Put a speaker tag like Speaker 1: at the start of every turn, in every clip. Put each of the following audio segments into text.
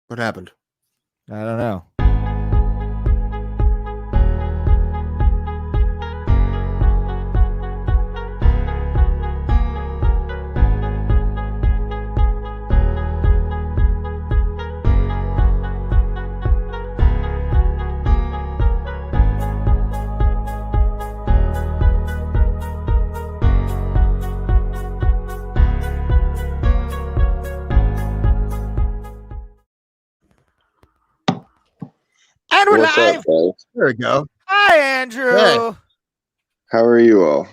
Speaker 1: What happened?
Speaker 2: I don't know. And we're
Speaker 3: What's
Speaker 2: live.
Speaker 3: up, guys?
Speaker 1: There we go.
Speaker 2: Hi, Andrew.
Speaker 1: Hey.
Speaker 3: How are you all?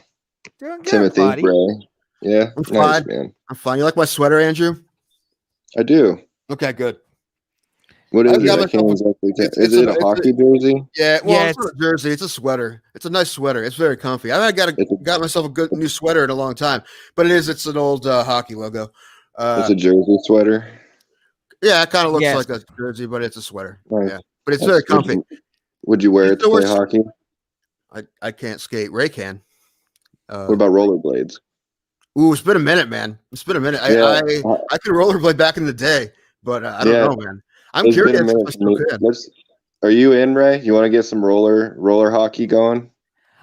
Speaker 2: Doing good,
Speaker 3: Timothy,
Speaker 2: buddy.
Speaker 3: Ray. Yeah,
Speaker 1: I'm
Speaker 3: nice,
Speaker 1: fine.
Speaker 3: man.
Speaker 1: I'm fine. You like my sweater, Andrew?
Speaker 3: I do.
Speaker 1: Okay, good.
Speaker 3: What
Speaker 1: I
Speaker 3: is it?
Speaker 1: got
Speaker 3: I can't
Speaker 1: myself
Speaker 3: exactly tell.
Speaker 1: it's
Speaker 3: Is it a hockey jersey?
Speaker 1: Yeah, well,
Speaker 2: Yeah,
Speaker 1: it's not a jersey. It's a sweater. It's a nice sweater. It's very comfy. I got myself a good new sweater in a long time, but it's an old hockey logo.
Speaker 3: It's a jersey sweater.
Speaker 1: Yeah, it kind of looks
Speaker 2: Yes.
Speaker 1: like a jersey, but it's a sweater.
Speaker 3: Nice.
Speaker 1: Yeah, but it's very comfy.
Speaker 3: Would you wear it to
Speaker 1: still wear
Speaker 3: play hockey?
Speaker 1: I can't skate. Ray can.
Speaker 3: What about rollerblades?
Speaker 1: Ooh, it's been a minute, man. It's been a minute.
Speaker 3: Yeah.
Speaker 1: I could rollerblade back in the day, but I don't know, man. I'm
Speaker 3: It's been
Speaker 1: curious
Speaker 3: a
Speaker 1: if I
Speaker 3: minute for
Speaker 1: still
Speaker 3: me.
Speaker 1: can.
Speaker 3: Are you in, Ray? You want to get some roller hockey going?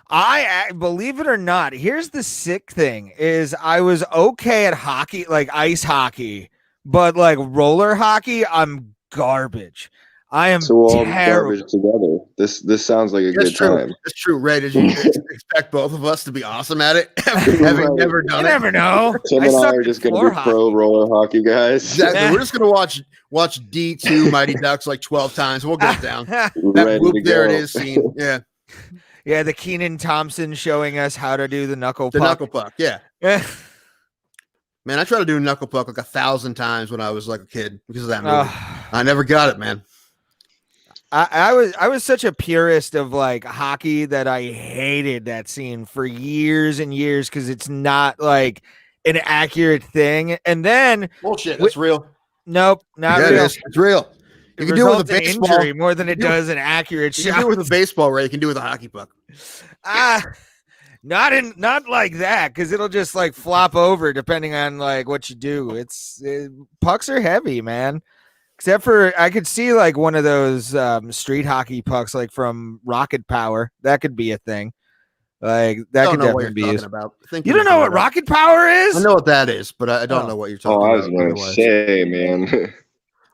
Speaker 2: I believe it or not, here's the sick thing is I was okay at hockey, like ice hockey, but like roller hockey, I'm garbage. I am
Speaker 3: So we'll all
Speaker 2: terrible.
Speaker 3: garbage together. This sounds like a
Speaker 1: That's
Speaker 3: good
Speaker 1: true.
Speaker 3: time.
Speaker 1: That's true, Ray. Did you expect both of us to be awesome at it, having
Speaker 3: Right.
Speaker 1: never
Speaker 2: You
Speaker 1: done it?
Speaker 2: never know.
Speaker 3: Tim
Speaker 2: I
Speaker 3: and I
Speaker 2: suck
Speaker 3: are
Speaker 2: at
Speaker 3: just going to
Speaker 2: floor
Speaker 3: be
Speaker 2: hockey.
Speaker 3: pro roller hockey guys.
Speaker 1: Exactly. We're just gonna watch D2 Mighty Ducks like 12 times. We'll get it down. That
Speaker 3: Ready
Speaker 1: whoop,
Speaker 3: to
Speaker 1: there
Speaker 3: go.
Speaker 1: it is. Scene. Yeah,
Speaker 2: Yeah, the Keenan Thompson showing us how to do the knuckle
Speaker 1: the
Speaker 2: puck.
Speaker 1: knuckle puck. Yeah, man. I tried to do knuckle puck like 1,000 times when I was like a kid because of that movie. I never got it, man.
Speaker 2: I was such a purist of like hockey that I hated that scene for years and years because it's not like an accurate thing. And then
Speaker 1: Bullshit. That's real.
Speaker 2: nope, not
Speaker 1: Yeah,
Speaker 2: real.
Speaker 1: it's real. You
Speaker 2: It
Speaker 1: can do it with
Speaker 2: results
Speaker 1: a
Speaker 2: in
Speaker 1: baseball.
Speaker 2: injury more than it
Speaker 1: You can do-
Speaker 2: does an accurate
Speaker 1: You
Speaker 2: shot.
Speaker 1: can do it with a baseball, Ray. You can do it with a hockey puck.
Speaker 2: Not like that because it'll just like flop over depending on like what you do. Pucks are heavy, man. Except for I could see like one of those street hockey pucks like from Rocket Power. That could be a thing. Like that could definitely be used.
Speaker 1: About.
Speaker 2: You don't know what Rocket Power is?
Speaker 1: I know what that is, but I don't know what you're talking
Speaker 3: I
Speaker 1: about.
Speaker 3: was going to say, man.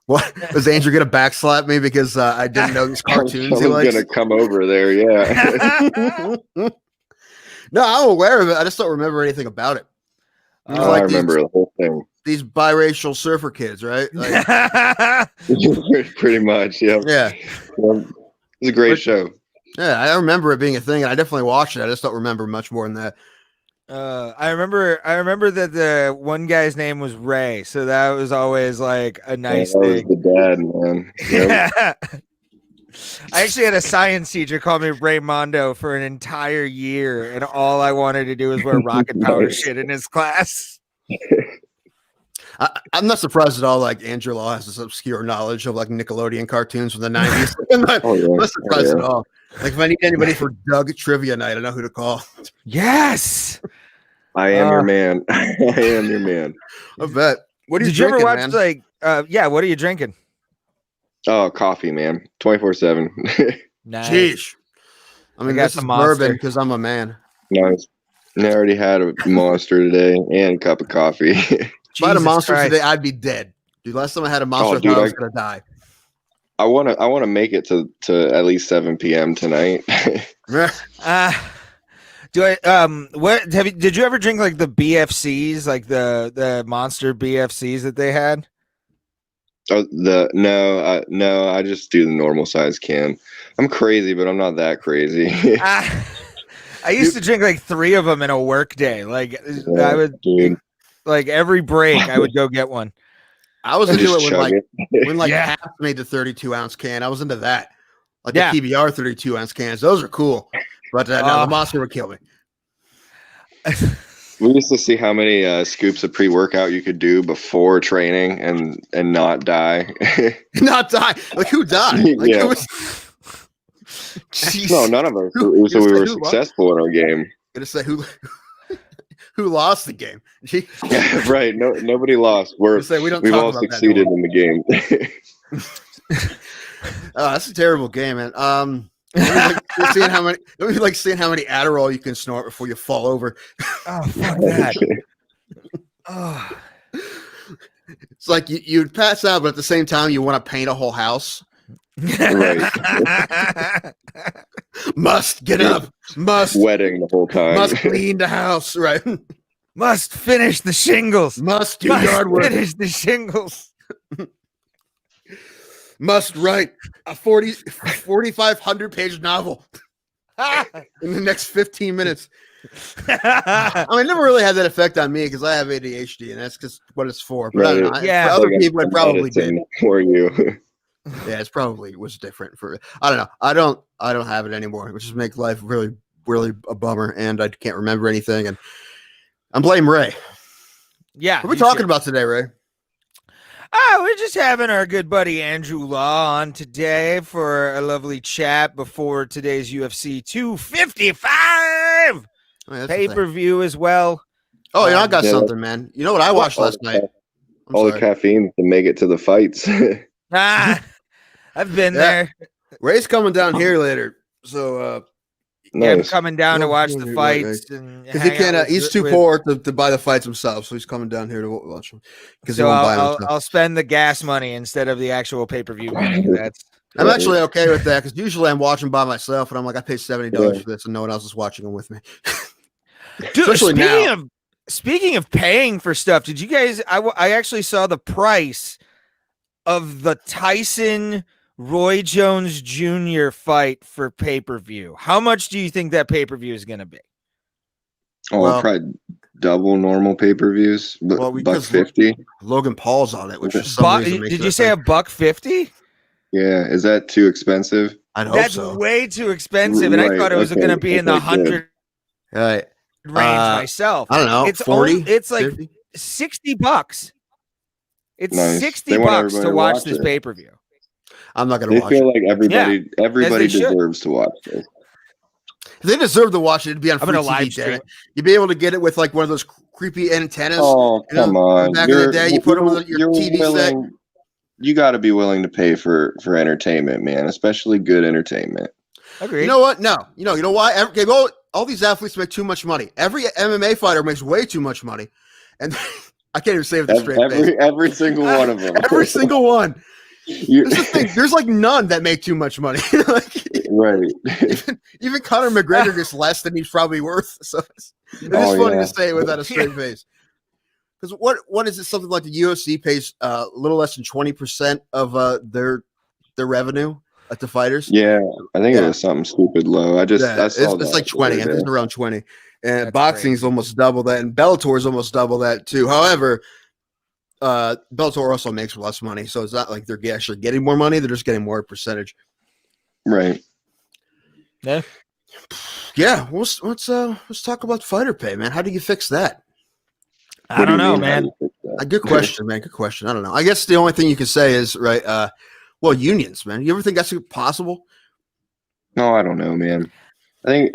Speaker 1: What does Andrew gonna backslap me because I didn't know these cartoons he likes?
Speaker 3: Going to come over there, yeah.
Speaker 1: No, I'm aware of it. I just don't remember anything about it. It's
Speaker 3: I
Speaker 1: like
Speaker 3: remember the whole thing.
Speaker 1: these biracial surfer kids, right? Like,
Speaker 3: Pretty much, yeah.
Speaker 1: yeah,
Speaker 3: It's a great show.
Speaker 1: yeah. I remember it being a thing, and I definitely watched it. I just don't remember much more than that.
Speaker 2: I remember that the one guy's name was Ray, so that was always like a nice
Speaker 3: that
Speaker 2: thing.
Speaker 3: was the dad, man. Yep.
Speaker 2: I actually had a science teacher call me Raymondo for an entire year, and all I wanted to do was wear Rocket Power
Speaker 3: Nice.
Speaker 2: shit in his class.
Speaker 1: I'm not surprised at all. Like Andrew Law has this obscure knowledge of like Nickelodeon cartoons from the 90s. I'm not,
Speaker 3: Oh, yeah.
Speaker 1: I'm not surprised
Speaker 3: Oh,
Speaker 1: at all. Like if I need anybody for Doug trivia night, I know who to call.
Speaker 2: Yes.
Speaker 3: I am your man. I am your man.
Speaker 1: I bet. What are you
Speaker 2: Did you ever
Speaker 1: drinking,
Speaker 2: watch
Speaker 1: man?
Speaker 2: like? Yeah. What are you drinking?
Speaker 3: Oh, coffee, man. 24/7.
Speaker 2: Nice.
Speaker 1: Jeez. I mean,
Speaker 2: got
Speaker 1: this
Speaker 2: the
Speaker 1: is
Speaker 2: Monster.
Speaker 1: bourbon because I'm a man.
Speaker 3: Nice. I already had a monster today and a cup of coffee.
Speaker 1: If I had a
Speaker 2: Jesus
Speaker 1: monster
Speaker 2: Christ.
Speaker 1: today, I'd be dead. Dude, last time I had a monster, I
Speaker 3: dude,
Speaker 1: thought I was gonna die.
Speaker 3: I wanna make it to at least 7 p.m. tonight.
Speaker 2: Do I what did you ever drink like the BFCs, like the Monster BFCs that they had?
Speaker 3: No, I just do the normal size can. I'm crazy, but I'm not that crazy.
Speaker 2: I used to drink like 3 of them in a work day. Like
Speaker 3: Yeah,
Speaker 2: I would
Speaker 3: dude.
Speaker 2: like every break I would go get one.
Speaker 1: I was
Speaker 3: And
Speaker 1: into it
Speaker 3: just
Speaker 1: when
Speaker 3: chug
Speaker 1: like
Speaker 3: it.
Speaker 1: when like
Speaker 2: Yeah.
Speaker 1: half made the 32-ounce can. I was into that. Like
Speaker 2: Yeah.
Speaker 1: the PBR 32-ounce cans. Those are cool. But no,
Speaker 2: Oh.
Speaker 1: the monster would kill me.
Speaker 3: We used to see how many scoops of pre-workout you could do before training and not die.
Speaker 1: Not die. Like who died? Like
Speaker 3: Yeah.
Speaker 1: who was Jeez.
Speaker 3: No, none of us.
Speaker 1: Who-
Speaker 3: So we
Speaker 1: you
Speaker 3: were
Speaker 1: said who lost?
Speaker 3: successful in our game.
Speaker 1: Gonna say who lost the game.
Speaker 3: Yeah, right. No, nobody lost.
Speaker 1: Gonna say we don't
Speaker 3: We've
Speaker 1: talk
Speaker 3: all
Speaker 1: about that
Speaker 3: succeeded
Speaker 1: no
Speaker 3: in the game.
Speaker 1: That's a terrible game, man. Seeing how many Adderall you can snort before you fall over.
Speaker 2: Oh, fuck that. Oh.
Speaker 1: It's like you'd pass out, but at the same time, you want to paint a whole house. Must get up. Must
Speaker 3: sweating the whole time.
Speaker 1: Must clean the house. Right.
Speaker 2: Must finish the shingles.
Speaker 1: Must do yard work.
Speaker 2: Finish the shingles.
Speaker 1: Must write a 4,500 page novel in the next 15 minutes. I mean, it never really had that effect on me because I have ADHD, and that's just what it's for. But I don't know.
Speaker 2: Yeah,
Speaker 1: for other people, it probably did
Speaker 3: for you.
Speaker 1: Yeah, it's probably was different for. I don't know. I don't have it anymore, which just makes life really, really a bummer, and I can't remember anything. And I'm blame Ray.
Speaker 2: Yeah,
Speaker 1: what are we talking about today, Ray?
Speaker 2: We're just having our good buddy Andrew Law on today for a lovely chat before today's UFC 255 pay-per-view as well.
Speaker 1: Oh, yeah, I got something, man. You know what I watched last night?
Speaker 3: The caffeine to make it to the fights.
Speaker 2: I've been there.
Speaker 1: Ray's coming down here later, so
Speaker 2: yeah, I'm coming down to watch the fights
Speaker 1: because he can't. He's too poor to buy the fights himself, so he's coming down here to watch them. Because
Speaker 2: I'll spend the gas money instead of the actual pay-per-view money.
Speaker 1: I'm actually okay with that because usually I'm watching by myself, and I'm like, I paid $70 for this, and no one else is watching them with me.
Speaker 2: Dude, speaking of paying for stuff, did you guys? I actually saw the price of the Tyson Roy Jones Jr. fight for pay-per-view. How much do you think that pay-per-view is going to be?
Speaker 3: Oh, probably double normal pay-per-views. $150.
Speaker 1: Logan Paul's on it, which is some reason
Speaker 2: did you say $150?
Speaker 3: Yeah, is that too expensive?
Speaker 1: I hope
Speaker 2: That's
Speaker 1: so.
Speaker 2: way too expensive, and I thought it was going to be in the 100 range myself.
Speaker 1: I don't know.
Speaker 2: It's
Speaker 1: 40.
Speaker 2: It's like
Speaker 1: 50?
Speaker 2: $60. It's
Speaker 3: nice.
Speaker 2: $60 to watch this pay-per-view.
Speaker 1: I'm not going to watch
Speaker 3: it. They feel
Speaker 1: it.
Speaker 3: like everybody deserves to watch this.
Speaker 1: If they deserve to watch it, it'd be on free TV day. You'd be able to get it with like one of those creepy antennas.
Speaker 3: Oh, come on.
Speaker 1: Back in the day, you put them with your TV set.
Speaker 3: You got to be willing to pay for entertainment, man, especially good entertainment.
Speaker 2: Agreed.
Speaker 1: You know what? No. You know why? All these athletes make too much money. Every MMA fighter makes way too much money. And I can't even say it with a straight face.
Speaker 3: Every single one of them.
Speaker 1: Every single one. This is the thing. There's like none that make too much money.
Speaker 3: Right.
Speaker 1: Even Conor McGregor gets less than he's probably worth. So it's funny to say it without a straight face. Because what is it? Something like the UFC pays a little less than 20% of their revenue at the fighters.
Speaker 3: Yeah, I think it was something stupid low. I saw
Speaker 1: it's like 20. I think it's around 20. And boxing is almost double that, and Bellator is almost double that too. However, Bellator also makes less money, so it's not like they're actually getting more money; they're just getting more percentage.
Speaker 3: Right.
Speaker 2: Yeah.
Speaker 1: Yeah. Let's talk about fighter pay, man. How do you fix that?
Speaker 2: I don't know, man.
Speaker 1: A good question, man. Good question. I don't know. I guess the only thing you can say is right. Well, unions, man. You ever think that's possible?
Speaker 3: No, I don't know, man. I think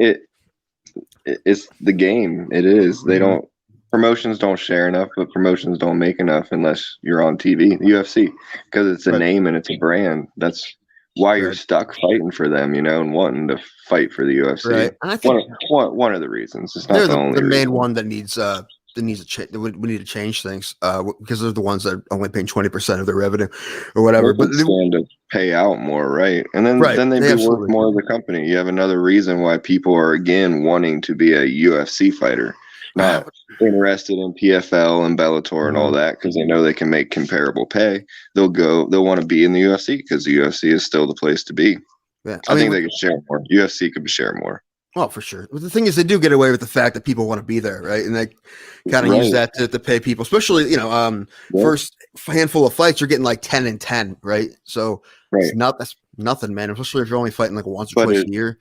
Speaker 3: it's the game. It is. They don't. Promotions don't share enough, but promotions don't make enough unless you're on TV. UFC, because it's a name and it's a brand. That's why you're stuck fighting for them, and wanting to fight for the UFC.
Speaker 1: Right. And I think
Speaker 3: one of the reasons. It's not the only
Speaker 1: main one that needs a change. We need to change things because they're the ones that are only paying 20% of their revenue or whatever. But
Speaker 3: stand to pay out more, right? And then they'd be worth more of the company. You have another reason why people are again wanting to be a UFC fighter. Not interested in PFL and Bellator and all that because they know they can make comparable pay. They'll want to be in the UFC because the UFC is still the place to be. Yeah, I think they could share more. UFC could share more.
Speaker 1: Well, for sure. But the thing is, they do get away with the fact that people want to be there, right? And they kind of use that to pay people, especially first handful of fights, you're getting like 10 and 10, right? So that's nothing, man. Especially if you're only fighting like once or twice a year.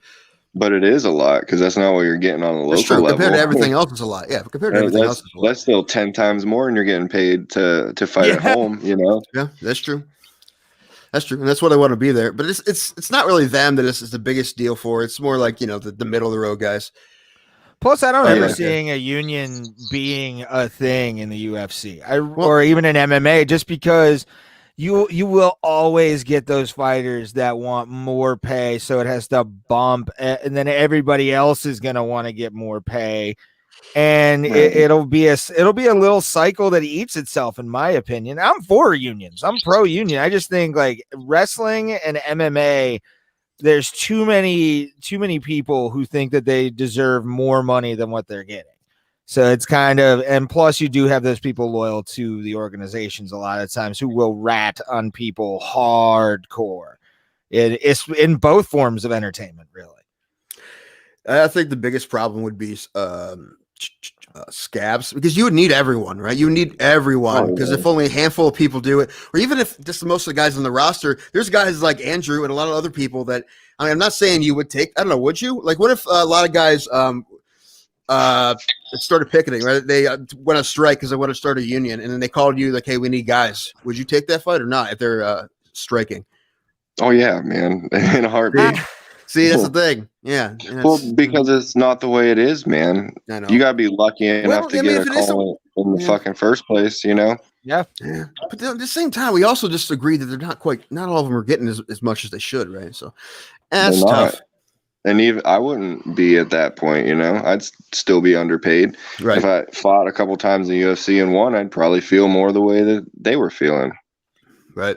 Speaker 3: But it is a lot because that's not what you're getting on a local level.
Speaker 1: Compared to everything else, it's a lot. Yeah, compared to everything else, it's a lot.
Speaker 3: That's still 10 times more, and you're getting paid to fight at home.
Speaker 1: Yeah, that's true. That's true, and that's what I want to be there. But it's not really them that is the biggest deal for. It's more like the middle of the road guys.
Speaker 2: Plus, I don't remember seeing a union being a thing in the UFC or even in MMA, just because you will always get those fighters that want more pay, so it has to bump, and then everybody else is going to want to get more pay, and it'll be a little cycle that eats itself, in my opinion. I'm for unions. I'm pro union. I just think like wrestling and MMA, there's too many people who think that they deserve more money than what they're getting. So it's kind of, and plus you do have those people loyal to the organizations a lot of times who will rat on people hardcore. It's in both forms of entertainment, really.
Speaker 1: I think the biggest problem would be scabs, because you would need everyone, right? You would need everyone, because if only a handful of people do it, or even if just most of the guys on the roster, there's guys like Andrew and a lot of other people that, I mean, I'm not saying you would take, I don't know, would you? Like, what if a lot of guys started picketing, right? They went on strike because they want to start a union, and then they called you like, hey, we need guys. Would you take that fight or not if they're striking?
Speaker 3: Oh yeah, man, in a heartbeat.
Speaker 1: See, that's the thing. Yeah.
Speaker 3: Well, because it's not the way it is, man.
Speaker 1: I know.
Speaker 3: You gotta be lucky enough to get a call in the fucking first place, you know?
Speaker 2: Yeah.
Speaker 1: But at the same time, we also just agree that they're not all of them are getting as much as they should, right? So that's tough.
Speaker 3: And even I wouldn't be at that point, you know. I'd still be underpaid.
Speaker 1: Right.
Speaker 3: If I fought a couple times in the UFC and won, I'd probably feel more the way that they were feeling.
Speaker 1: Right.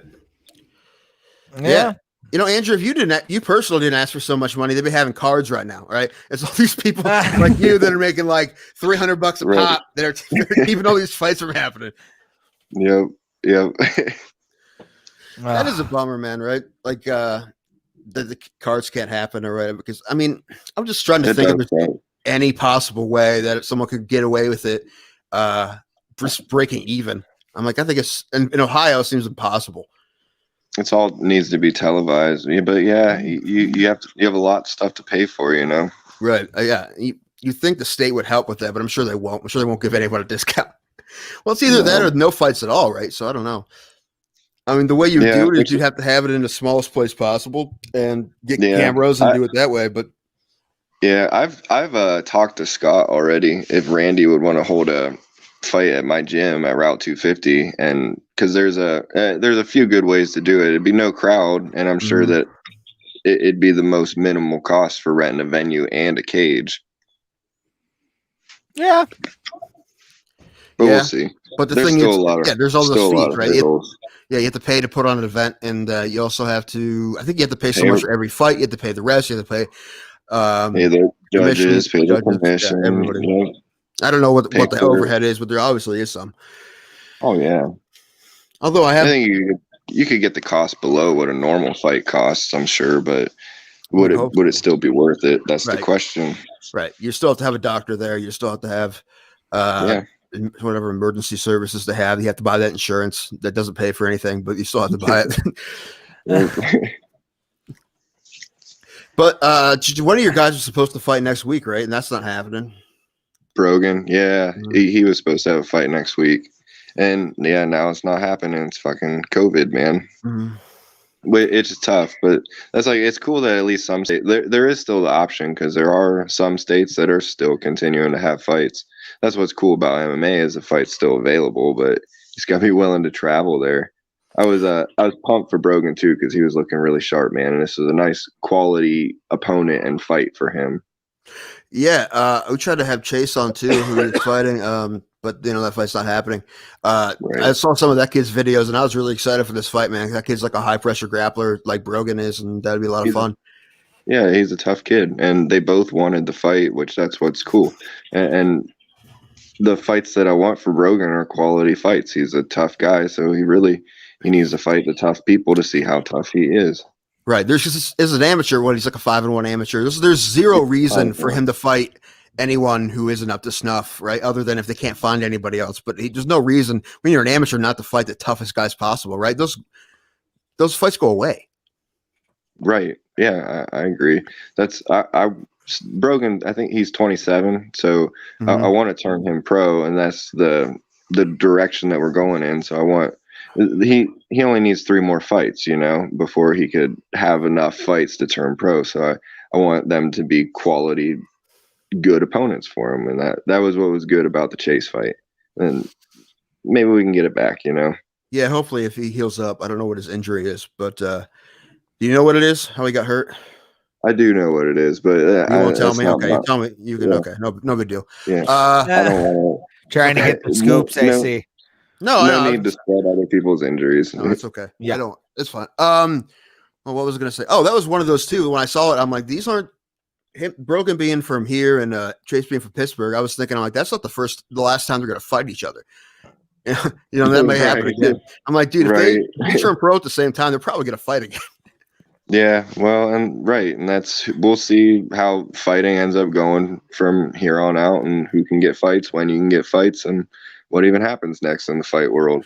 Speaker 2: Yeah.
Speaker 1: You know, Andrew, if you personally didn't ask for so much money, they'd be having cards right now, right? It's all these people like you that are making like $300 a pop that are keeping all these fights from happening.
Speaker 3: Yep.
Speaker 1: That is a bummer, man, right? Like the cards can't happen or whatever, because I mean, I'm just trying to think of any possible way that someone could get away with it, just breaking even. I'm like, I think it's in Ohio, it seems impossible.
Speaker 3: It's all needs to be televised, but yeah, you have a lot of stuff to pay for, you know.
Speaker 1: Right? Yeah. You think the state would help with that, but I'm sure they won't. I'm sure they won't give anyone a discount. Well, it's either that or no fights at all, right? So I don't know. I mean, the way you do it is you'd have to have it in the smallest place possible and get cameras and do it that way. But
Speaker 3: yeah, I've talked to Scott already if Randy would want to hold a fight at my gym at Route 250, and because there's a few good ways to do it. It'd be no crowd, and I'm sure that it'd be the most minimal cost for renting a venue and a cage.
Speaker 2: Yeah.
Speaker 3: But we'll see.
Speaker 1: But the thing is, there's all those fees, right? You have to pay to put on an event, and you also have to, I think you have to pay so much for every fight. You have to pay the rest. You have to pay
Speaker 3: the judges, pay the commission.
Speaker 1: Everybody. Yeah. I don't know what the overhead is, but there obviously is some.
Speaker 3: Oh, yeah.
Speaker 1: Although I think
Speaker 3: you could get the cost below what a normal fight costs, I'm sure, but would it still be worth it? That's the question.
Speaker 1: Right. You still have to have a doctor there. You still have to have whatever emergency services they have. You have to buy that insurance that doesn't pay for anything, but you still have to buy it. But one of your guys was supposed to fight next week, right? And that's not happening.
Speaker 3: Brogan, yeah, he was supposed to have a fight next week, and now it's not happening. It's fucking COVID, man. It's just tough, but that's like, it's cool that at least some states there is still the option, because there are some states that are still continuing to have fights. That's what's cool about MMA, is the fight's still available, but he's got to be willing to travel there. I was pumped for Brogan too, because he was looking really sharp, man, and this was a nice quality opponent and fight for him.
Speaker 1: Yeah, we tried to have Chase on too, who was fighting, but that fight's not happening. I saw some of that kid's videos, and I was really excited for this fight, man. That kid's like a high pressure grappler, like Brogan is, and that'd be a lot of fun.
Speaker 3: Yeah, he's a tough kid, and they both wanted the fight, which that's what's cool. And the fights that I want for Brogan are quality fights. He's a tough guy, so he needs to fight the tough people to see how tough he is.
Speaker 1: Right. There's just, as an amateur, he's like a 5-1 amateur. There's zero reason for him to fight anyone who isn't up to snuff, right? Other than if they can't find anybody else. But there's no reason when you're an amateur not to fight the toughest guys possible, right? Those fights go away.
Speaker 3: Right. Yeah, I agree. That's Brogan. I think he's 27, so I want to turn him pro, and that's the direction that we're going in. So I want. He only needs 3 more fights, before he could have enough fights to turn pro. So I want them to be quality, good opponents for him. And that was what was good about the Chase fight. And maybe we can get it back,
Speaker 1: Yeah, hopefully if he heals up. I don't know what his injury is, but do you know what it is? How he got hurt?
Speaker 3: I do know what it is, but
Speaker 1: you won't tell me. Okay, you tell me. You can. Yeah. Okay, no big deal.
Speaker 3: Yeah, I don't want
Speaker 2: to trying to get the scoops. I see.
Speaker 3: No need to spread other people's injuries.
Speaker 1: No, it's okay. Yeah, I don't. It's fine. Well, what was I going to say? Oh, that was one of those too. When I saw it, I'm like, these aren't him. Brogan being from here and Chase being from Pittsburgh. I was thinking, I'm like, that's not the last time they're going to fight each other. You know, that may happen again. I'm like, dude, if they turn pro at the same time, they're probably going to fight again.
Speaker 3: Yeah, well, and we'll see how fighting ends up going from here on out, and who can get fights, when you can get fights, and what even happens next in the fight world.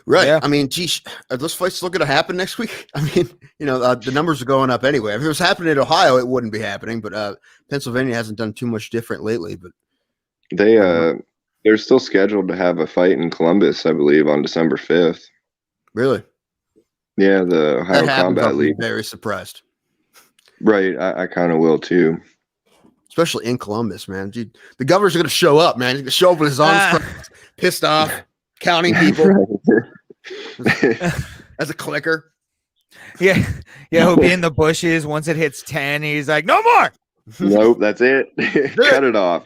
Speaker 1: Right. Yeah. I mean, geez, are those fights still going to happen next week? I mean, the numbers are going up anyway. If it was happening in Ohio, it wouldn't be happening, but Pennsylvania hasn't done too much different lately. But
Speaker 3: they're still scheduled to have a fight in Columbus, I believe, on December 5th.
Speaker 1: Really?
Speaker 3: Yeah, the Ohio Combat League.
Speaker 1: Very surprised.
Speaker 3: Right, I kind of will too.
Speaker 1: Especially in Columbus, man. Dude, the governor's going to show up, man. He's going to show up with his arms pissed off, counting people as a clicker.
Speaker 2: Yeah, he'll be in the bushes. Once it hits 10, he's like, no more.
Speaker 3: Nope, that's it. Cut it off.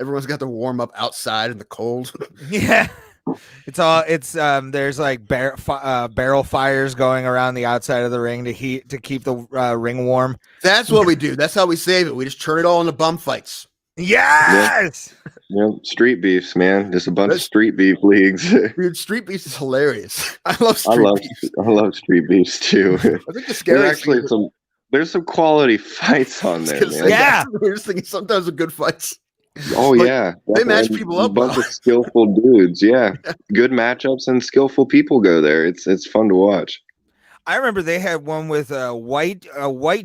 Speaker 1: Everyone's got to warm up outside in the cold.
Speaker 2: Yeah. There's like barrel fires going around the outside of the ring to keep the ring warm.
Speaker 1: That's what we do. That's how we save it. We just turn it all into bum fights.
Speaker 2: Yes.
Speaker 3: Yep. Street beefs, man. Just a bunch of street beef leagues.
Speaker 1: Dude, street beefs is hilarious. I love street beefs.
Speaker 3: I love street beefs too.
Speaker 1: I think the scariest
Speaker 3: there's some quality fights on there, man.
Speaker 2: Yeah.
Speaker 1: The weirdest thing is sometimes the good fights.
Speaker 3: Oh, yeah.
Speaker 1: They match people up.
Speaker 3: A bunch of skillful dudes. Yeah. Good matchups and skillful people go there. It's fun to watch.
Speaker 2: I remember they had one with a white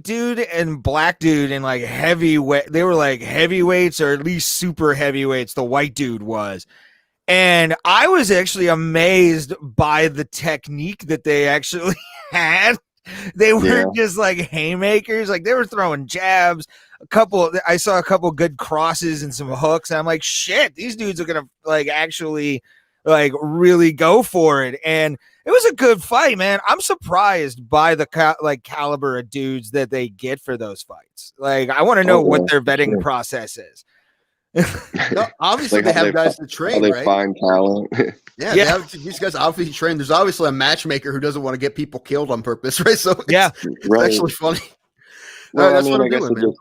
Speaker 2: dude and black dude in like heavyweight. They were like heavyweights or at least super heavyweights. The white dude was. And I was actually amazed by the technique that they actually had. They weren't just like haymakers. Like they were throwing jabs. I saw a couple good crosses and some hooks. And I'm like, shit, these dudes are going to like actually like really go for it. And it was a good fight, man. I'm surprised by the caliber of dudes that they get for those fights. Like, I want to know what their vetting process is.
Speaker 1: No, obviously, they have guys to train,
Speaker 3: they
Speaker 1: right?
Speaker 3: find talent.
Speaker 1: Yeah. These guys obviously train. There's obviously a matchmaker who doesn't want to get people killed on purpose, right? So it's actually funny.
Speaker 3: Well, that's what I'm doing, man.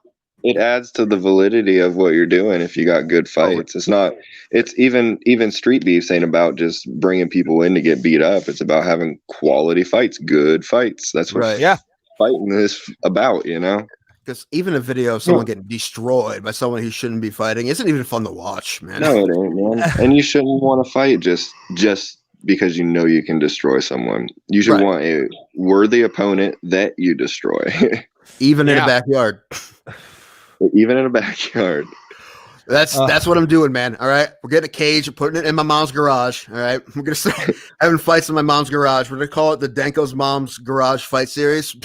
Speaker 3: It adds to the validity of what you're doing if you got good fights. It's even street beefs ain't about just bringing people in to get beat up. It's about having quality fights, good fights. That's what fighting is about,
Speaker 1: Because even a video of someone getting destroyed by someone who shouldn't be fighting isn't even fun to watch, man.
Speaker 3: No, it ain't, man. And you shouldn't want to fight just because you know you can destroy someone. You should want a worthy opponent that you destroy.
Speaker 1: Even in a backyard.
Speaker 3: Even in a backyard.
Speaker 1: That's what I'm doing, man. All right. We're getting a cage and putting it in my mom's garage. All right. We're going to start having fights in my mom's garage. We're going to call it the Denko's Mom's Garage Fight Series.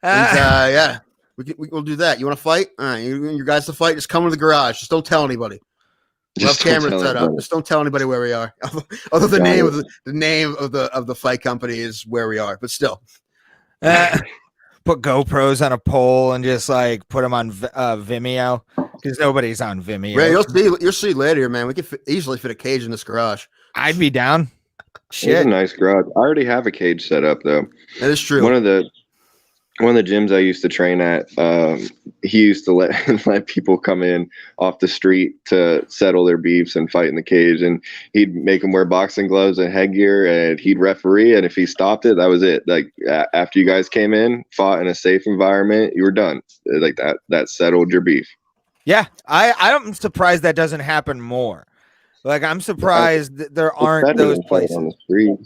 Speaker 1: And, we'll do that. You want to fight? All right. You and your guys to fight? Just come to the garage. Just don't tell anybody. We'll have cameras set up. Just don't tell anybody where we are. Although the name of the fight company is where we are, but still.
Speaker 2: Put GoPros on a pole and just like put them on Vimeo because nobody's on Vimeo.
Speaker 1: Right, you'll see later, man. We could easily fit a cage in this garage.
Speaker 2: I'd be down. Shit,
Speaker 3: it's a nice garage. I already have a cage set up though.
Speaker 1: That is true.
Speaker 3: One of the gyms I used to train at, he used to let people come in off the street to settle their beefs and fight in the cage, and he'd make them wear boxing gloves and headgear, and he'd referee, and if he stopped it, that was it. Like after you guys came in, fought in a safe environment, you were done. Like that settled your beef.
Speaker 2: Yeah, I'm surprised that doesn't happen more. Like I'm surprised that there aren't those places
Speaker 3: on the street.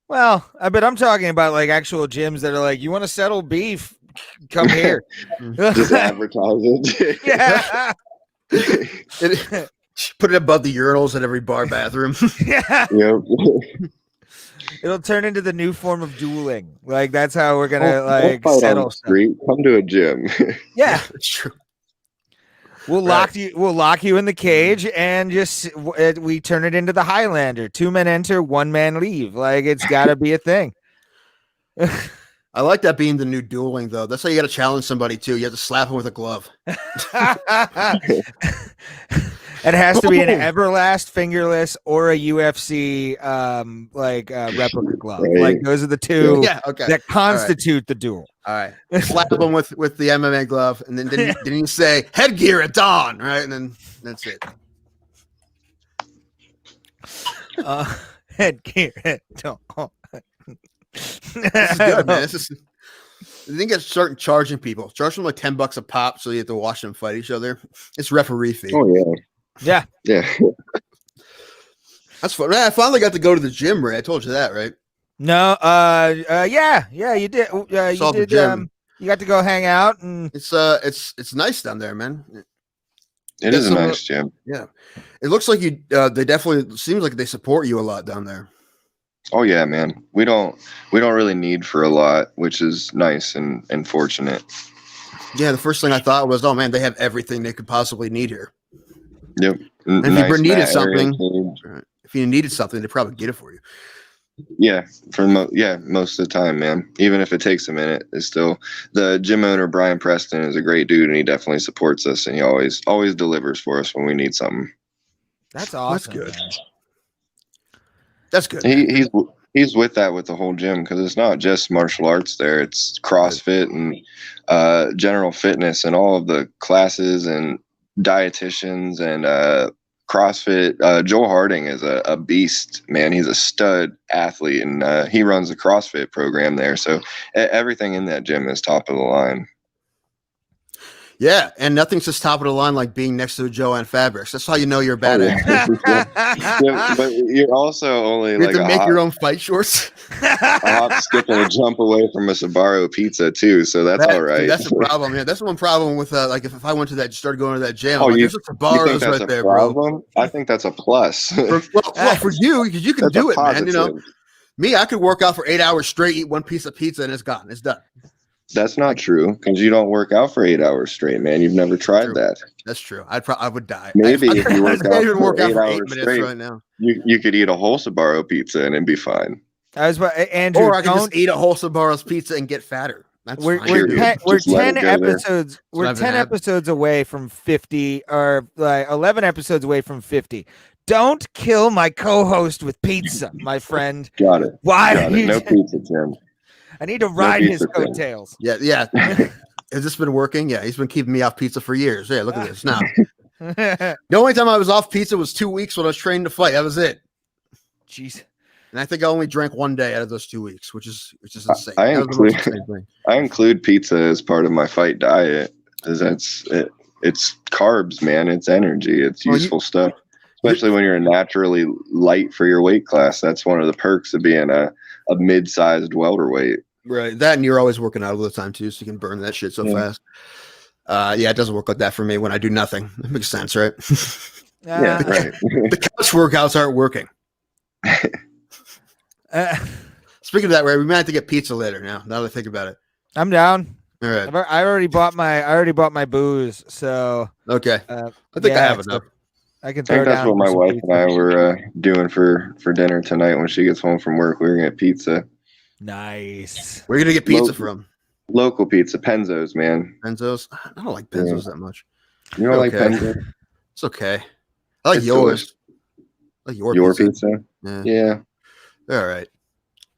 Speaker 2: Well, but I'm talking about like actual gyms that are like, you want to settle beef? Come here.
Speaker 3: Just advertise it.
Speaker 2: Yeah.
Speaker 1: Put it above the urinals at every bar bathroom.
Speaker 2: Yeah.
Speaker 3: Yep.
Speaker 2: It'll turn into the new form of dueling. Like that's how we're gonna settle
Speaker 3: on the street. Come to a gym.
Speaker 2: Yeah,
Speaker 1: that's true.
Speaker 2: We'll lock you in the cage, and just we turn it into the Highlander. 2 men enter, 1 man leave. Like, it's got to be a thing.
Speaker 1: I like that being the new dueling, though. That's how you got to challenge somebody too. You have to slap him with a glove.
Speaker 2: It has to be an Everlast fingerless or a UFC replica glove.
Speaker 3: Right.
Speaker 2: Like, those are the two that constitute
Speaker 1: the
Speaker 2: duel.
Speaker 1: All right, slap him with the MMA glove, and then didn't you say headgear at dawn, right? And then that's it.
Speaker 2: Headgear at dawn.
Speaker 1: This is good, man. I think it's starting charging people. Charge them like $10 a pop, so you have to watch them fight each other. It's referee fee.
Speaker 3: Oh
Speaker 2: yeah.
Speaker 1: That's fun. Man, I finally got to go to the gym, Ray. I told you that, right?
Speaker 2: No, yeah, you did. You did. You got to go hang out, and
Speaker 1: it's nice down there, man.
Speaker 3: It is a nice gym.
Speaker 1: Yeah, it looks like you. They definitely seems like they support you a lot down there.
Speaker 3: Oh yeah, man. We don't really need for a lot, which is nice and fortunate.
Speaker 1: Yeah, the first thing I thought was, oh man, they have everything they could possibly need here.
Speaker 3: Yep.
Speaker 1: And if you needed something, they probably get it for you.
Speaker 3: Yeah, most of the time, man. Even if it takes a minute, it's still the gym owner. Brian Preston is a great dude, and he definitely supports us, and he always delivers for us when we need something.
Speaker 2: That's awesome.
Speaker 1: That's good.
Speaker 2: Man.
Speaker 1: That's good.
Speaker 3: He's with that with the whole gym, because it's not just martial arts there. It's CrossFit and general fitness and all of the classes and dietitians and CrossFit. Joel Harding is a beast, man. He's a stud athlete, and he runs the CrossFit program there. So everything in that gym is top of the line.
Speaker 1: Yeah, and nothing's just top of the line like being next to Joanne Fabrics. That's how you know you're bad at
Speaker 3: it. But you're also only
Speaker 1: you have to make your own fight shorts.
Speaker 3: A hop, skip, and a jump away from a Sbarro pizza too, so that's all right.
Speaker 1: That's the problem. Yeah, that's one problem with like if I went to started going to that gym.
Speaker 3: Oh,
Speaker 1: there's a Sbarro's right there,
Speaker 3: problem? Bro. I think that's a plus.
Speaker 1: Well, for you, because you can do it, man. You know, me, I could work out for 8 hours straight, eat one piece of pizza, and it's gone. It's done.
Speaker 3: That's not true, because you don't work out for 8 hours straight, man. You've never tried that.
Speaker 1: That's true. I would die.
Speaker 3: Maybe if you work out for 8
Speaker 1: 8
Speaker 3: hours
Speaker 1: minutes
Speaker 3: straight,
Speaker 1: right now.
Speaker 3: You could eat a whole Sbarro pizza and it'd be fine.
Speaker 2: Andrew,
Speaker 1: or I could just eat a whole Sbarro's pizza and get fatter. That's
Speaker 2: we're 10 episodes. We're 10 episodes away from 50, or like 11 episodes away from 50. Don't kill my co-host with pizza, my friend.
Speaker 3: Got it.
Speaker 2: Why?
Speaker 3: Got it. No pizza, Tim.
Speaker 2: I need to ride his coattails.
Speaker 1: Yeah. Has this been working? Yeah, he's been keeping me off pizza for years. Yeah, look at this now. The only time I was off pizza was 2 weeks when I was training to fight. That was it.
Speaker 2: Jeez.
Speaker 1: And I think I only drank 1 day out of those 2 weeks, which is insane.
Speaker 3: I include pizza as part of my fight diet, because it's carbs, man. It's energy. It's useful stuff. Especially when you're naturally light for your weight class. That's one of the perks of being a mid-sized welterweight.
Speaker 1: Right. That, and you're always working out all the time too, so you can burn that shit so fast. Yeah, it doesn't work like that for me when I do nothing. It makes sense, right?
Speaker 3: Yeah, right.
Speaker 1: The couch workouts aren't working. Speaking of that, Ray, we might have to get pizza later now that I think about it.
Speaker 2: I'm down.
Speaker 1: All right.
Speaker 2: I already bought my booze, so
Speaker 1: okay. I think I have enough.
Speaker 2: I can.
Speaker 3: I think that's what my wife and I were doing for dinner tonight. When she gets home from work, we're gonna get pizza.
Speaker 2: Nice.
Speaker 1: Where are you gonna get pizza from?
Speaker 3: Local pizza, Penzo's, man.
Speaker 1: Penzo's. I don't like Penzo's that much.
Speaker 3: You don't like Penzo's?
Speaker 1: It's okay. I like yours. I like your
Speaker 3: pizza. Yeah.
Speaker 1: All right.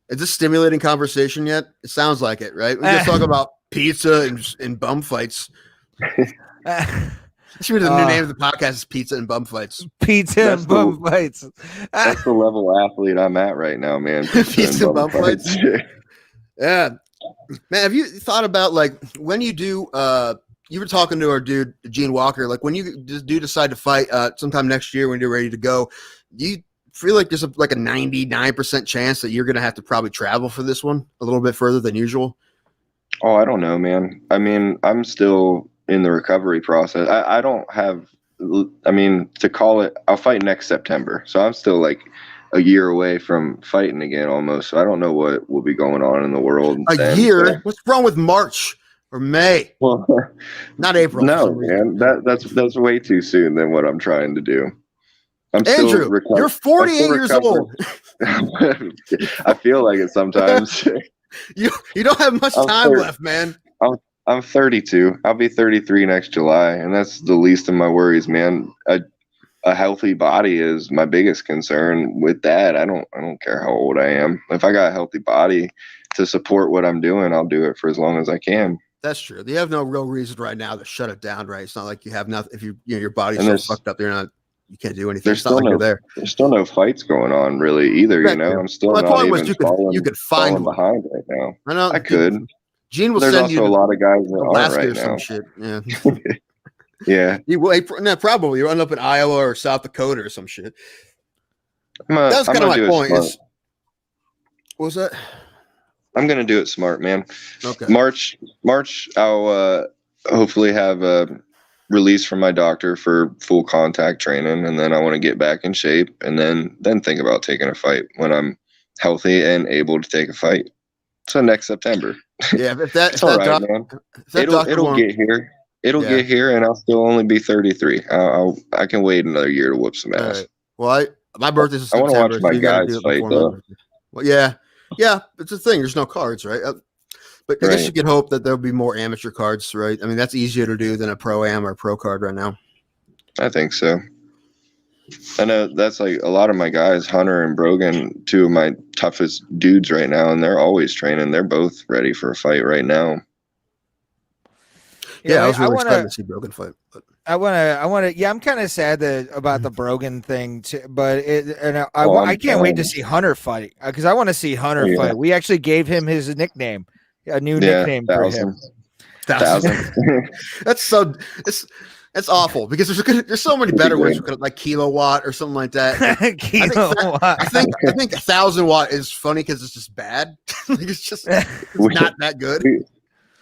Speaker 1: Is this stimulating conversation yet? It sounds like it, right? We just talk about pizza and bum fights. Should be the new name of the podcast is Pizza and Bum Fights.
Speaker 2: Pizza and Bum Fights.
Speaker 3: That's the level of athlete I'm at right now, man.
Speaker 1: Pizza and Bum Fights. Yeah. Man, have you thought about, like, when you do, you were talking to our dude, Gene Walker, like, when you do decide to fight sometime next year when you're ready to go, do you feel like there's a 99% chance that you're going to have to probably travel for this one a little bit further than usual?
Speaker 3: Oh, I don't know, man. I mean, I'm still in the recovery process. I don't have, to call it, I'll fight next September. So I'm still like a year away from fighting again almost. So I don't know what will be going on in the world.
Speaker 1: A year? What's wrong with March? or May.
Speaker 3: Well,
Speaker 1: not April.
Speaker 3: No, man, that's way too soon than what I'm trying to do. I'm
Speaker 1: Andrew,
Speaker 3: still
Speaker 1: you're 48 years old.
Speaker 3: I feel like it sometimes.
Speaker 1: you don't have much time left, man.
Speaker 3: I'm 32. I'll be 33 next July, and that's the least of my worries, man. A healthy body is my biggest concern. With that, I don't care how old I am. If I got a healthy body to support what I'm doing, I'll do it for as long as I can.
Speaker 1: That's true. You have no real reason right now to shut it down, right? It's not like you have nothing. If your body's so fucked up, you can't do anything.
Speaker 3: There's still there's still no fights going on really either. You know, I'm still not even
Speaker 1: you could find
Speaker 3: behind right now.
Speaker 1: I know.
Speaker 3: I could.
Speaker 1: Gene will
Speaker 3: There's
Speaker 1: send
Speaker 3: also
Speaker 1: you
Speaker 3: a lot of guys that aren't right now.
Speaker 1: Some shit. Yeah.
Speaker 3: Yeah.
Speaker 1: Probably you end up in Iowa or South Dakota or some shit.
Speaker 3: That's kind of my point.
Speaker 1: What was that?
Speaker 3: I'm gonna do it smart, man.
Speaker 1: Okay.
Speaker 3: March, I'll hopefully have a release from my doctor for full contact training, and then I want to get back in shape, and then think about taking a fight when I'm healthy and able to take a fight. So next September.
Speaker 1: Yeah, it's
Speaker 3: all right, man. It'll get here. It'll get here, and I'll still only be 33. I can wait another year to whoop some ass.
Speaker 1: Right. Well, my birthday's in September.
Speaker 3: I want to watch my guys fight, though.
Speaker 1: Well, yeah, it's a thing. There's no cards, right? But I guess you can hope that there'll be more amateur cards, right? I mean, that's easier to do than a pro-am or pro card right now.
Speaker 3: I think so. I know that's like a lot of my guys, Hunter and Brogan, two of my toughest dudes right now, and they're always training. They're both ready for a fight right now.
Speaker 1: Yeah, I was really excited to see Brogan fight. But.
Speaker 2: I want to. Yeah, I'm kind of sad about the Brogan thing, too, but I can't wait to see Hunter fight because I want to see Hunter fight. We actually gave him his nickname, a new nickname for him.
Speaker 1: 1,000. That's awful because there's so many better ones, like kilowatt or something like that.
Speaker 2: Kilowatt.
Speaker 1: I think 1,000 watt is funny because it's just bad. it's not that good.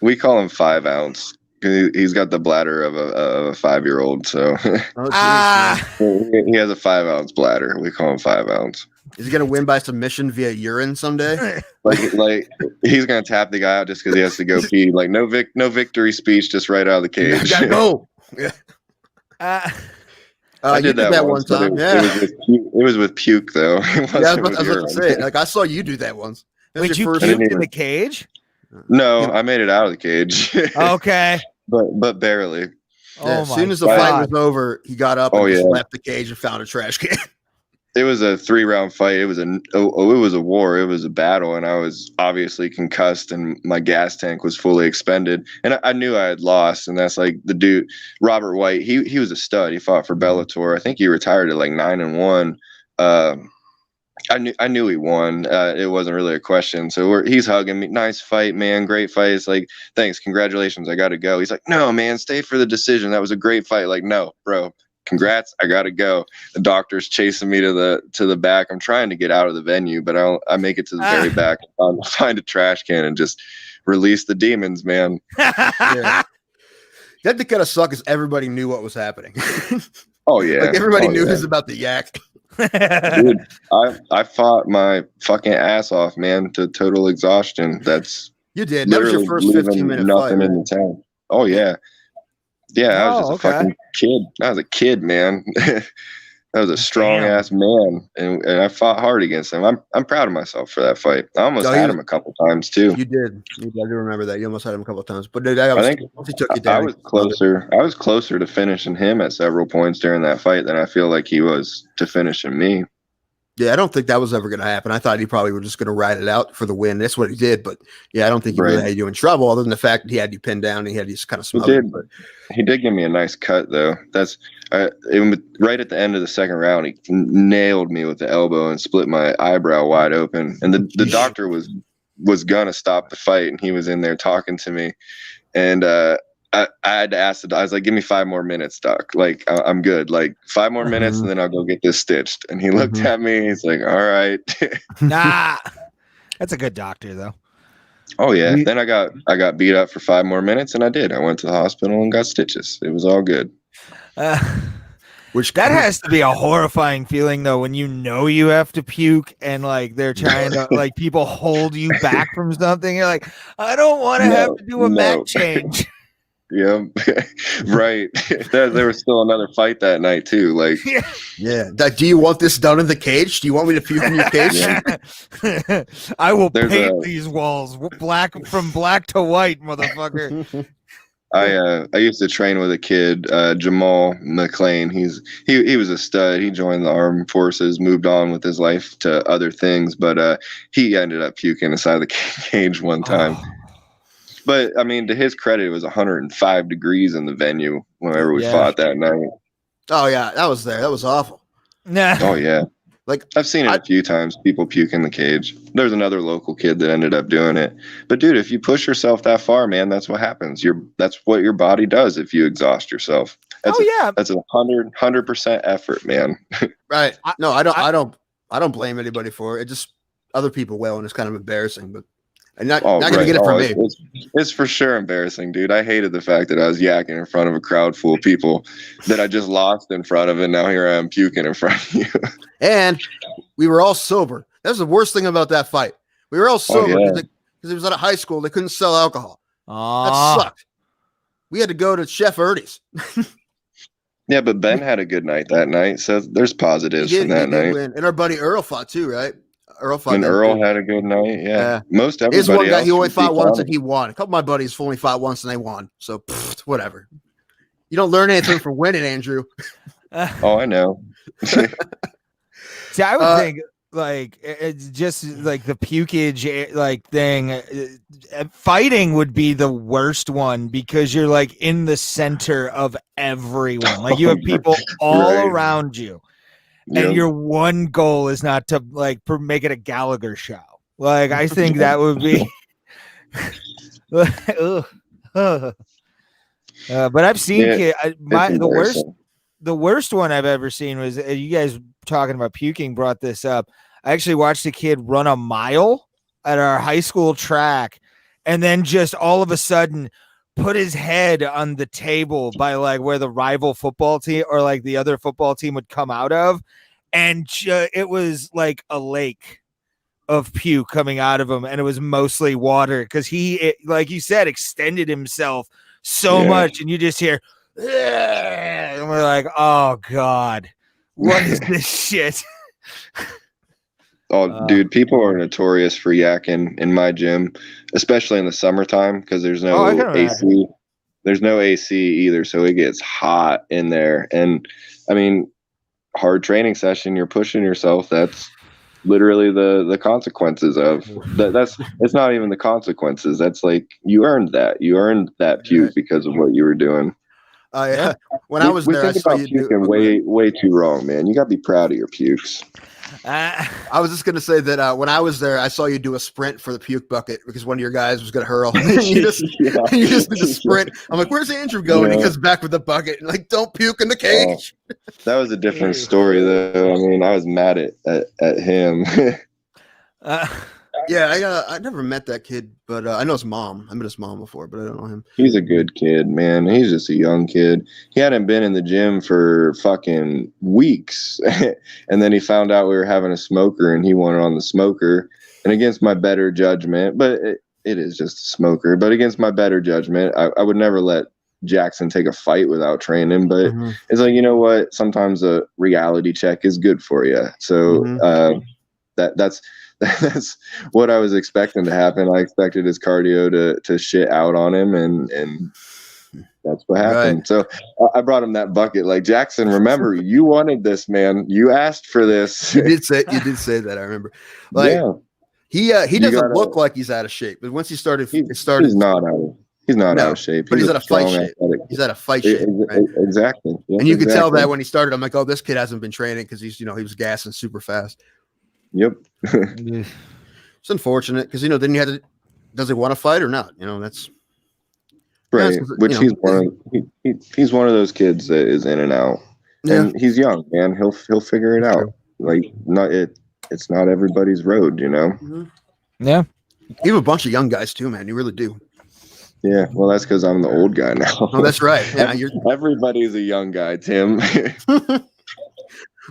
Speaker 3: We call him 5 ounce. He's got the bladder of a 5-year-old, so he has a 5 ounce bladder. We call him 5 ounce.
Speaker 1: Is he gonna win by submission via urine someday?
Speaker 3: like he's gonna tap the guy out just because he has to go pee. Like no victory speech, just right out of the cage.
Speaker 1: Gotta go. Yeah.
Speaker 3: I did that one time. It was with puke though.
Speaker 1: I was about to say, like I saw you do that once.
Speaker 2: Wait, you puked in the cage?
Speaker 3: No, I made it out of the cage.
Speaker 2: Okay.
Speaker 3: But barely.
Speaker 1: As soon as the fight was over, he got up and just left the cage and found a trash can.
Speaker 3: It was a 3-round fight. It was a war. It was a battle, and I was obviously concussed, and my gas tank was fully expended. And I knew I had lost, and that's like the dude, Robert White. He was a stud. He fought for Bellator. I think he retired at like 9-1. I knew he won. It wasn't really a question. So he's hugging me. Nice fight, man. Great fight. It's like, thanks, congratulations. I got to go. He's like, no, man, stay for the decision. That was a great fight. Like, no, bro. Congrats, I gotta go. The doctor's chasing me to the back. I'm trying to get out of the venue, but I make it to the very back, find a trash can and just release the demons, man.
Speaker 1: Yeah. That kind of suck is everybody knew what was happening.
Speaker 3: Oh yeah,
Speaker 1: like everybody knew it was about the yak.
Speaker 3: Dude, I fought my fucking ass off, man, to total exhaustion. That's
Speaker 1: you did. That was your first 15-minute
Speaker 3: nothing
Speaker 1: fight,
Speaker 3: in the town. Oh yeah. Yeah, I was just a fucking kid. I was a kid, man. I was a strong ass man, and I fought hard against him. I'm proud of myself for that fight. I almost had him a couple times too.
Speaker 1: You did. I do remember that. You almost had him a couple of times, but dude, I think he took you down.
Speaker 3: I was closer. I was closer to finishing him at several points during that fight than I feel like he was to finishing me.
Speaker 1: Yeah, I don't think that was ever going to happen. I thought he probably was just going to ride it out for the win. That's what he did. But yeah, I don't think he really had you in trouble, other than the fact that he had you pinned down and he had you just kind of smothered.
Speaker 3: He did give me a nice cut, though. That's right at the end of the second round. He nailed me with the elbow and split my eyebrow wide open. And the doctor was going to stop the fight, and he was in there talking to me. And I had to ask I was like, give me 5 more minutes, doc. Like, I'm good. Like 5 more minutes and then I'll go get this stitched. And he looked at me. He's like, all right.
Speaker 2: Nah, that's a good doctor though.
Speaker 3: Oh yeah. Then I got beat up for 5 more minutes and I did. I went to the hospital and got stitches. It was all good.
Speaker 1: Which
Speaker 2: that has to be a horrifying feeling though, when you know you have to puke and like they're trying to like people hold you back from something. You're like, I don't want to have to do a mat change.
Speaker 3: Yeah, right. There was still another fight that night too. Like,
Speaker 1: yeah. Do you want this done in the cage? Do you want me to puke in your cage?
Speaker 2: I will paint these walls from black to white, motherfucker.
Speaker 3: I used to train with a kid, Jamal McLean. He was a stud. He joined the armed forces, moved on with his life to other things, but he ended up puking inside the cage one time. But I mean, to his credit, it was 105 degrees in the venue whenever we fought that night.
Speaker 1: Oh yeah, that was there. That was awful.
Speaker 2: Nah.
Speaker 3: Oh yeah. Like I've seen it a few times, people puke in the cage. There's another local kid that ended up doing it. But dude, if you push yourself that far, man, that's what happens. That's what your body does if you exhaust yourself. That's that's 100% effort, man.
Speaker 1: Right. No, I don't blame anybody for it. It just other people will, and it's kind of embarrassing, but I'm not gonna get it from me.
Speaker 3: It's for sure embarrassing, dude. I hated the fact that I was yakking in front of a crowd full of people that I just lost in front of, and now here I am puking in front of you.
Speaker 1: And we were all sober. That's the worst thing about that fight. We were all sober because it was at a high school. They couldn't sell alcohol. That sucked. We had to go to Chef Ernie's.
Speaker 3: Yeah, but Ben had a good night that night, so there's positives from that night.
Speaker 1: Win. And our buddy Earl fought too, right? Earl
Speaker 3: had a good night. Yeah. Most everybody.
Speaker 1: There's one guy he only fought once and he won. A couple of my buddies only fought once and they won. So whatever. You don't learn anything from winning, Andrew.
Speaker 3: Oh, I know.
Speaker 2: See, I would think like it's just like the pukage like thing. Fighting would be the worst one because you're like in the center of everyone. Like you have people all around you. And your one goal is not to like make it a Gallagher show. Like I think that would be. But I've seen the worst one I've ever seen was you guys talking about puking brought this up. I actually watched a kid run a mile at our high school track, and then just all of a sudden put his head on the table by like where the rival football team or like the other football team would come out of. And it was like a lake of puke coming out of him. And it was mostly water because like you said, extended himself so much. And you just hear, and we're like, oh God, what is this shit?
Speaker 3: Oh, dude, people are notorious for yakking in my gym, especially in the summertime because there's no AC. There's no AC either, so it gets hot in there. And I mean, hard training session, you're pushing yourself. That's literally the consequences of that. It's not even the consequences. That's like you earned that. You earned that puke because of what you were doing.
Speaker 1: When I was there, I saw you
Speaker 3: puking way too wrong, man. You got to be proud of your pukes.
Speaker 1: I was just going to say that when I was there, I saw you do a sprint for the puke bucket because one of your guys was going to hurl. you just did a sprint. I'm like, where's Andrew going? He comes back with the bucket and like, don't puke in the cage.
Speaker 3: That was a different story, though. I mean, I was mad at him.
Speaker 1: I never met that kid, but I know his mom. I met his mom before, but I don't know him.
Speaker 3: He's a good kid, man. He's just a young kid. He hadn't been in the gym for fucking weeks. And then he found out we were having a smoker and he wanted on the smoker. And against my better judgment, but it is just a smoker, but against my better judgment, I would never let Jackson take a fight without training. But it's like, you know what? Sometimes a reality check is good for you. So that's what I was expecting to happen. I expected his cardio to shit out on him, and that's what happened. Right. So I brought him that bucket. Like, Jackson, remember, you wanted this, man. You asked for this.
Speaker 1: You did say that. I remember. Like, he doesn't look like he's out of shape, but once he started,
Speaker 3: he's not out of shape.
Speaker 1: But he's at a fight shape. He's at a fight shape. Right?
Speaker 3: Exactly.
Speaker 1: Yep, and you could tell that when he started. I'm like, oh, this kid hasn't been training because he was gassing super fast.
Speaker 3: Yep.
Speaker 1: It's unfortunate because then you had to. Does he want to fight or not? That's
Speaker 3: right. Which he's one of those kids that is in and out, and he's young, man. He'll figure it out. Like, it's not everybody's road,
Speaker 2: Yeah.
Speaker 1: You have a bunch of young guys too, man. You really do.
Speaker 3: Yeah, well, that's because I'm the old guy now.
Speaker 1: Oh, that's right. Yeah,
Speaker 3: everybody's a young guy, Tim.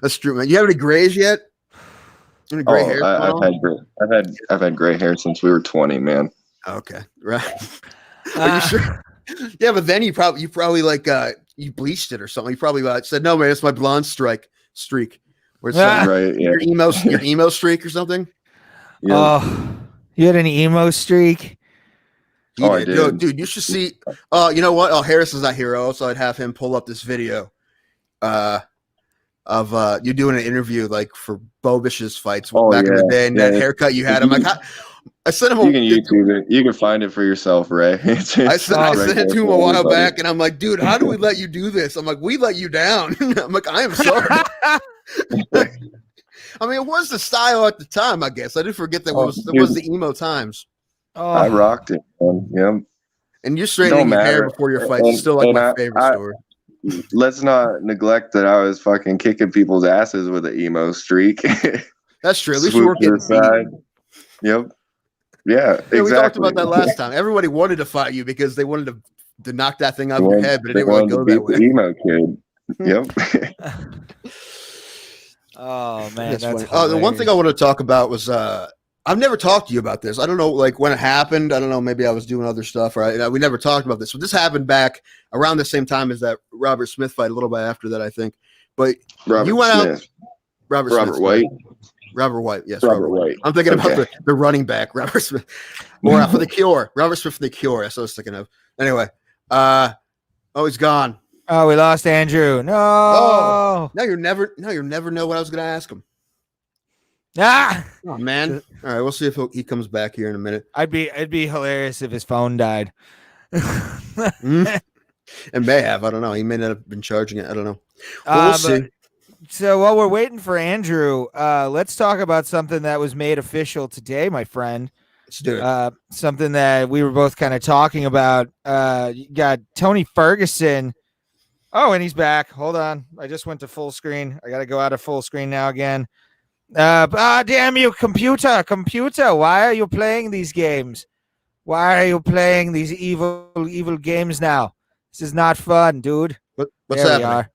Speaker 1: That's true, man. You have any grays yet? Any gray hair?
Speaker 3: I've had gray hair since we were 20, man.
Speaker 1: Okay, right. Are you sure? Yeah, but then you probably like you bleached it or something. You probably said, "No, man, it's my blonde streak." Where it's
Speaker 3: right, yeah.
Speaker 1: your emo streak or something.
Speaker 3: Yeah.
Speaker 2: Oh, you had an emo streak?
Speaker 3: I did.
Speaker 1: Yo, dude, you should see. You know what? Oh, Harris is not here, so I'd have him pull up this video of you doing an interview like for Bo Bish's fights back in the day, and that haircut you had. I'm like, I sent him.
Speaker 3: You can YouTube it. You can find it for yourself, Ray.
Speaker 1: I sent it to him a while back, and I'm like, dude, how do we let you do this? I'm like, we let you down. I'm like, I am sorry. I mean, it was the style at the time, I guess. I did forget that it was the emo times.
Speaker 3: Oh. I rocked it, man. Yeah.
Speaker 1: And you're straightening your hair before your fights. It's still like my favorite story.
Speaker 3: Let's not neglect that I was fucking kicking people's asses with an emo streak.
Speaker 1: That's true. At least you weren't getting
Speaker 3: side. Yep. Yeah, exactly.
Speaker 1: We talked about that last time. Everybody wanted to fight you because they wanted to knock that thing out of your head, but it didn't really go that way.
Speaker 3: Emo kid. Yep.
Speaker 2: Oh man, that's
Speaker 1: the one thing I want to talk about was I've never talked to you about this. I don't know, like when it happened. I don't know. Maybe I was doing other stuff, or we never talked about this. But this happened back around the same time as that Robert Smith fight. A little bit after that, I think. But you went out.
Speaker 3: Robert White.
Speaker 1: Robert White, yes.
Speaker 3: Robert White.
Speaker 1: I'm thinking about the running back, Robert Smith. Or for the Cure. Robert Smith for the Cure. That's what I was thinking of. Anyway. He's gone.
Speaker 2: Oh, we lost Andrew. No.
Speaker 1: Oh, now you never know what I was going to ask him.
Speaker 2: Ah.
Speaker 1: Oh man. All right, we'll see if he comes back here in a minute.
Speaker 2: It'd be hilarious if his phone died.
Speaker 1: It may have. I don't know. He may not have been charging it. I don't know. We'll see.
Speaker 2: So while we're waiting for Andrew, let's talk about something that was made official today, my friend.
Speaker 1: Let's do it.
Speaker 2: Something that we were both kind of talking about. You got Tony Ferguson. Oh, and he's back. Hold on. I just went to full screen. I got to go out of full screen now again. Damn you, computer. Why are you playing these games? Why are you playing these evil games now? This is not fun, dude.
Speaker 1: What's
Speaker 2: there
Speaker 1: happening?
Speaker 2: We are.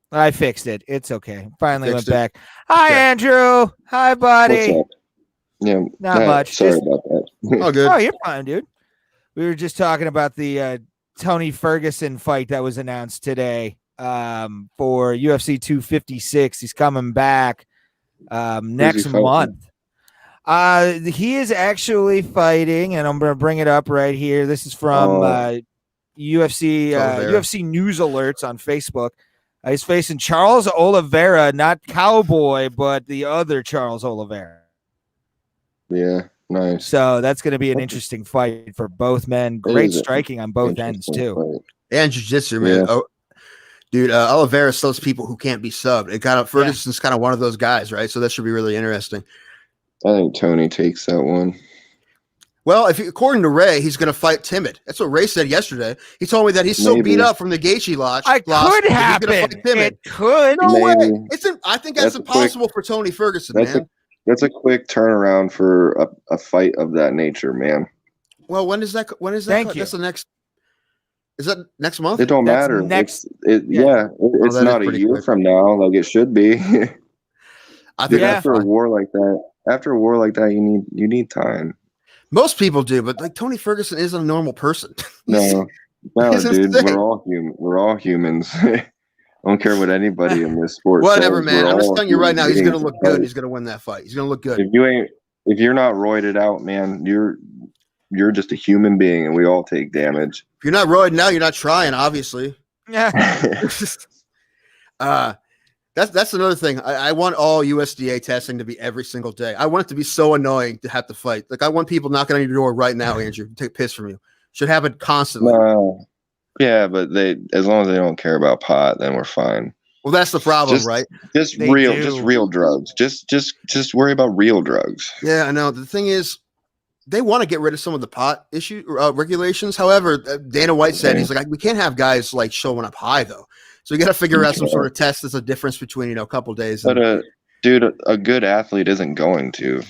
Speaker 2: I fixed it. It's okay. Finally went back. Hi, Andrew. Hi, buddy.
Speaker 3: What's up? Yeah,
Speaker 2: not much.
Speaker 3: Sorry about that.
Speaker 1: Oh, good.
Speaker 2: Oh, you're fine, dude. We were just talking about the Tony Ferguson fight that was announced today for UFC 256. He's coming back next month. He is actually fighting, and I'm going to bring it up right here. This is from UFC News Alerts on Facebook. He's facing Charles Oliveira, not Cowboy, but the other Charles Oliveira.
Speaker 3: Yeah, nice.
Speaker 2: So that's going to be an interesting fight for both men. Great striking on both ends, too.
Speaker 3: Fight.
Speaker 1: And jiu-jitsu, man. Yeah. Oh, dude, Oliveira's those people who can't be subbed. Ferguson's kind of one of those guys, right? So that should be really interesting.
Speaker 3: I think Tony takes that one.
Speaker 1: Well, according to Ray, he's going to fight timid. That's what Ray said yesterday. He told me that he's so beat up from the Gaethje loss.
Speaker 2: Could happen. It could.
Speaker 1: No way. I think that's impossible for Tony Ferguson, man.
Speaker 3: That's a quick turnaround for a fight of that nature, man.
Speaker 1: Well, when is that?
Speaker 2: Thank you.
Speaker 1: That's the next. Is that next month?
Speaker 3: It don't matter. It's not a year from now, like it should be.
Speaker 1: I think
Speaker 3: after a war like that, you need time.
Speaker 1: Most people do, but like Tony Ferguson isn't a normal person.
Speaker 3: No, dude, we're all humans. I don't care what anybody in this sport.
Speaker 1: Whatever, man. I'm just telling you right now, he's gonna look good. He's gonna win that fight. He's gonna look good.
Speaker 3: If you're not roided out, man, you're just a human being, and we all take damage.
Speaker 1: If you're not roided out, you're not trying, obviously.
Speaker 2: Yeah.
Speaker 1: That's another thing. I want all USDA testing to be every single day. I want it to be so annoying to have to fight. Like I want people knocking on your door right now, Andrew, take a piss from you. Should happen constantly.
Speaker 3: Yeah, but as long as they don't care about pot, then we're fine.
Speaker 1: Well, that's the problem, right?
Speaker 3: Just real drugs. Just worry about real drugs.
Speaker 1: Yeah, I know. The thing is, they want to get rid of some of the pot issue regulations. However, Dana White said he's like, we can't have guys like showing up high though. So you got to figure out some sort of test that's a difference between, a couple days.
Speaker 3: But dude, a good athlete isn't going to.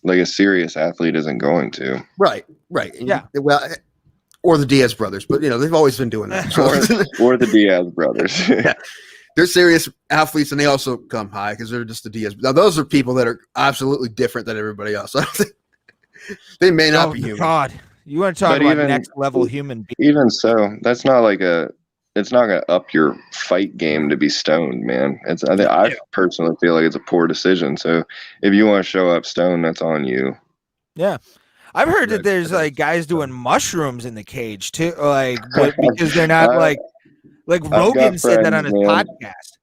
Speaker 3: Like a serious athlete isn't going to.
Speaker 1: Right.
Speaker 2: Yeah.
Speaker 1: Well, or the Diaz brothers, but they've always been doing that.
Speaker 3: or the Diaz brothers.
Speaker 1: Yeah. They're serious athletes, and they also come high because they're just the Diaz. Now, those are people that are absolutely different than everybody else. I don't think they may not be human.
Speaker 2: God, you want to talk about next level human beings?
Speaker 3: Even so, that's not like it's not gonna up your fight game to be stoned, man. I personally feel like it's a poor decision. So if you want to show up stoned, that's on you.
Speaker 2: Yeah. I've heard that there's like guys doing mushrooms in the cage too, like because they're not like Rogan said that on his podcast.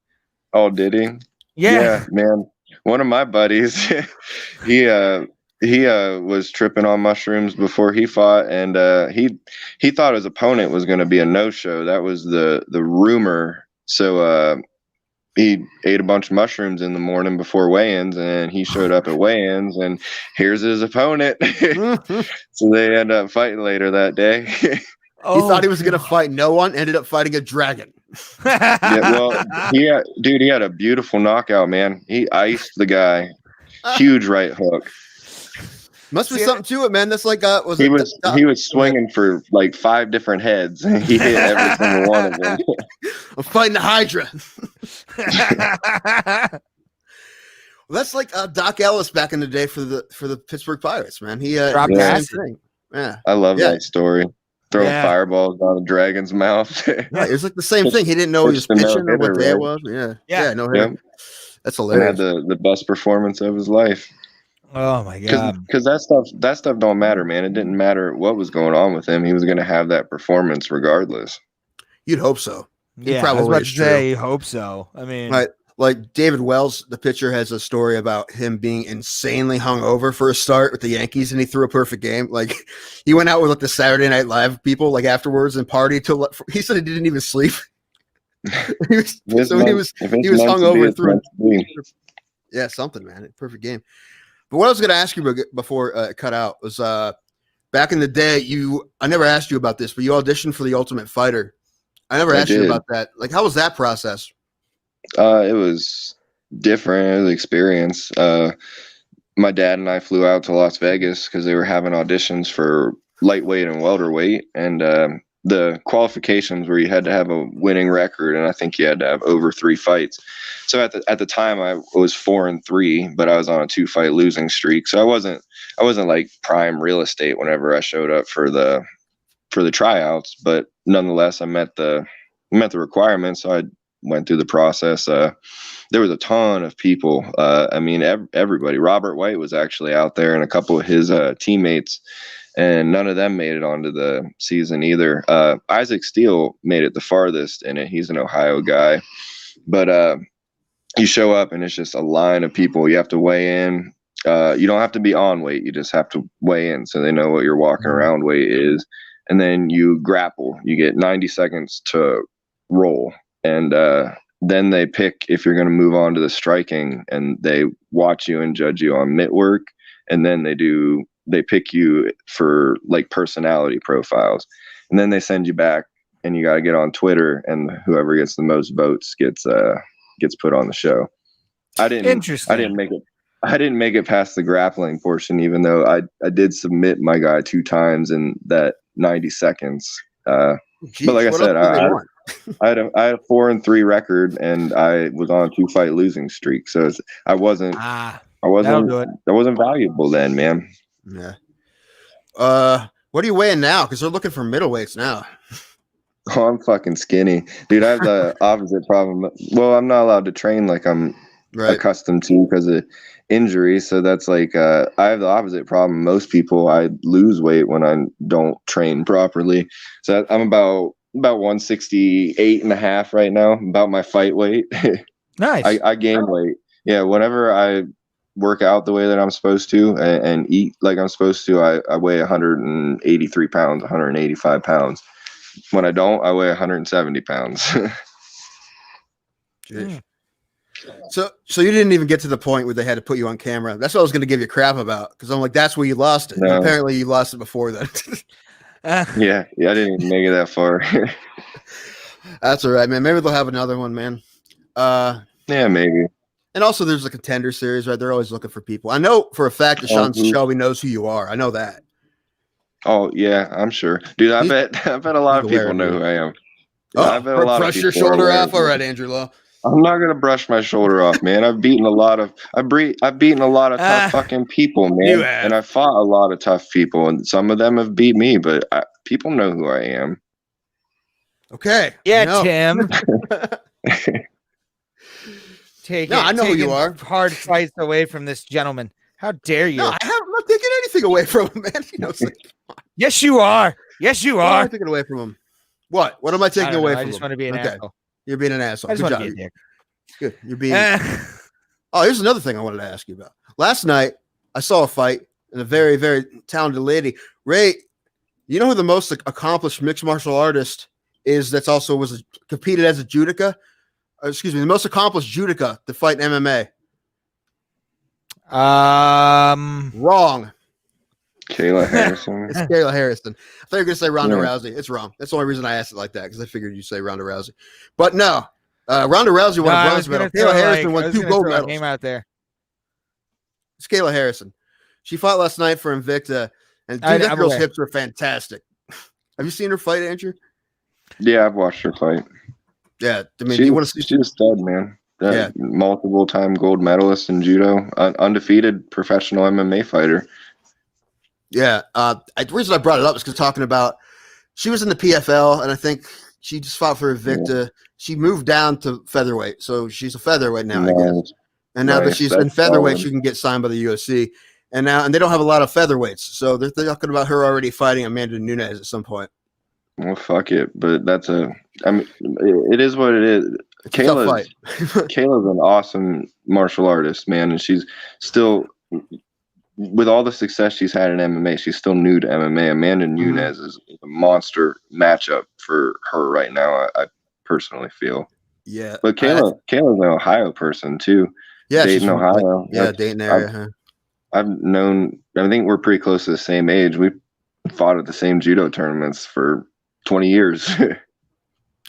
Speaker 3: Oh, did he? Yeah, man. One of my buddies, he was tripping on mushrooms before he fought, and he thought his opponent was going to be a no-show. That was the rumor. So he ate a bunch of mushrooms in the morning before weigh-ins, and he showed up at weigh-ins, and here's his opponent. So they end up fighting later that day.
Speaker 1: He thought he was going to fight no one, ended up fighting a dragon.
Speaker 3: Yeah, well, he had a beautiful knockout, man. He iced the guy. Huge right hook.
Speaker 1: Must be something to it, man. That's like
Speaker 3: he was swinging for like 5 different heads. He hit every single one of them.
Speaker 1: I'm fighting the Hydra. Well, that's like Doc Ellis back in the day for the Pittsburgh Pirates, man. He
Speaker 2: dropped acid.
Speaker 1: Yeah,
Speaker 3: I love that story. Throwing fireballs down a dragon's mouth.
Speaker 1: It was like the same thing. He didn't know he was pitching or what day it was. Yeah, no hitter. Yeah. That's hilarious.
Speaker 3: And had the best performance of his life.
Speaker 2: Oh my god!
Speaker 3: Because that stuff don't matter, man. It didn't matter what was going on with him. He was going to have that performance regardless.
Speaker 1: You'd hope so.
Speaker 2: Yeah, I was about to say, you hope so. I mean,
Speaker 1: like David Wells, the pitcher, has a story about him being insanely hungover for a start with the Yankees, and he threw a perfect game. Like he went out with like the Saturday Night Live people, like afterwards, and partied till he said he didn't even sleep. he was hungover through. Yeah, something, man. Perfect game. But what I was going to ask you before it cut out was back in the day, I never asked you about this, but you auditioned for The Ultimate Fighter. I never asked you about that. Like, how was that process?
Speaker 3: It was different. It was an experience. My dad and I flew out to Las Vegas because they were having auditions for lightweight and welterweight, and the qualifications where you had to have a winning record, and I think you had to have over 3 fights. So at the time I was 4-3, but I was on a 2-fight losing streak. So I wasn't like prime real estate whenever I showed up for the tryouts, but nonetheless I met the requirements. So I went through the process. There was a ton of people. I mean, everybody. Robert White was actually out there, and a couple of his teammates, and none of them made it onto the season either. Isaac Steele made it the farthest in it. He's an Ohio guy, but you show up and it's just a line of people. You have to weigh in. You don't have to be on weight. You just have to weigh in so they know what your walking around weight is. And then you grapple. You get 90 seconds to roll. And then they pick if you're going to move on to the striking, and they watch you and judge you on mitt work. And then they pick you for like personality profiles. And then they send you back, and you got to get on Twitter, and whoever gets the most votes gets put on the show. I didn't make it past the grappling portion, even though I did submit my guy 2 times in that 90 seconds. Jeez, but like I said, I had a 4-3 record, and I was on a 2-fight losing streak. So I wasn't valuable then, man.
Speaker 1: Yeah. What are you weighing now? Because they're looking for middleweights now.
Speaker 3: Oh, I'm fucking skinny, dude. I have the opposite problem. Well, I'm not allowed to train like I'm accustomed to because of injury. So that's like I have the opposite problem. Most people, I lose weight when I don't train properly. So I'm about 168.5 right now, about my fight weight.
Speaker 2: Nice.
Speaker 3: I gain weight. Yeah, whenever I work out the way that I'm supposed to and eat like I'm supposed to, I weigh 183 pounds, 185 pounds. When I don't, I weigh 170 pounds.
Speaker 1: So you didn't even get to the point where they had to put you on camera. That's what I was going to give you crap about, because I'm like, that's where you lost it. No. Apparently you lost it before then.
Speaker 3: Yeah, I didn't even make it that far.
Speaker 1: That's all right, man. Maybe they'll have another one, man.
Speaker 3: Yeah, maybe.
Speaker 1: And also there's a contender series, right? They're always looking for people. I know for a fact that Sean Shelby knows who you are. I know that.
Speaker 3: Oh yeah, I'm sure, dude. I bet a lot of people know who I am.
Speaker 1: Yeah, I bet a lot of people. Brush your shoulder off, all right, Andrew Law.
Speaker 3: I'm not gonna brush my shoulder off, man. I've beaten a lot of tough fucking people, man, and I fought a lot of tough people, and some of them have beat me, but people know who I am.
Speaker 1: Okay.
Speaker 2: Yeah, Tim.
Speaker 1: I know who you are.
Speaker 2: Hard fights away from this gentleman. How dare you?
Speaker 1: No, I'm not taking anything away from him, man. You know,
Speaker 2: yes, you are. Yes, you are.
Speaker 1: I'm taking away from him. What? What am I taking away from him?
Speaker 2: I just want to be an asshole.
Speaker 1: You're being an asshole.
Speaker 2: I just want to be a dick.
Speaker 1: Good. You're being. Oh, here's another thing I wanted to ask you about. Last night, I saw a fight and a very, very talented lady. Ray, you know who the most accomplished mixed martial artist is? That's also competed as a judoka. Excuse me, the most accomplished judoka to fight in MMA. Wrong.
Speaker 3: Kayla Harrison.
Speaker 1: It's Kayla Harrison. I thought you were gonna say Ronda Rousey. It's wrong. That's the only reason I asked it like that, because I figured you'd say Ronda Rousey. But no, Ronda Rousey won a bronze medal. Kayla Harrison won 2 gold medals.
Speaker 2: Name out there.
Speaker 1: It's Kayla Harrison. She fought last night for Invicta, and dude, that girl's hips are fantastic. Have you seen her fight, Andrew?
Speaker 3: Yeah, I've watched her fight.
Speaker 1: Yeah, I mean, you want to see?
Speaker 3: She's a stud, man. Multiple-time gold medalist in judo, undefeated professional MMA fighter.
Speaker 1: Yeah, the reason I brought it up is because talking about she was in the PFL, and I think she just fought for Invicta. Yeah. She moved down to featherweight, so she's a featherweight now, I guess. And now that she's in featherweight, she can get signed by the UFC. And they don't have a lot of featherweights, so they're talking about her already fighting Amanda Nunes at some point.
Speaker 3: Well, fuck it, but it is what it is. Kayla's an awesome martial artist, man, and she's still, with all the success she's had in MMA, she's still new to MMA. Amanda Nunes is a monster matchup for her right now, I personally feel.
Speaker 1: Yeah.
Speaker 3: But Kayla's an Ohio person, too.
Speaker 1: Yeah,
Speaker 3: Dayton, Ohio.
Speaker 1: Dayton area.
Speaker 3: I think we're pretty close to the same age. We fought at the same judo tournaments for 20 years.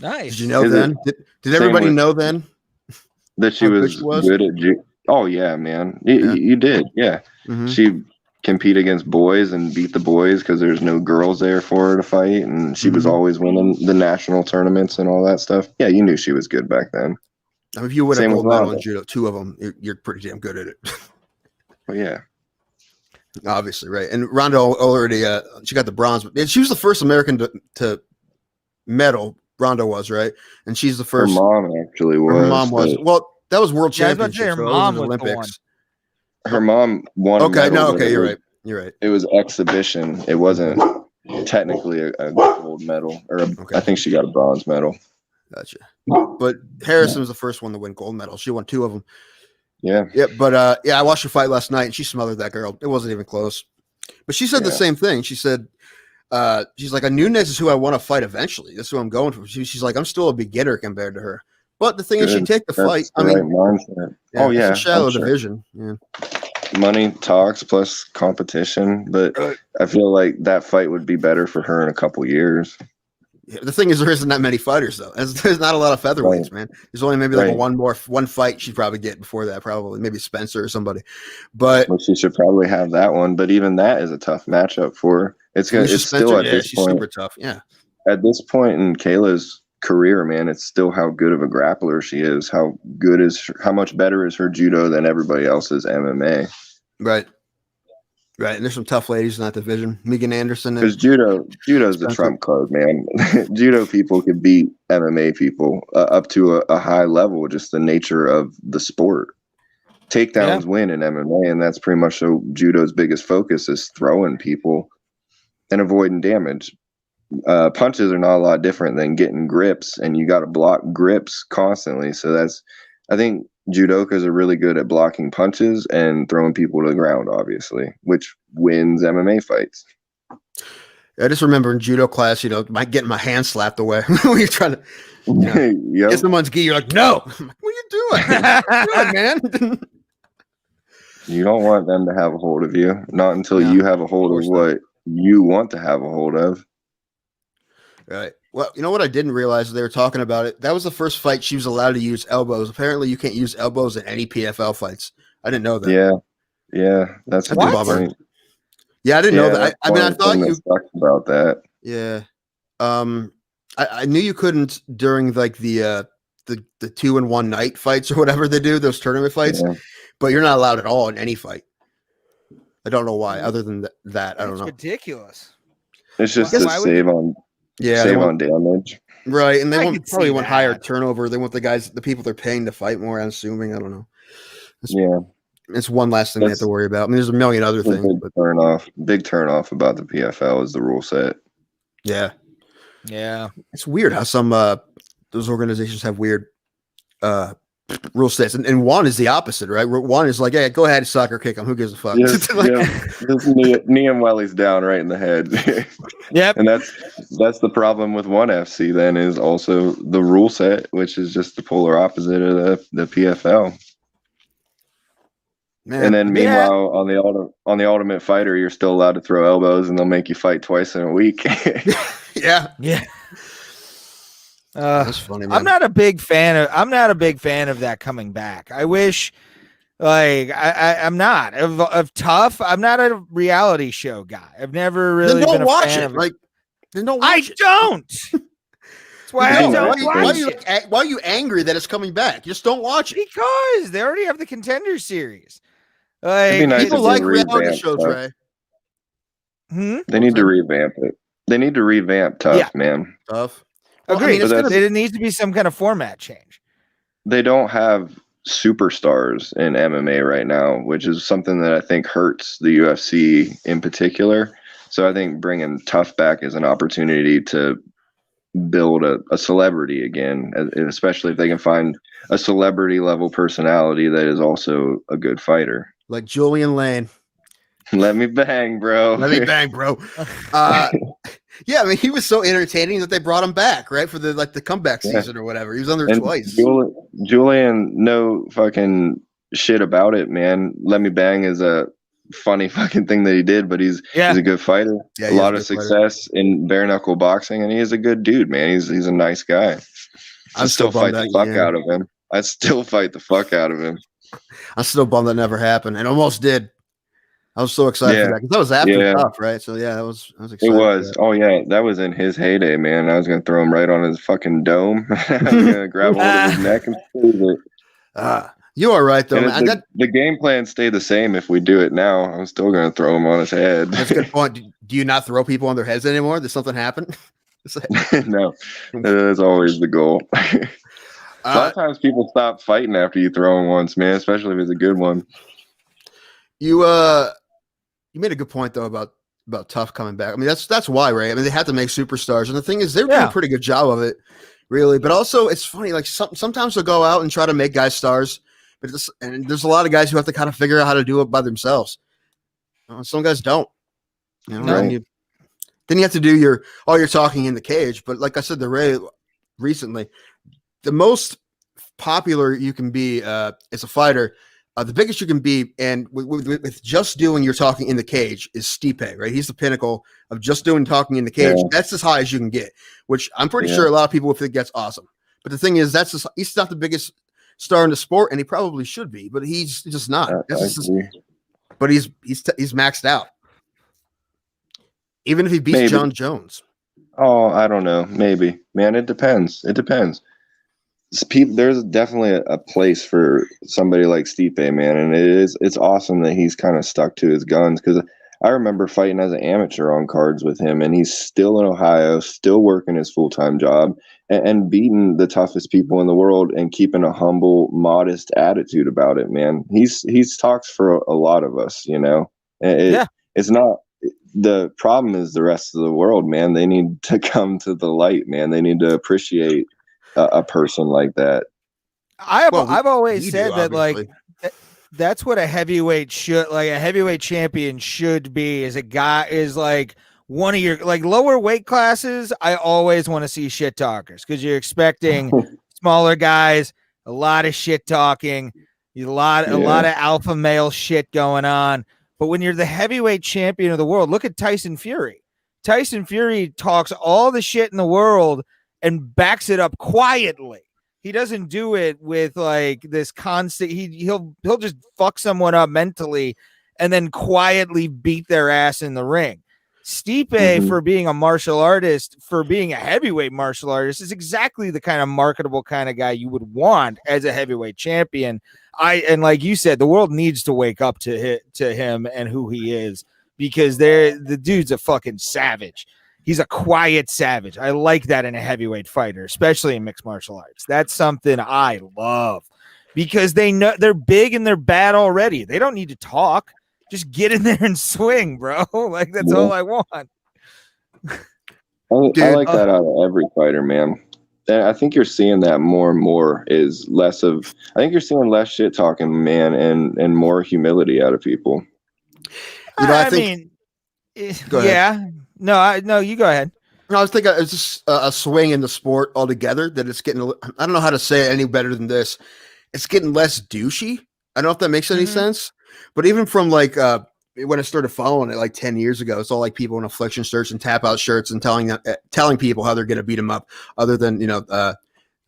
Speaker 2: Nice.
Speaker 1: Did you know then? Did everybody know then
Speaker 3: that she was good at judo? Oh yeah, man. You did. Yeah. Mm-hmm. She compete against boys and beat the boys because there's no girls there for her to fight, and she was always winning the national tournaments and all that stuff. Yeah, you knew she was good back then.
Speaker 1: I mean, if you win a gold medal in judo, 2 of them, you're pretty damn good at it.
Speaker 3: Well, yeah.
Speaker 1: Obviously, right. And Ronda already, she got the bronze. She was the first American to medal. Ronda was, right? And she's the first.
Speaker 3: Her mom actually was.
Speaker 1: Her mom was. Well, that was World Championship.
Speaker 2: Her mom was Olympics.
Speaker 3: Her mom won.
Speaker 1: Okay, you're right. You're right.
Speaker 3: It was exhibition. It wasn't technically a gold medal, I think she got a bronze medal.
Speaker 1: Gotcha. But Harrison was the first one to win gold medal. She won 2 of them.
Speaker 3: Yeah.
Speaker 1: Yeah, but I watched her fight last night, and she smothered that girl. It wasn't even close. But she said the same thing. She said, she's like, Nunes is who I want to fight eventually. That's who I'm going for. She's like, I'm still a beginner compared to her. But the thing is, she take the fight. I mean,
Speaker 3: mindset.
Speaker 1: It's a shallow division. Yeah.
Speaker 3: Money talks plus competition, but I feel like that fight would be better for her in a couple years.
Speaker 1: Yeah, the thing is, there isn't that many fighters though. There's not a lot of featherweights, man. There's only maybe like one fight she'd probably get before that, probably maybe Spencer or somebody. But
Speaker 3: she should probably have that one. But even that is a tough matchup for her. It's still at this point.
Speaker 1: Super tough. Yeah.
Speaker 3: At this point in Kayla's career, man, it's still how good of a grappler she is. How much better is her judo than everybody else's MMA.
Speaker 1: Right. Right, and there's some tough ladies in that division. Megan Anderson.
Speaker 3: Because judo's the trump card, man. Judo people can beat MMA people up to a high level, just the nature of the sport. Takedowns win in MMA, and that's pretty much so judo's biggest focus is throwing people and avoiding damage. Punches are not a lot different than getting grips, and you got to block grips constantly. So I think judokas are really good at blocking punches and throwing people to the ground, obviously, which wins MMA fights.
Speaker 1: I just remember in judo class, getting my hand slapped away when you're trying to get someone's gi. You're like, no. I'm like, what are you doing? What, man?
Speaker 3: You don't want them to have a hold of you, not until you have a hold of what you want to have a hold of.
Speaker 1: Right. Well, you know what I didn't realize they were talking about it. That was the first fight she was allowed to use elbows. Apparently, you can't use elbows in any PFL fights. I didn't know that.
Speaker 3: Yeah, that's a bummer.
Speaker 1: Yeah, I didn't know that. I mean, I thought you
Speaker 3: sucks about that.
Speaker 1: Yeah. I knew you couldn't during like the 2-in-1 night fights or whatever they do, those tournament fights, but you're not allowed at all in any fight. I don't know why, other than that. I don't know.
Speaker 2: It's ridiculous.
Speaker 3: It's just to save on damage.
Speaker 1: Right, and they probably want higher turnover. They want the people they're paying to fight more, I'm assuming. I don't know. It's one last thing they have to worry about. I mean, there's a million other things.
Speaker 3: Big turn off about the PFL is the rule set.
Speaker 1: Yeah.
Speaker 2: Yeah.
Speaker 1: It's weird how some those organizations have weird rule sets, and one is the opposite, right? One is like, hey, go ahead, soccer kick them. Who gives a fuck?
Speaker 3: Just knee and wellies down right in the head.
Speaker 2: Yep.
Speaker 3: And that's the problem with ONE FC. Then is also the rule set, which is just the polar opposite of the PFL. Man, and then meanwhile, on the Ultimate Fighter, you're still allowed to throw elbows, and they'll make you fight twice in a week.
Speaker 2: Yeah.
Speaker 1: That's funny, man.
Speaker 2: I'm not a big fan of that coming back. I wish, like, I'm not of tough. I'm not a reality show guy. I've never really been a fan of it.
Speaker 1: Like, then don't
Speaker 2: watch
Speaker 1: it.
Speaker 2: I don't. That's why I don't watch it.
Speaker 1: Why are you angry that it's coming back? Just don't watch it.
Speaker 2: Because they already have the Contender Series. Like,
Speaker 1: people like reality shows, Ray.
Speaker 3: They need to revamp it. They need to revamp Tough, man.
Speaker 1: Tough.
Speaker 2: Agreed. There needs to be some kind of format change.
Speaker 3: They don't have superstars in MMA right now, which is something that I think hurts the UFC in particular. So I think bringing Tough back is an opportunity to build a celebrity again, especially if they can find a celebrity level personality that is also a good fighter.
Speaker 1: Like Julian Lane.
Speaker 3: Let me bang, bro.
Speaker 1: Let me bang, bro. Yeah, I mean, he was so entertaining that they brought him back, right, for the comeback season or whatever. He was on there twice.
Speaker 3: Julian, no fucking shit about it, man. Let me bang is a funny fucking thing that he did, but he's a good fighter. Yeah, a lot of success in bare knuckle boxing, and he is a good dude, man. He's a nice guy. I still fight the fuck out of him. I still fight the fuck out of him.
Speaker 1: I'm still bummed that never happened, and almost did. I was so excited for that because that was after Tough, right? So I was excited.
Speaker 3: It was. Oh yeah, that was in his heyday, man. I was gonna throw him right on his fucking dome. I was gonna grab hold of his neck and squeeze it.
Speaker 1: You are right though.
Speaker 3: Man. The game plan stayed the same. If we do it now, I'm still gonna throw him on his head.
Speaker 1: That's a good point. Do you not throw people on their heads anymore? Did something happen?
Speaker 3: No, that's always the goal. A lot of times people stop fighting after you throw them once, man. Especially if it's a good one.
Speaker 1: You made a good point though about Tough coming back. I mean, that's why, right? I mean, they had to make superstars, and the thing is, they're doing a pretty good job of it, really. But also, it's funny. Like sometimes they'll go out and try to make guys stars, and there's a lot of guys who have to kind of figure out how to do it by themselves. Some guys don't. You know, right. Then you have to do all your talking in the cage. But like I said to Ray recently, the most popular you can be as a fighter. The biggest you can be, and with just doing your talking in the cage, is StReEtZ, right? He's the pinnacle of just doing talking in the cage. Yeah. That's as high as you can get, which I'm pretty sure a lot of people would think that's awesome. But the thing is, he's not the biggest star in the sport, and he probably should be, but he's just not. But he's maxed out. Even if he beats John Jones.
Speaker 3: Oh, I don't know. Maybe, man. It depends. There's definitely a place for somebody like StReEtZ, man, and it's awesome that he's kind of stuck to his guns, because I remember fighting as an amateur on cards with him, and he's still in Ohio, still working his full-time job, and beating the toughest people in the world and keeping a humble, modest attitude about it, man. He's talks for a lot of us, you know. It's not. The problem is the rest of the world, man. They need to come to the light, man. They need to appreciate a person like that.
Speaker 2: I've always said that, like, that's what a heavyweight champion should be. Is a guy is like one of your like lower weight classes. I always want to see shit talkers, because you're expecting smaller guys, a lot of shit talking, a lot of alpha male shit going on. But when you're the heavyweight champion of the world, look at Tyson Fury. Tyson Fury talks all the shit in the world and backs it up quietly. He doesn't do it with like this constant. He'll just fuck someone up mentally and then quietly beat their ass in the ring. Stipe, for being a martial artist, for being a heavyweight martial artist, is exactly the kind of marketable kind of guy you would want as a heavyweight champion. And like you said, the world needs to wake up to him and who he is, because the dude's a fucking savage. He's a quiet savage. I like that in a heavyweight fighter, especially in mixed martial arts. That's something I love, because they know they're big and they're bad already. They don't need to talk. Just get in there and swing, bro. Like, that's all I want.
Speaker 3: I like that out of every fighter, man. And I think you're seeing that more and more is less of, I think you're seeing less shit talking, man, and more humility out of people.
Speaker 1: You know, I mean,
Speaker 2: yeah. No, you go ahead.
Speaker 1: No, I was thinking it's just a swing in the sport altogether, that it's getting, I don't know how to say it any better than this. It's getting less douchey. I don't know if that makes any sense. But even from like when I started following it like 10 years ago, it's all like people in affliction shirts and tap out shirts and telling people how they're going to beat them up, other than,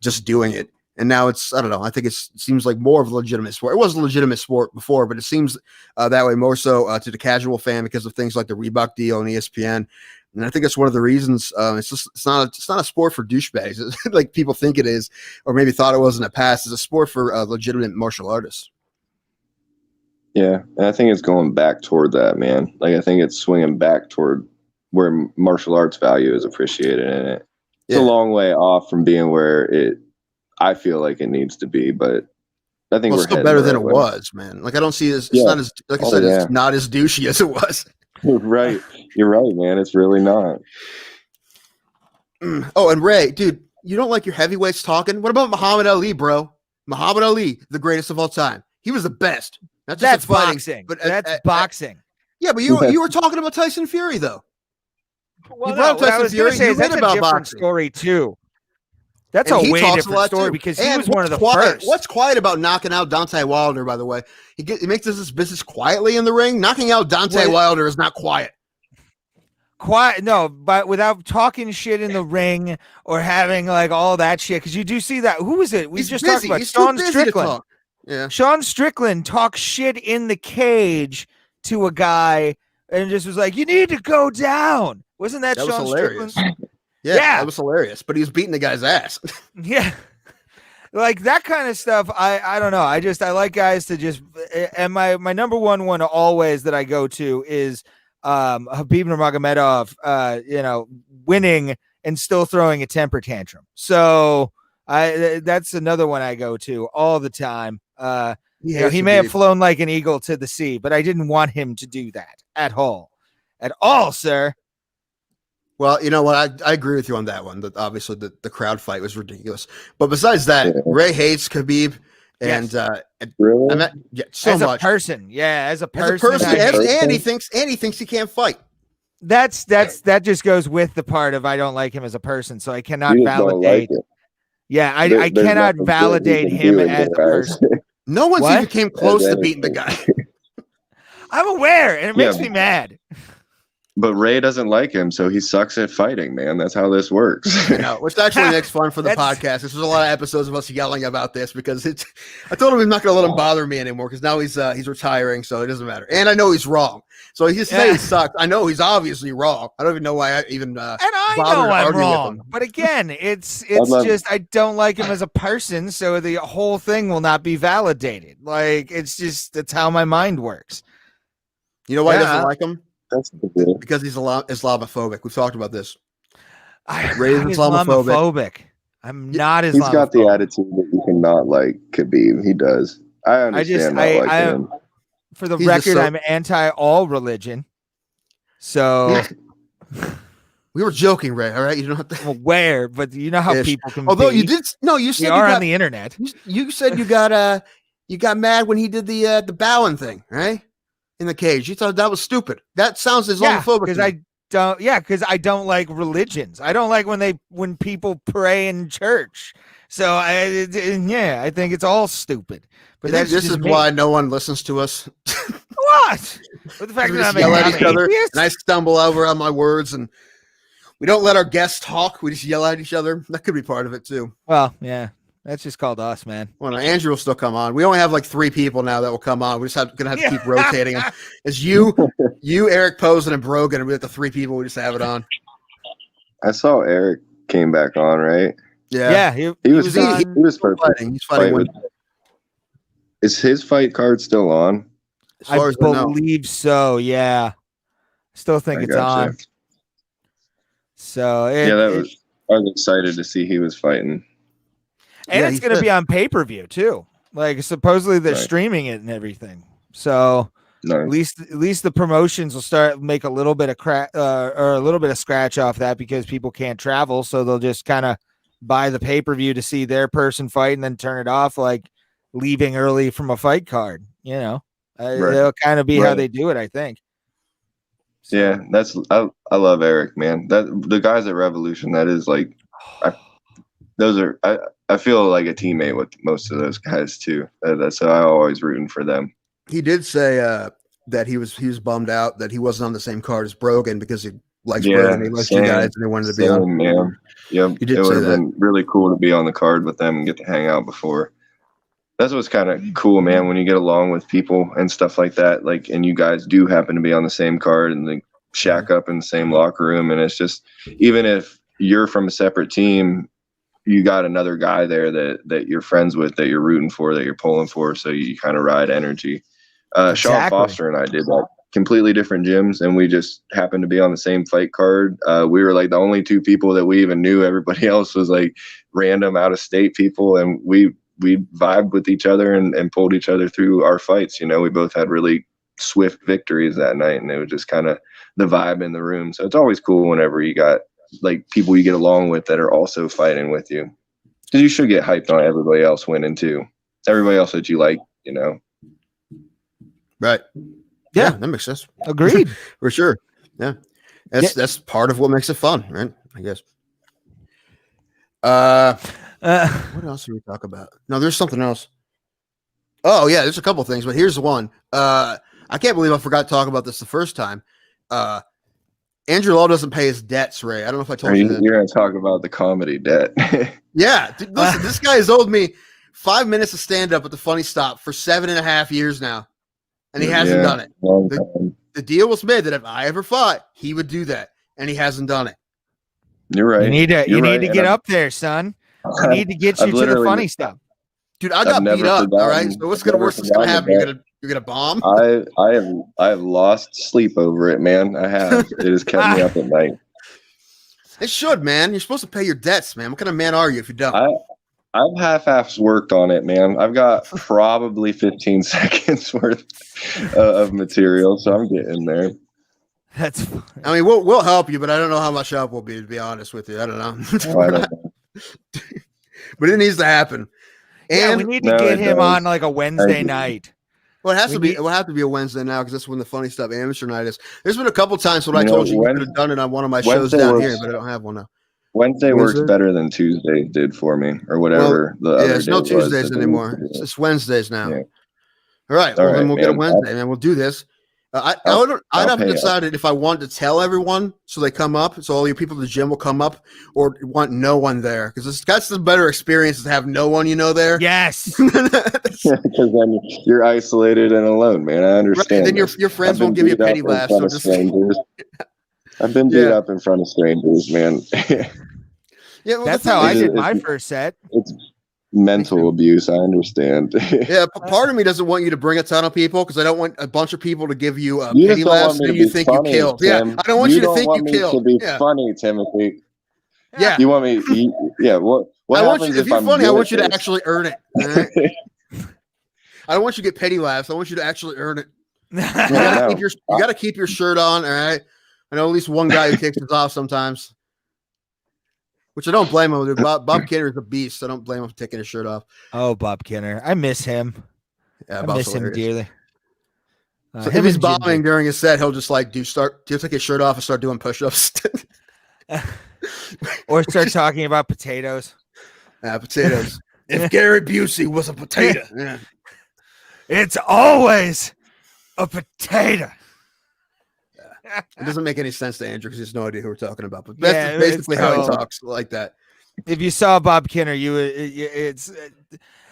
Speaker 1: just doing it. And now it's, I don't know, I think it seems like more of a legitimate sport. It was a legitimate sport before, but it seems that way more so to the casual fan because of things like the Reebok deal and ESPN. And I think that's one of the reasons it's not a sport for douchebags like people think it is, or maybe thought it was in the past. It's a sport for legitimate martial artists.
Speaker 3: Yeah, and I think it's going back toward that, man. Like, I think it's swinging back toward where martial arts value is appreciated in it. It's a long way off from being where I feel like it needs to be, but I think we're
Speaker 1: still better than it was, man. Like, I don't see this. It's not as, like I said, it's not as douchey as it was.
Speaker 3: Right. You're right, man. It's really not.
Speaker 1: Oh, and Ray, dude, you don't like your heavyweights talking? What about Muhammad Ali, bro? Muhammad Ali, the greatest of all time. He was the best.
Speaker 2: That's boxing. But that's boxing.
Speaker 1: Yeah, but you were talking about Tyson Fury, though.
Speaker 2: Well, no, what I was going to say is that's a different boxing story, too. That's a way different story because he was one of the first.
Speaker 1: What's quiet about knocking out Deontay Wilder, by the way? He makes this business quietly in the ring. Knocking out Deontay Wilder is not quiet.
Speaker 2: No, but without talking shit in the ring or having like all that shit. Because you do see that. Who was it? We just talked about Sean Strickland.
Speaker 1: Yeah, Sean
Speaker 2: Strickland talks shit in the cage to a guy and just was like, "You need to go down." Wasn't that Sean
Speaker 1: hilarious?
Speaker 2: Strickland?
Speaker 1: Yeah, that was hilarious. But he was beating the guy's ass.
Speaker 2: Yeah, like that kind of stuff. I don't know. I like guys to just. And my number one always that I go to is Khabib Nurmagomedov. Winning and still throwing a temper tantrum. So that's another one I go to all the time. He may have flown like an eagle to the sea, but I didn't want him to do that at all, sir.
Speaker 1: Well, you know what? I agree with you on that one. That obviously the crowd fight was ridiculous. But besides that, Ray hates Khabib, and
Speaker 3: really?
Speaker 1: So
Speaker 2: as
Speaker 1: much.
Speaker 2: A person, as a person,
Speaker 1: and he thinks he can't fight.
Speaker 2: That just goes with the part of I don't like him as a person, so I cannot validate. I cannot validate him as a person.
Speaker 1: No one's even came close to beating the guy.
Speaker 2: I'm aware, and it makes me mad.
Speaker 3: But Ray doesn't like him, so he sucks at fighting, man. That's how this works.
Speaker 1: Which actually makes fun for the podcast. This was a lot of episodes of us yelling about this because I told him I'm not going to let him bother me anymore because now he's retiring, so it doesn't matter. And I know he's wrong. So he's saying he sucks. I know he's obviously wrong. I don't even know why I even and I know I'm wrong.
Speaker 2: But again, it's just I don't like him as a person, so the whole thing will not be validated. Like that's how my mind works.
Speaker 1: You know why he doesn't like him? Because he's Islamophobic. We've talked about this.
Speaker 2: Ray's Islamophobic. I'm not Islamophobic.
Speaker 3: He's got the attitude that you cannot like Khabib. He does. I understand him.
Speaker 2: For the record, I'm anti all religion. So
Speaker 1: we were joking, Ray. All right, you don't have to.
Speaker 2: I'm aware, but you know how people can.
Speaker 1: Although you did, you said
Speaker 2: you are on the internet.
Speaker 1: You said you got mad when he did the bowing thing, right? In the cage. You thought that was stupid. That sounds Islamophobic.
Speaker 2: Because I don't like religions. I don't like when people pray in church. So I think it's all stupid. But
Speaker 1: this is why no one listens to us.
Speaker 2: What? With the fact that
Speaker 1: yell at each other, and I stumble over on my words, and we don't let our guests talk. We just yell at each other. That could be part of it too.
Speaker 2: Well, yeah. That's just called us, man.
Speaker 1: Well, no, Andrew will still come on. We only have like 3 people now that will come on. We're just gonna have to keep rotating them. It's you, Eric Posen, and Brogan, and we have the 3 people. We just have it on.
Speaker 3: I saw Eric came back on, right?
Speaker 1: Yeah,
Speaker 3: he was fighting. He's fighting. Is his fight card still on?
Speaker 2: I believe so. Yeah, still think it's on. So
Speaker 3: I was excited to see he was fighting.
Speaker 2: And it's going to be on pay-per-view too. Like supposedly they're streaming it and everything. So at least the promotions will start make a little bit of or a little bit of scratch off that because people can't travel. So they'll just kind of buy the pay-per-view to see their person fight and then turn it off, like leaving early from a fight card. You know, it'll kind of be how they do it, I think. So.
Speaker 3: Yeah, I love Eric, man. That the guys at Revolution, that is like, I feel like a teammate with most of those guys too. So I'm always rooting for them.
Speaker 1: He did say that he was bummed out that he wasn't on the same card as Brogan because he likes Brogan, he likes you guys, and they wanted to be on.
Speaker 3: Man. Yep, it would have been really cool to be on the card with them and get to hang out before. That's what's kind of cool, man, when you get along with people and stuff like that, like, and you guys do happen to be on the same card and they shack up in the same locker room, and it's just, even if you're from a separate team, you got another guy there that you're friends with, that you're rooting for, that you're pulling for, so you kind of ride energy. Sean Foster and I did that. Completely different gyms, and we just happened to be on the same fight card. We were like the only 2 people that we even knew. Everybody else was like random out-of-state people, and we vibed with each other and pulled each other through our fights. You know, we both had really swift victories that night, and it was just kind of the vibe in the room. So it's always cool whenever you got like people you get along with that are also fighting with you, because you should get hyped on everybody else winning too. Everybody else that you like, you know.
Speaker 1: Right. Yeah, that makes sense.
Speaker 2: Agreed.
Speaker 1: For sure. Yeah. That's part of what makes it fun, right? I guess. What else did we talk about? No, there's something else. Oh yeah, there's a couple things, but here's the one. I can't believe I forgot to talk about this the first time. Andrew Law doesn't pay his debts, Ray. I don't know if I told you that.
Speaker 3: You're going to talk about the comedy debt.
Speaker 1: Yeah. Dude, listen, this guy has owed me 5 minutes of stand-up at the Funny Stop for 7.5 years now, and he hasn't done it. The deal was made that if I ever fought, he would do that, and he hasn't done it.
Speaker 3: You're right.
Speaker 2: You need to get up there, son. I need to get you to the Funny Stop.
Speaker 1: Dude, I got beat up. All right. So what's gonna happen? You're gonna bomb?
Speaker 3: I have lost sleep over it, man. I have. It has kept me up at night.
Speaker 1: It should, man. You're supposed to pay your debts, man. What kind of man are you if you don't?
Speaker 3: I've half-assed worked on it, man. I've got probably 15 seconds worth of material, so I'm getting there.
Speaker 2: That's funny.
Speaker 1: I mean, we'll help you, but I don't know how much help will be, to be honest with you. I don't know. But it needs to happen. And
Speaker 2: we need to get him on like a Wednesday night.
Speaker 1: Well, it will have to be a Wednesday now because that's when the Funny Stuff amateur night is. There's been a couple times when I told you could have done it on one of my shows down here, but I don't have one now.
Speaker 3: Wednesday works better than Tuesday did for me, or whatever.
Speaker 1: There's no Tuesdays anymore. It's just Wednesdays now. Yeah. All right. Well, then we'll get a Wednesday, man. We'll do this. I haven't decided if I want to tell everyone so they come up, so all your people at the gym will come up, or want no one there, because that's the better experience to have no one there.
Speaker 2: Yes,
Speaker 3: because then you're isolated and alone, man. I understand.
Speaker 1: Right, then your friends won't give you a pity laugh. So just
Speaker 3: I've been beat up in front of strangers, man.
Speaker 2: Yeah, well, that's how I did my first set.
Speaker 3: It's mental abuse. I understand.
Speaker 1: Yeah, part of me doesn't want you to bring a ton of people because I don't want a bunch of people to give you a pity laugh and you think you killed. Tim. Yeah, I don't want you to think you killed.
Speaker 3: To be funny, Timothy.
Speaker 1: Yeah,
Speaker 3: you want me? What
Speaker 1: I want you, if you're funny, I want you to actually earn it. Right? I don't want you to get petty laughs. I want you to actually earn it. You got to keep your shirt on. All right. I know at least one guy who takes his off sometimes. Which I don't blame him. Dude. Bob Kinner is a beast. So I don't blame him for taking his shirt off.
Speaker 2: Oh, Bob Kinner. I miss him.
Speaker 1: Yeah,
Speaker 2: I miss him dearly.
Speaker 1: So if he's bombing during his set, he'll just like take his shirt off and start doing push-ups.
Speaker 2: Or start talking about potatoes.
Speaker 1: Potatoes. If Gary Busey was a potato. Yeah.
Speaker 2: It's always a potato.
Speaker 1: It doesn't make any sense to Andrew because he has no idea who we're talking about. But that's basically how he talks like that.
Speaker 2: If you saw Bob Kinner,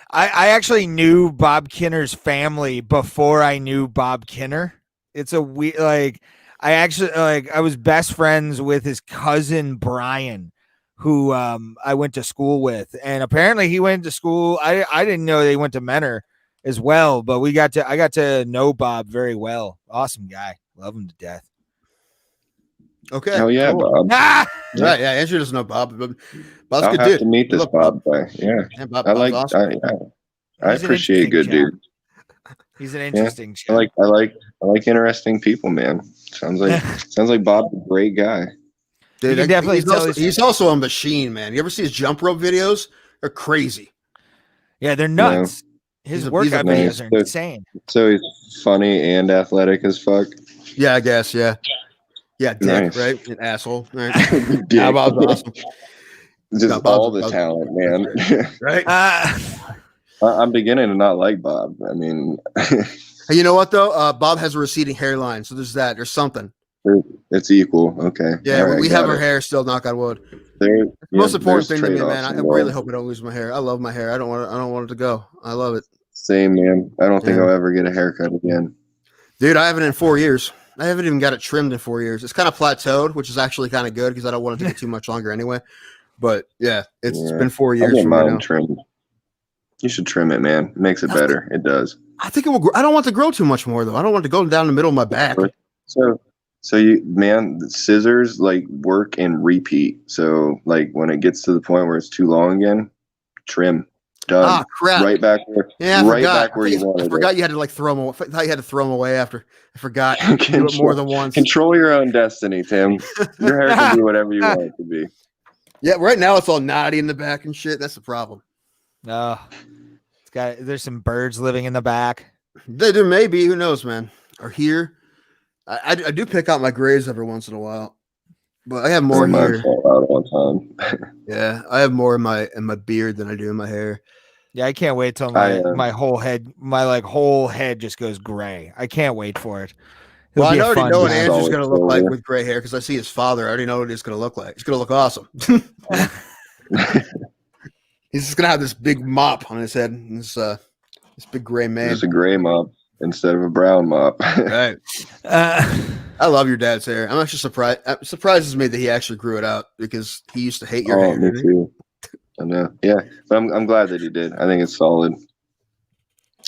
Speaker 2: I actually knew Bob Kinner's family before I knew Bob Kinner. It's a weird, like, I was best friends with his cousin Brian, who I went to school with, and apparently he went to school. I didn't know they went to Menor as well, but I got to know Bob very well. Awesome guy, love him to death.
Speaker 1: Okay.
Speaker 3: Hell yeah, cool. Bob.
Speaker 1: Right, yeah. Andrew doesn't know Bob, but Bob's
Speaker 3: I'll
Speaker 1: good
Speaker 3: have
Speaker 1: dude.
Speaker 3: to meet this Bob guy. Yeah,
Speaker 1: Bob's awesome.
Speaker 3: I appreciate good dude.
Speaker 2: He's an interesting.
Speaker 3: I like interesting people, man. Sounds like Bob's a great guy.
Speaker 1: Dude, he's also a machine, man. You ever see his jump rope videos? They're crazy.
Speaker 2: Yeah, they're nuts. No. His workout videos are insane.
Speaker 3: So he's funny and athletic as fuck.
Speaker 1: Yeah, I guess. Yeah. Yeah, dick, right? An asshole. Right?
Speaker 3: Yeah,
Speaker 1: Bob's awesome.
Speaker 3: Just all the talent, man.
Speaker 1: Right?
Speaker 3: I'm beginning to not like Bob. I mean,
Speaker 1: you know what though? Bob has a receding hairline, so there's that. There's something.
Speaker 3: It's equal. Okay.
Speaker 1: Yeah, right, we have our hair still. Knock on wood. Most important thing to me, man. I really hope I don't lose my hair. I love my hair. I don't want it to go. I love it.
Speaker 3: Same, man. I don't think I'll ever get a haircut again.
Speaker 1: Dude, I haven't in 4 years. I haven't even got it trimmed in 4 years. It's kind of plateaued, which is actually kind of good because I don't want it to get too much longer anyway. But yeah, it's been 4 years.
Speaker 3: I'll get mine trimmed. You should trim it, man. It makes it better. It does.
Speaker 1: I think it will. I don't want to grow too much more though. I don't want to go down the middle of my back.
Speaker 3: So you, man, scissors like work and repeat. So like when it gets to the point where it's too long again, trim. Done.
Speaker 1: Ah, crap.
Speaker 3: Right back where.
Speaker 1: Yeah,
Speaker 3: right back where you wanted.
Speaker 1: I forgot you had to like throw them away. I thought you had to throw them away after. I forgot. Do it more than once.
Speaker 3: Control your own destiny, Tim. Your hair can be whatever you want it to be.
Speaker 1: Yeah, right now it's all knotty in the back and shit. That's the problem.
Speaker 2: No, there's some birds living in the back.
Speaker 1: There may be. Who knows, man? Or here, I do pick out my grays every once in a while, but I have more here. Yeah, I have more in my beard than I do in my hair.
Speaker 2: Yeah, I can't wait till my whole head just goes gray. I can't wait for it.
Speaker 1: Well, I already know what Andrew's going to look like with gray hair because I see his father. I already know what he's going to look like. He's going to look awesome. He's just going to have this big mop on his head. This big gray man.
Speaker 3: Just a gray mop instead of a brown mop.
Speaker 1: Right. I love your dad's hair. I'm actually surprised. It surprises me that he actually grew it out because he used to hate your hair.
Speaker 3: Me too. I know. Yeah, but I'm glad that he did. I think it's solid.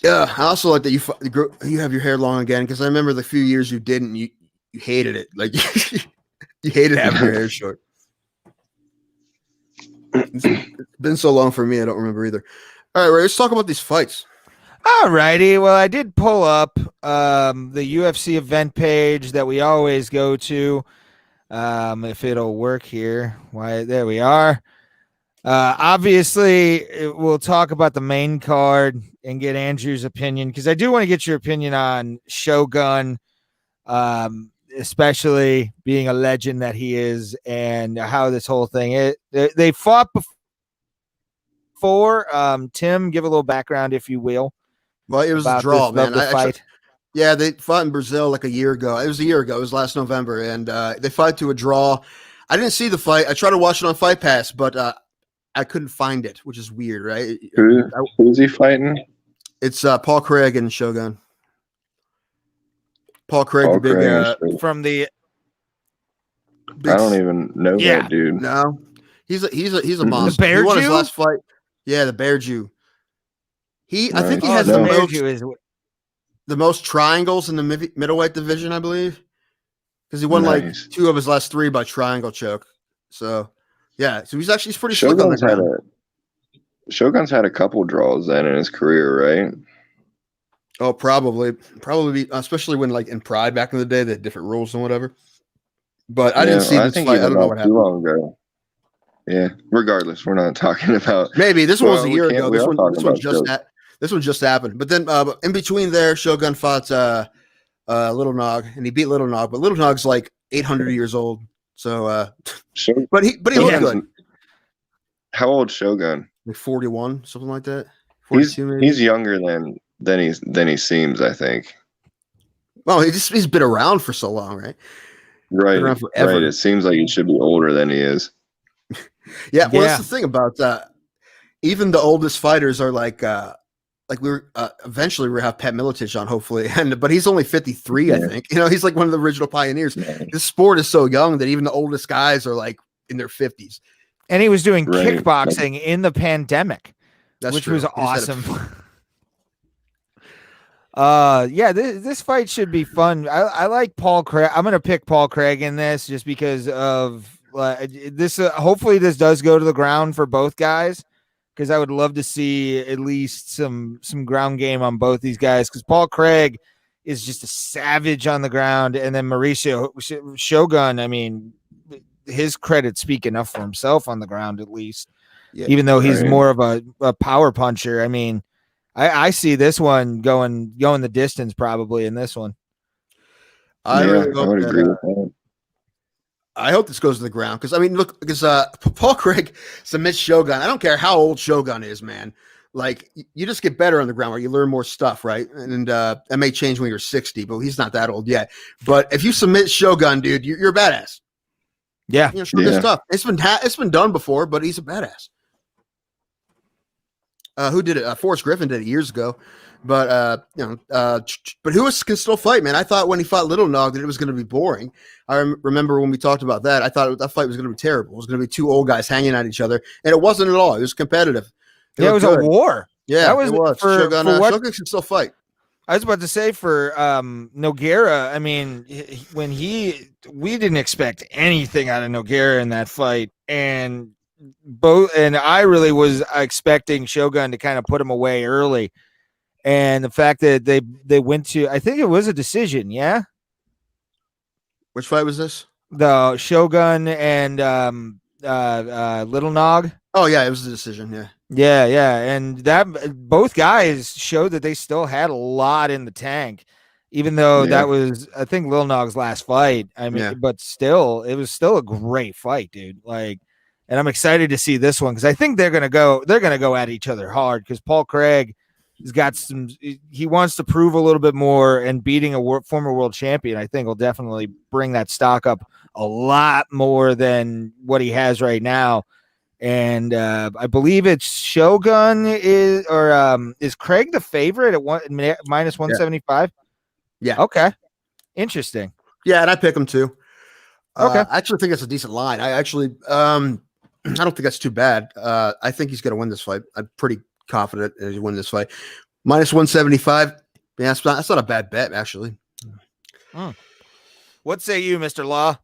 Speaker 1: Yeah, I also like that you have your hair long again because I remember the few years you didn't. You hated it. Like you hated having your hair short. It's been so long for me, I don't remember either. All right, let's talk about these fights.
Speaker 2: All righty. Well, I did pull up the UFC event page that we always go to. If it'll work here. Why? There we are. Obviously, we'll talk about the main card and get Andrew's opinion because I do want to get your opinion on Shogun, especially being a legend that he is, and how this whole thing. They fought before. Tim, give a little background, if you will.
Speaker 1: Well, it was a draw, man. Yeah, they fought in Brazil like a year ago. It was a year ago. It was last November, and they fought to a draw. I didn't see the fight. I tried to watch it on Fight Pass, but I couldn't find it, which is weird, right?
Speaker 3: Who's he fighting?
Speaker 1: It's Paul Craig and Shogun. Paul Craig, the big
Speaker 2: from the.
Speaker 3: I don't even know that dude.
Speaker 1: No, he's a monster.
Speaker 2: The Bear
Speaker 1: he won
Speaker 2: Jew?
Speaker 1: His last fight. Yeah, the Bear Jew. I think he has the most triangles in the middleweight division, I believe, because he won like 2 of his last 3 by triangle choke. So. Yeah, so he's pretty slick on the ground.
Speaker 3: Shogun's had a couple draws then in his career, right?
Speaker 1: Oh, probably, especially when like in Pride back in the day, they had different rules and whatever. But I didn't see this fight. I don't know what happened. Too long ago.
Speaker 3: Yeah. Regardless, we're not talking about.
Speaker 1: Maybe this one was a year ago. This one just happened. But then in between there, Shogun fought Little Nog, and he beat Little Nog. But Little Nog's like 800 years old. So, but he looked good.
Speaker 3: How old Shogun?
Speaker 1: Like 41, something like that.
Speaker 3: 42 maybe? He's younger than he seems, I think.
Speaker 1: Well, he's been around for so long, right?
Speaker 3: Right. Right. It seems like he should be older than he is.
Speaker 1: Yeah, well, that's the thing about even the oldest fighters are like we're eventually we're gonna have Pat Miletich on, hopefully, but he's only 53, I think. He's like one of the original pioneers. This sport is so young that even the oldest guys are like in their 50s.
Speaker 2: And he was doing kickboxing in the pandemic, which
Speaker 1: true.
Speaker 2: was awesome. This fight should be fun. I like Paul Craig. I'm gonna pick Paul Craig in this just because of this. Hopefully, this does go to the ground for both guys, because I would love to see at least some ground game on both these guys. Because Paul Craig is just a savage on the ground, and then Mauricio Shogun. I mean, his credits speak enough for himself on the ground, at least. Yeah, even though he's more of a power puncher. I mean, I see this one going the distance probably in this one.
Speaker 1: I would agree with that. I hope this goes to the ground because, I mean, look, because Paul Craig submits Shogun. I don't care how old Shogun is, man. Like, you just get better on the ground where you learn more stuff, right? And that may change when you're 60, but he's not that old yet. But if you submit Shogun, dude, you're a badass.
Speaker 2: Yeah.
Speaker 1: Shogun's tough. It's been done before, but he's a badass. Who did it? Forrest Griffin did it years ago. But but who can still fight, man? I thought when he fought Little Nog that it was going to be boring. I remember when we talked about that. I thought that fight was going to be terrible. It was going to be two old guys hanging at each other, and it wasn't at all. It was competitive.
Speaker 2: It was good. A war.
Speaker 1: Yeah, it was. Shogun can still fight.
Speaker 2: I was about to say for Nogueira. I mean, we didn't expect anything out of Nogueira in that fight, and I really was expecting Shogun to kind of put him away early. And the fact that they went to, I think it was a decision, yeah.
Speaker 1: Which fight was this?
Speaker 2: The Shogun and Little Nog.
Speaker 1: Oh yeah, it was a decision.
Speaker 2: Yeah, and that both guys showed that they still had a lot in the tank, even though that was, I think, Little Nog's last fight. I mean, but still, it was still a great fight, dude. Like, and I'm excited to see this one because I think they're gonna go at each other hard because Paul Craig. He's got he wants to prove a little bit more, and beating a former world champion, I think, will definitely bring that stock up a lot more than what he has right now. And I believe it's Shogun is Craig the favorite at minus 175?
Speaker 1: Yeah.
Speaker 2: Okay. Interesting.
Speaker 1: Yeah, and I pick him too.
Speaker 2: Okay.
Speaker 1: I actually think that's a decent line. I actually I don't think that's too bad. I think he's going to win this fight. I'm pretty confident as you win this fight. Minus 175. Yeah, that's not a bad bet, actually.
Speaker 2: What say you, Mr. Law?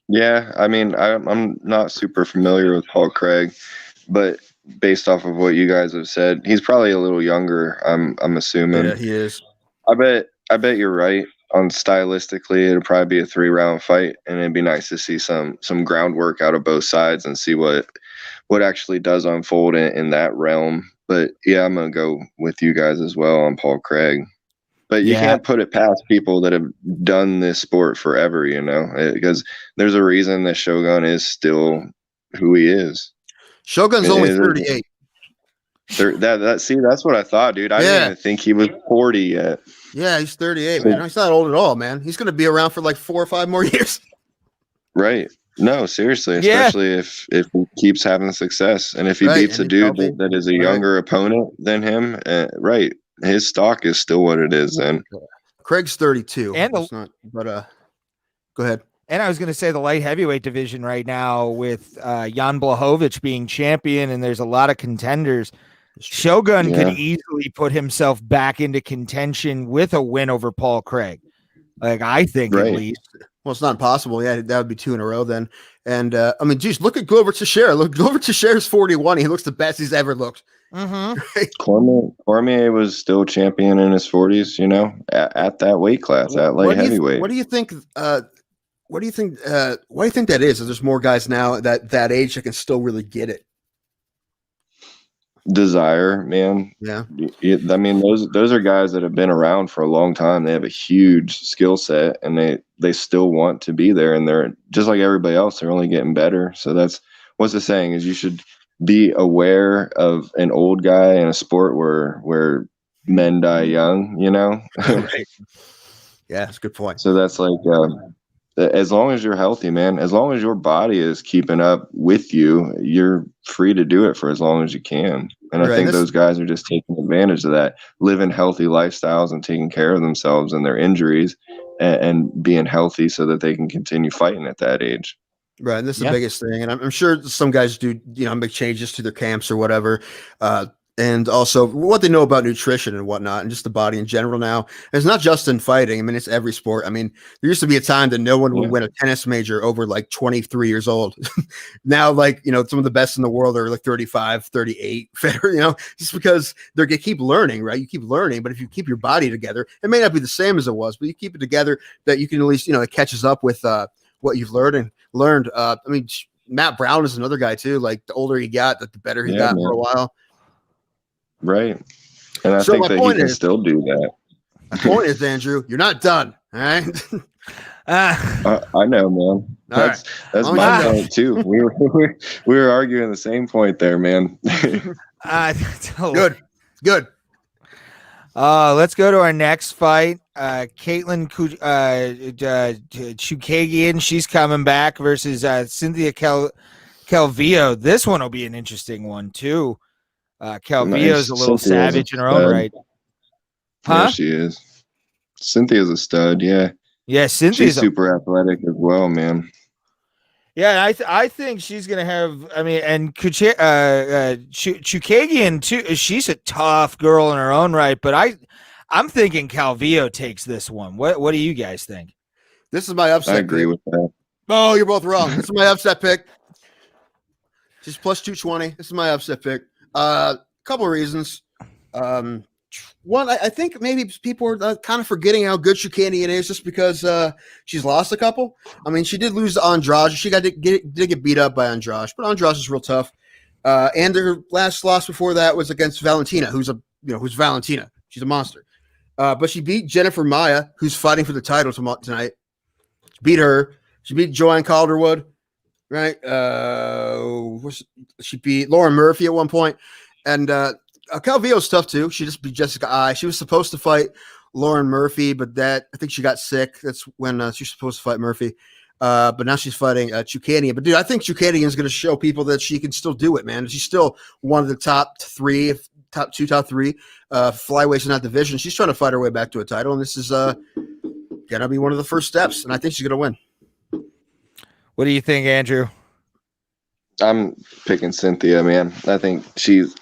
Speaker 3: Yeah, I mean, I'm not super familiar with Paul Craig, but based off of what you guys have said, he's probably a little younger. I'm assuming.
Speaker 1: Yeah, he is.
Speaker 3: I bet you're right. On stylistically, it'll probably be a 3-round fight, and it'd be nice to see some groundwork out of both sides and see what actually does unfold in that realm. But yeah, I'm gonna go with you guys as well on Paul Craig. But you can't put it past people that have done this sport forever, because there's a reason that Shogun is still who he is.
Speaker 1: Shogun's only 38.
Speaker 3: That's what I thought, dude. I didn't even think he was 40 yet.
Speaker 1: Yeah, he's 38, man. He's not old at all, man. He's gonna be around for like 4 or 5 more years.
Speaker 3: Right. No, seriously, especially if he keeps having success, and if he beats a dude that is a younger opponent than him, his stock is still what it is. Then
Speaker 1: Craig's 32,
Speaker 2: and
Speaker 1: go ahead.
Speaker 2: And I was going to say the light heavyweight division right now with Jan Blachowicz being champion, and there's a lot of contenders. Shogun could easily put himself back into contention with a win over Paul Craig. Like, I think at least.
Speaker 1: Well, it's not impossible. Yeah, that would be 2 in a row then. And I mean, geez, look at Glover Teixeira. Look, Glover Teixeira's 41. He looks the best he's ever looked.
Speaker 2: Mm-hmm.
Speaker 3: Cormier was still champion in his 40s. At that weight class, at light heavyweight.
Speaker 1: What do you think? Why do you think that is? There's more guys now at that age that can still really get it.
Speaker 3: Desire, man.
Speaker 1: Yeah.
Speaker 3: I mean, those are guys that have been around for a long time. They have a huge skill set, and they still want to be there. And they're just like everybody else. They're only getting better. So that's what's the saying is you should be aware of an old guy in a sport where men die young.
Speaker 1: Right. Yeah, that's a good point.
Speaker 3: So that's like as long as you're healthy, man, as long as your body is keeping up with you, you're free to do it for as long as you can. And I think those guys are just taking advantage of that, living healthy lifestyles and taking care of themselves and their injuries and being healthy so that they can continue fighting at that age.
Speaker 1: Right. And this is the biggest thing. And I'm sure some guys do, make changes to their camps or whatever. And also what they know about nutrition and whatnot, and just the body in general now. It's not just in fighting. I mean, it's every sport. I mean, there used to be a time that no one would win a tennis major over like 23 years old. Now, like, some of the best in the world are like 35, 38, just because they keep learning, right? You keep learning, but if you keep your body together, it may not be the same as it was, but you keep it together that you can at least, it catches up with what you've learned. I mean, Matt Brown is another guy too. Like the older he got, the better he got for a while.
Speaker 3: Right. And I think that he can still do that.
Speaker 1: My point is, Andrew, you're not done. All right.
Speaker 3: I know, man. That's my point too. We were arguing the same point there, man.
Speaker 1: Good.
Speaker 2: Let's go to our next fight. Caitlin Chookagian, she's coming back versus Cynthia Calvillo. This one will be an interesting one too. Calvillo's a little savage in her own right.
Speaker 3: Huh? Yeah, she is. Cynthia's a stud, yeah.
Speaker 2: Yeah, Cynthia's
Speaker 3: she's super athletic as well, man.
Speaker 2: Yeah, I think she's gonna have. I mean, and Chookagian too. She's a tough girl in her own right, but I'm thinking Calvillo takes this one. What do you guys think?
Speaker 1: This is my upset.
Speaker 3: I agree with that.
Speaker 1: Oh, you're both wrong. This is my upset pick. She's plus 220. This is my upset pick. Couple of reasons. One, I think maybe people are kind of forgetting how good Chookagian is just because she's lost a couple. I mean, she did lose to Andrade. She did get beat up by Andrade, but Andrade is real tough. And her last loss before that was against Valentina, who's Valentina. She's a monster. But she beat Jennifer Maia, who's fighting for the title tonight. Beat her. She beat Joanne Calderwood, right? She beat Lauren Murphy at one point. And Calvillo's tough too. She just beat Jessica Ai. She was supposed to fight Lauren Murphy, but I think she got sick. That's when she's supposed to fight Murphy. But now she's fighting Chookagian. But dude, I think Chookagian is going to show people that she can still do it, man. She's still one of the top three flyweights in that division. She's trying to fight her way back to a title, and this is gonna be one of the first steps. And I think she's gonna win.
Speaker 2: What do you think, Andrew?
Speaker 3: I'm picking Cynthia, man. I think she's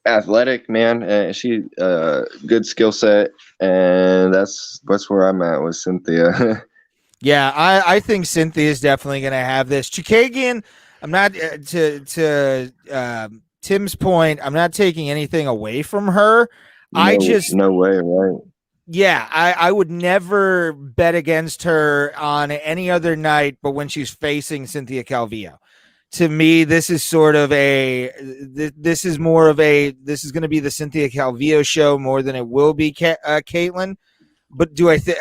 Speaker 3: athletic, man. She good skill set, and that's where I'm at with Cynthia.
Speaker 2: Yeah, I think Cynthia is definitely going to have this. Chookagian, I'm not to Tim's point. I'm not taking anything away from her.
Speaker 3: No way, right?
Speaker 2: Yeah, I would never bet against her on any other night, but when she's facing Cynthia Calvillo. To me, this is sort of this is going to be the Cynthia Calvillo show more than it will be Caitlin. But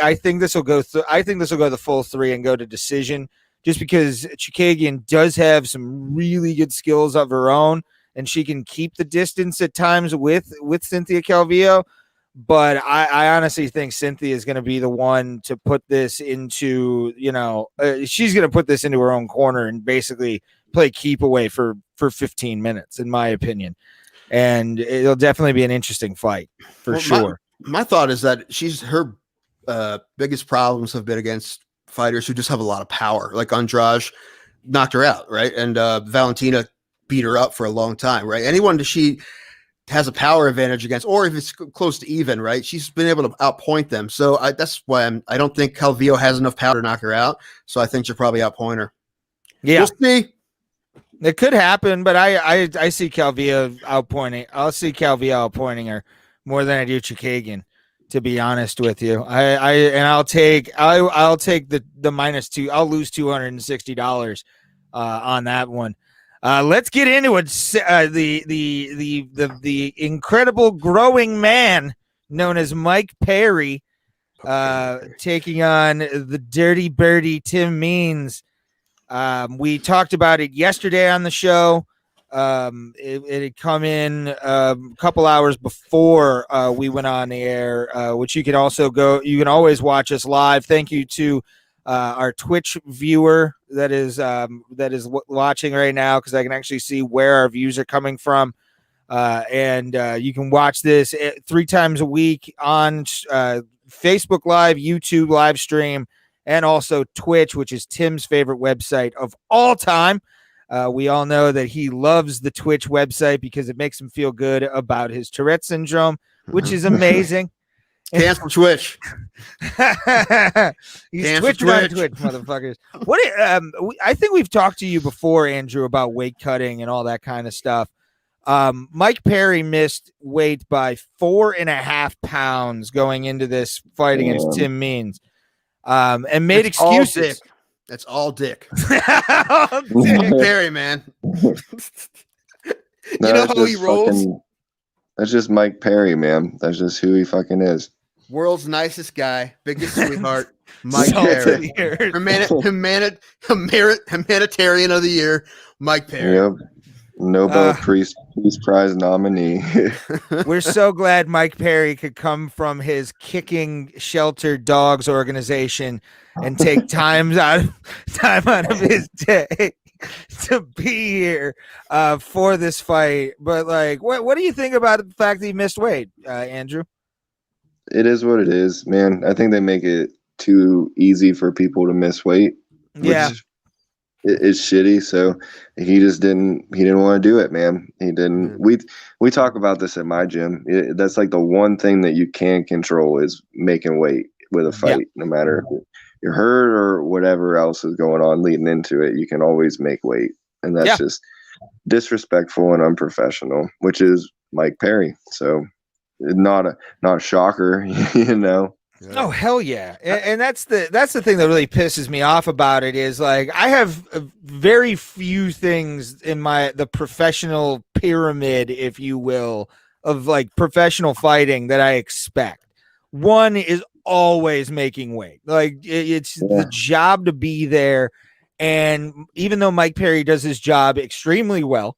Speaker 2: I think this will go through. I think this will go the full three and go to decision, just because Chookagian does have some really good skills of her own, and she can keep the distance at times with Cynthia Calvillo. But I honestly think Cynthia is going to be the one to put this into, she's going to put this into her own corner and basically play keep away for 15 minutes, in my opinion. And it'll definitely be an interesting fight for sure.
Speaker 1: My thought is that her biggest problems have been against fighters who just have a lot of power. Like Andrade knocked her out, right? And Valentina beat her up for a long time, right? Anyone that she has a power advantage against, or if it's close to even, right? She's been able to outpoint them. So that's why I don't think Calvillo has enough power to knock her out. So I think she'll probably outpoint her.
Speaker 2: Yeah.
Speaker 1: We'll see.
Speaker 2: It could happen, but I see Calvillo outpointing. I'll see Calvillo outpointing her more than I do Chookagian, to be honest with you. I'll take the -2. I'll lose $260 on that one. Let's get into it. The incredible growing man known as Mike Perry, taking on the Dirty Birdie Tim Means. We talked about it yesterday on the show. It had come in a couple hours before we went on the air, which you can always watch us live. Thank you to our Twitch viewer that is watching right now, because I can actually see where our views are coming from. And you can watch this 3 times a week on Facebook Live, YouTube live stream, and also Twitch, which is Tim's favorite website of all time. We all know that he loves the Twitch website because it makes him feel good about his Tourette syndrome, which is amazing.
Speaker 1: Cancel Twitch.
Speaker 2: He's
Speaker 1: Cancel
Speaker 2: Twitching on Twitch, motherfuckers. I think we've talked to you before, Andrew, about weight cutting and all that kind of stuff. Mike Perry missed weight by 4.5 pounds going into this fight against Tim Means, and made excuses.
Speaker 1: That's all dick.
Speaker 2: All dick.
Speaker 1: Perry, man. You know how he rolls?
Speaker 3: That's just Mike Perry, man. That's just who he fucking is.
Speaker 1: World's nicest guy, biggest sweetheart, Mike Perry. Humanitarian of the year, Mike Perry.
Speaker 3: Yep. Nobel Peace Prize nominee.
Speaker 2: We're so glad Mike Perry could come from his kicking sheltered dogs organization and take time out of his day to be here for this fight. But like, what do you think about the fact that he missed weight, Andrew?
Speaker 3: It is what it is, man. I think they make it too easy for people to miss weight.
Speaker 2: Yeah.
Speaker 3: It's shitty. So he didn't want to do it, man. He didn't. We talk about this at my gym. That's like the one thing that you can control is making weight with a fight, no matter if you're hurt or whatever else is going on leading into it. You can always make weight. And that's just disrespectful and unprofessional, which is Mike Perry. So not a shocker, you know.
Speaker 2: Oh hell yeah. And that's the thing that really pisses me off about it is like I have very few things in the professional pyramid, if you will, of like professional fighting that I expect. One is always making weight. Like it's the job to be there, and even though Mike Perry does his job extremely well,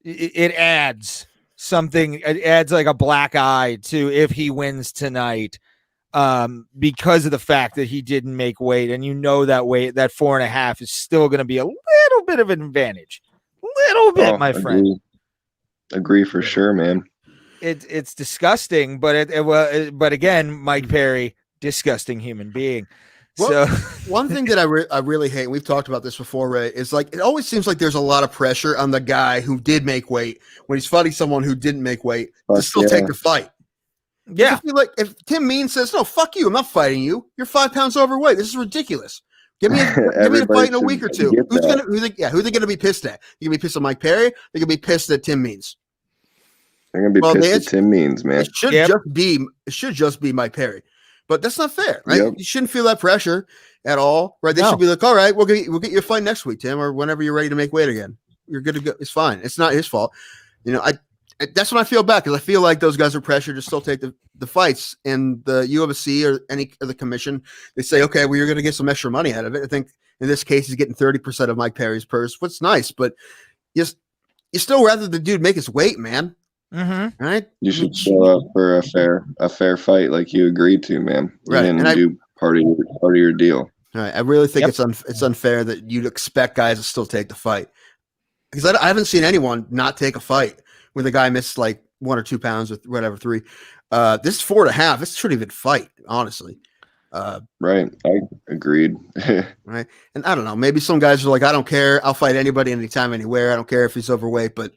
Speaker 2: it adds something. It adds like a black eye to if he wins tonight, because of the fact that he didn't make weight, and you know that weight, that 4.5 is still going to be a little bit of an advantage, my friend.
Speaker 3: Agree for sure, man.
Speaker 2: It's disgusting, but but again, Mike Perry, disgusting human being.
Speaker 1: Well, so one thing that I really hate, and we've talked about this before, Ray, is like it always seems like there's a lot of pressure on the guy who did make weight when he's fighting someone who didn't make weight to still take the fight.
Speaker 2: Yeah,
Speaker 1: like if Tim Means says, "No, fuck you, I'm not fighting you. You're 5 pounds overweight. This is ridiculous. Give me a fight in a week or two." Who's they gonna be pissed at? You gonna be pissed at Mike Perry? They're gonna be pissed at Tim Means.
Speaker 3: They're gonna be pissed at Tim Means, man.
Speaker 1: It should just be Mike Perry. But that's not fair, right?
Speaker 3: Yep.
Speaker 1: You shouldn't feel that pressure at all, right? They should be like, all right, we'll get you a fight next week, Tim, or whenever you're ready to make weight again. You're good to go. It's fine. It's not his fault. You know, that's when I feel bad, because I feel like those guys are pressured to still take the fights. And the UFC or any of the commission, they say, okay, well, you're going to get some extra money out of it. I think in this case, he's getting 30% of Mike Perry's purse. What's nice, but you still rather the dude make his weight, man.
Speaker 2: Mm-hmm.
Speaker 1: Right?
Speaker 3: You should show up for a fair fight like you agreed to, man.
Speaker 1: Right.
Speaker 3: And do part of your deal.
Speaker 1: All right. I really think it's unfair that you'd expect guys to still take the fight, because I haven't seen anyone not take a fight when the guy missed like 1 or 2 pounds or whatever, 3. This is 4.5. This shouldn't even fight, honestly.
Speaker 3: Right. I agreed.
Speaker 1: Right. And I don't know. Maybe some guys are like, I don't care. I'll fight anybody, anytime, anywhere. I don't care if he's overweight, but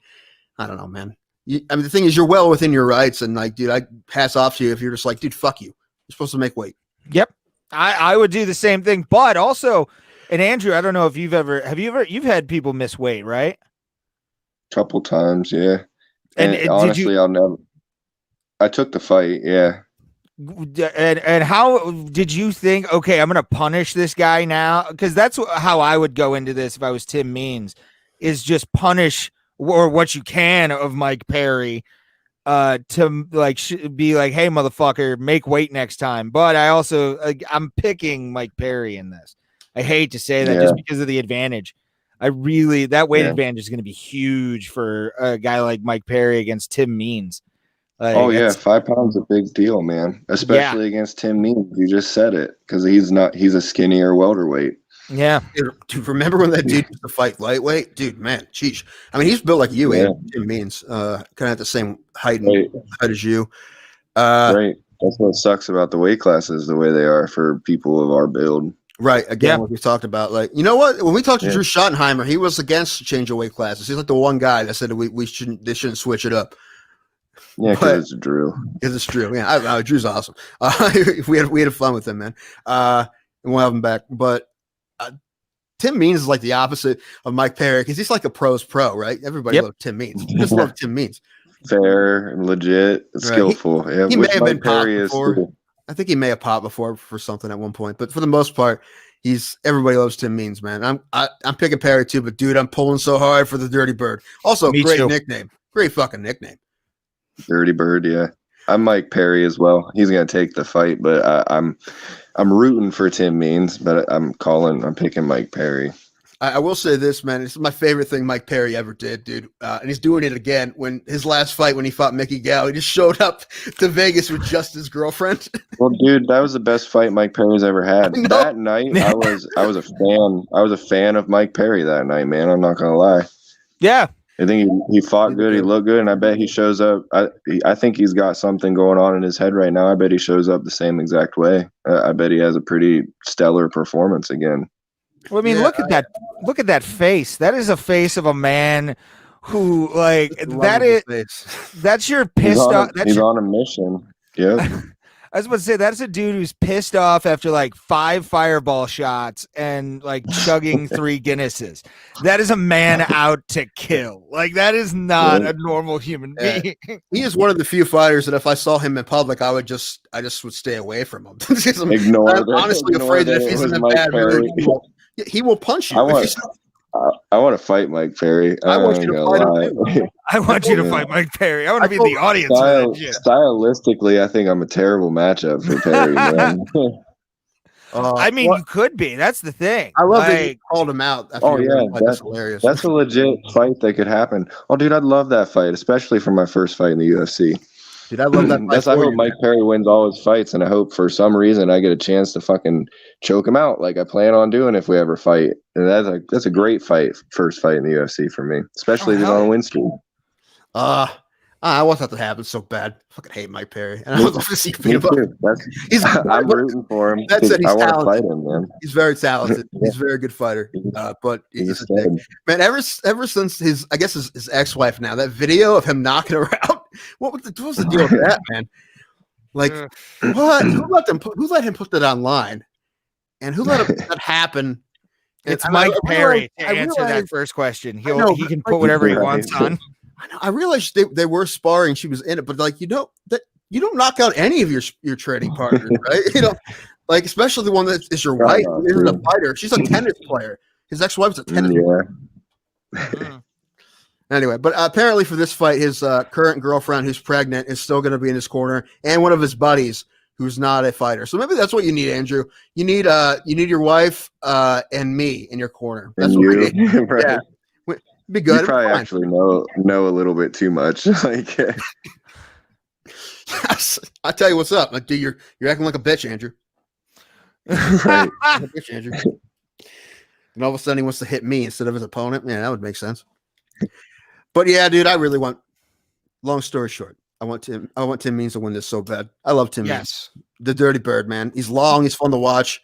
Speaker 1: I don't know, man. I mean, the thing is, you're well within your rights, and like, dude, I pass off to you if you're just like, dude, fuck you. You're supposed to make weight.
Speaker 2: Yep, I would do the same thing. But also, and Andrew, I don't know if you've had people miss weight, right?
Speaker 3: Couple times, yeah. And honestly, I took the fight, yeah.
Speaker 2: And how did you think? Okay, I'm gonna punish this guy now, because that's how I would go into this if I was Tim Means, is just punish or what you can of Mike Perry, to like be like, hey, motherfucker, make weight next time. But I also I'm picking Mike Perry in this. I hate to say that just because of the advantage. That weight advantage is going to be huge for a guy like Mike Perry against Tim Means.
Speaker 3: Like, 5 pounds is a big deal, man. Especially against Tim Means. You just said it because he's a skinnier welterweight.
Speaker 2: Yeah.
Speaker 1: Dude, remember when that dude used to fight lightweight? Dude, man, sheesh. I mean, he's built like you, and Tim Means, kind of at the same height as you.
Speaker 3: Right. That's what sucks about the weight classes the way they are for people of our build.
Speaker 1: Right. Again, what we talked about. Like, you know what? When we talked to Drew Schottenheimer, he was against change of weight classes. He's like the one guy that said they shouldn't switch it up.
Speaker 3: Yeah, because it's Drew.
Speaker 1: Because it's Drew. Yeah, Drew's awesome. We had fun with him, man. And we'll have him back. But Tim Means is like the opposite of Mike Perry because he's like a pro's pro, right? Everybody loves Tim Means. Just love Tim Means.
Speaker 3: Fair, legit, skillful.
Speaker 1: He may have been popped before. I think he may have popped before for something at one point, but for the most part, everybody loves Tim Means, man. I'm picking Perry too, but dude, I'm pulling so hard for the Dirty Bird. Also, great nickname, great fucking nickname.
Speaker 3: Dirty Bird, yeah. I'm Mike Perry as well. He's gonna take the fight, but I'm rooting for Tim Means, but I'm picking Mike Perry.
Speaker 1: I will say this, man. It's my favorite thing Mike Perry ever did, dude. And he's doing it again. When his last fight, when he fought Mickey Gall, he just showed up to Vegas with just his girlfriend.
Speaker 3: Well, dude, that was the best fight Mike Perry's ever had. That night, I was a fan. I was a fan of Mike Perry that night, man. I'm not gonna lie.
Speaker 2: Yeah.
Speaker 3: I think he fought good. He looked good, and I bet he shows up. I think he's got something going on in his head right now. I bet he shows up the same exact way. I bet he has a pretty stellar performance again.
Speaker 2: Well, I mean, look at that. Look at that face. That is a face of a man who, like, that's your pissed off.
Speaker 3: He's on a mission. Yeah.
Speaker 2: I was about to say that's a dude who's pissed off after like 5 fireball shots and like chugging 3 Guinnesses. That is a man out to kill. Like, that is not a normal human being.
Speaker 1: He is one of the few fighters that if I saw him in public, I would just stay away from him. I'm honestly afraid that if he's in a bad mood, he will punch you.
Speaker 3: I want to fight Mike Perry.
Speaker 1: I want you to fight him.
Speaker 2: I want you to fight Mike Perry. I want to be in the audience.
Speaker 3: Stylistically, I think I'm a terrible matchup for Perry, man.
Speaker 2: I mean, you could be. That's the thing.
Speaker 1: I love that you called him out.
Speaker 3: That's hilarious. That's a legit fight that could happen. Oh, dude, I'd love that fight, especially for my first fight in the UFC.
Speaker 1: Dude, I love that fight.
Speaker 3: I hope Mike Perry wins all his fights, and I hope for some reason I get a chance to fucking choke him out like I plan on doing if we ever fight. And that's a great fight, first fight in the UFC for me, especially if he's on a win streak.
Speaker 1: I want that to happen so bad. I fucking hate Mike Perry. And I was see
Speaker 3: I'm rooting for him. I want to fight him, man.
Speaker 1: He's very talented. He's a very good fighter. But he's a dick. Man, ever since his ex-wife now, that video of him knocking her out, what was the deal with that, man? Like, what? Who let him put that online? And who let that happen?
Speaker 2: It's Mike Perry to answer that first question. He can put whatever he wants on.
Speaker 1: I realized they were sparring. She was in it, but like, that you don't knock out any of your training partners, right? Like, especially the one that is your wife. Isn't a fighter. She's a tennis player. His ex-wife's a tennis player. Anyway, but apparently for this fight, his current girlfriend, who's pregnant, is still going to be in his corner, and one of his buddies, who's not a fighter. So maybe that's what you need, Andrew. You need your wife and me in your corner. That's what we need. Right. Yeah. Be good.
Speaker 3: You probably actually know a little bit too much. Like,
Speaker 1: I tell you what's up. Like, dude, you're acting like a bitch, Andrew.
Speaker 3: Right.
Speaker 1: Like a bitch, Andrew. And all of a sudden he wants to hit me instead of his opponent. Man, that would make sense. But yeah, dude, I really want. Long story short, I want Tim Means to win this so bad. I love Tim Means, the Dirty Bird, man. He's long. He's fun to watch.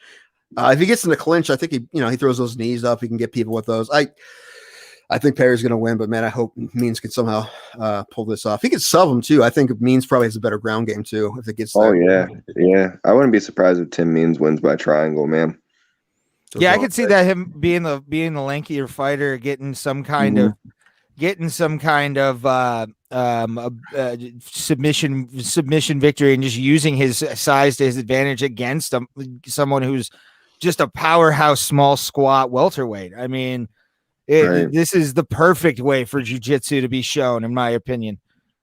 Speaker 1: If he gets in the clinch, I think he throws those knees up. He can get people with those. I think Perry's going to win, but man, I hope Means can somehow pull this off. He could sub him too. I think Means probably has a better ground game too if it gets there.
Speaker 3: Oh yeah. I wouldn't be surprised if Tim Means wins by triangle, man.
Speaker 2: Yeah, I could see that him being the lankier fighter, getting some kind of submission victory and just using his size to his advantage against someone who's just a powerhouse small squat welterweight. I mean. This is the perfect way for jiu-jitsu to be shown, in my opinion,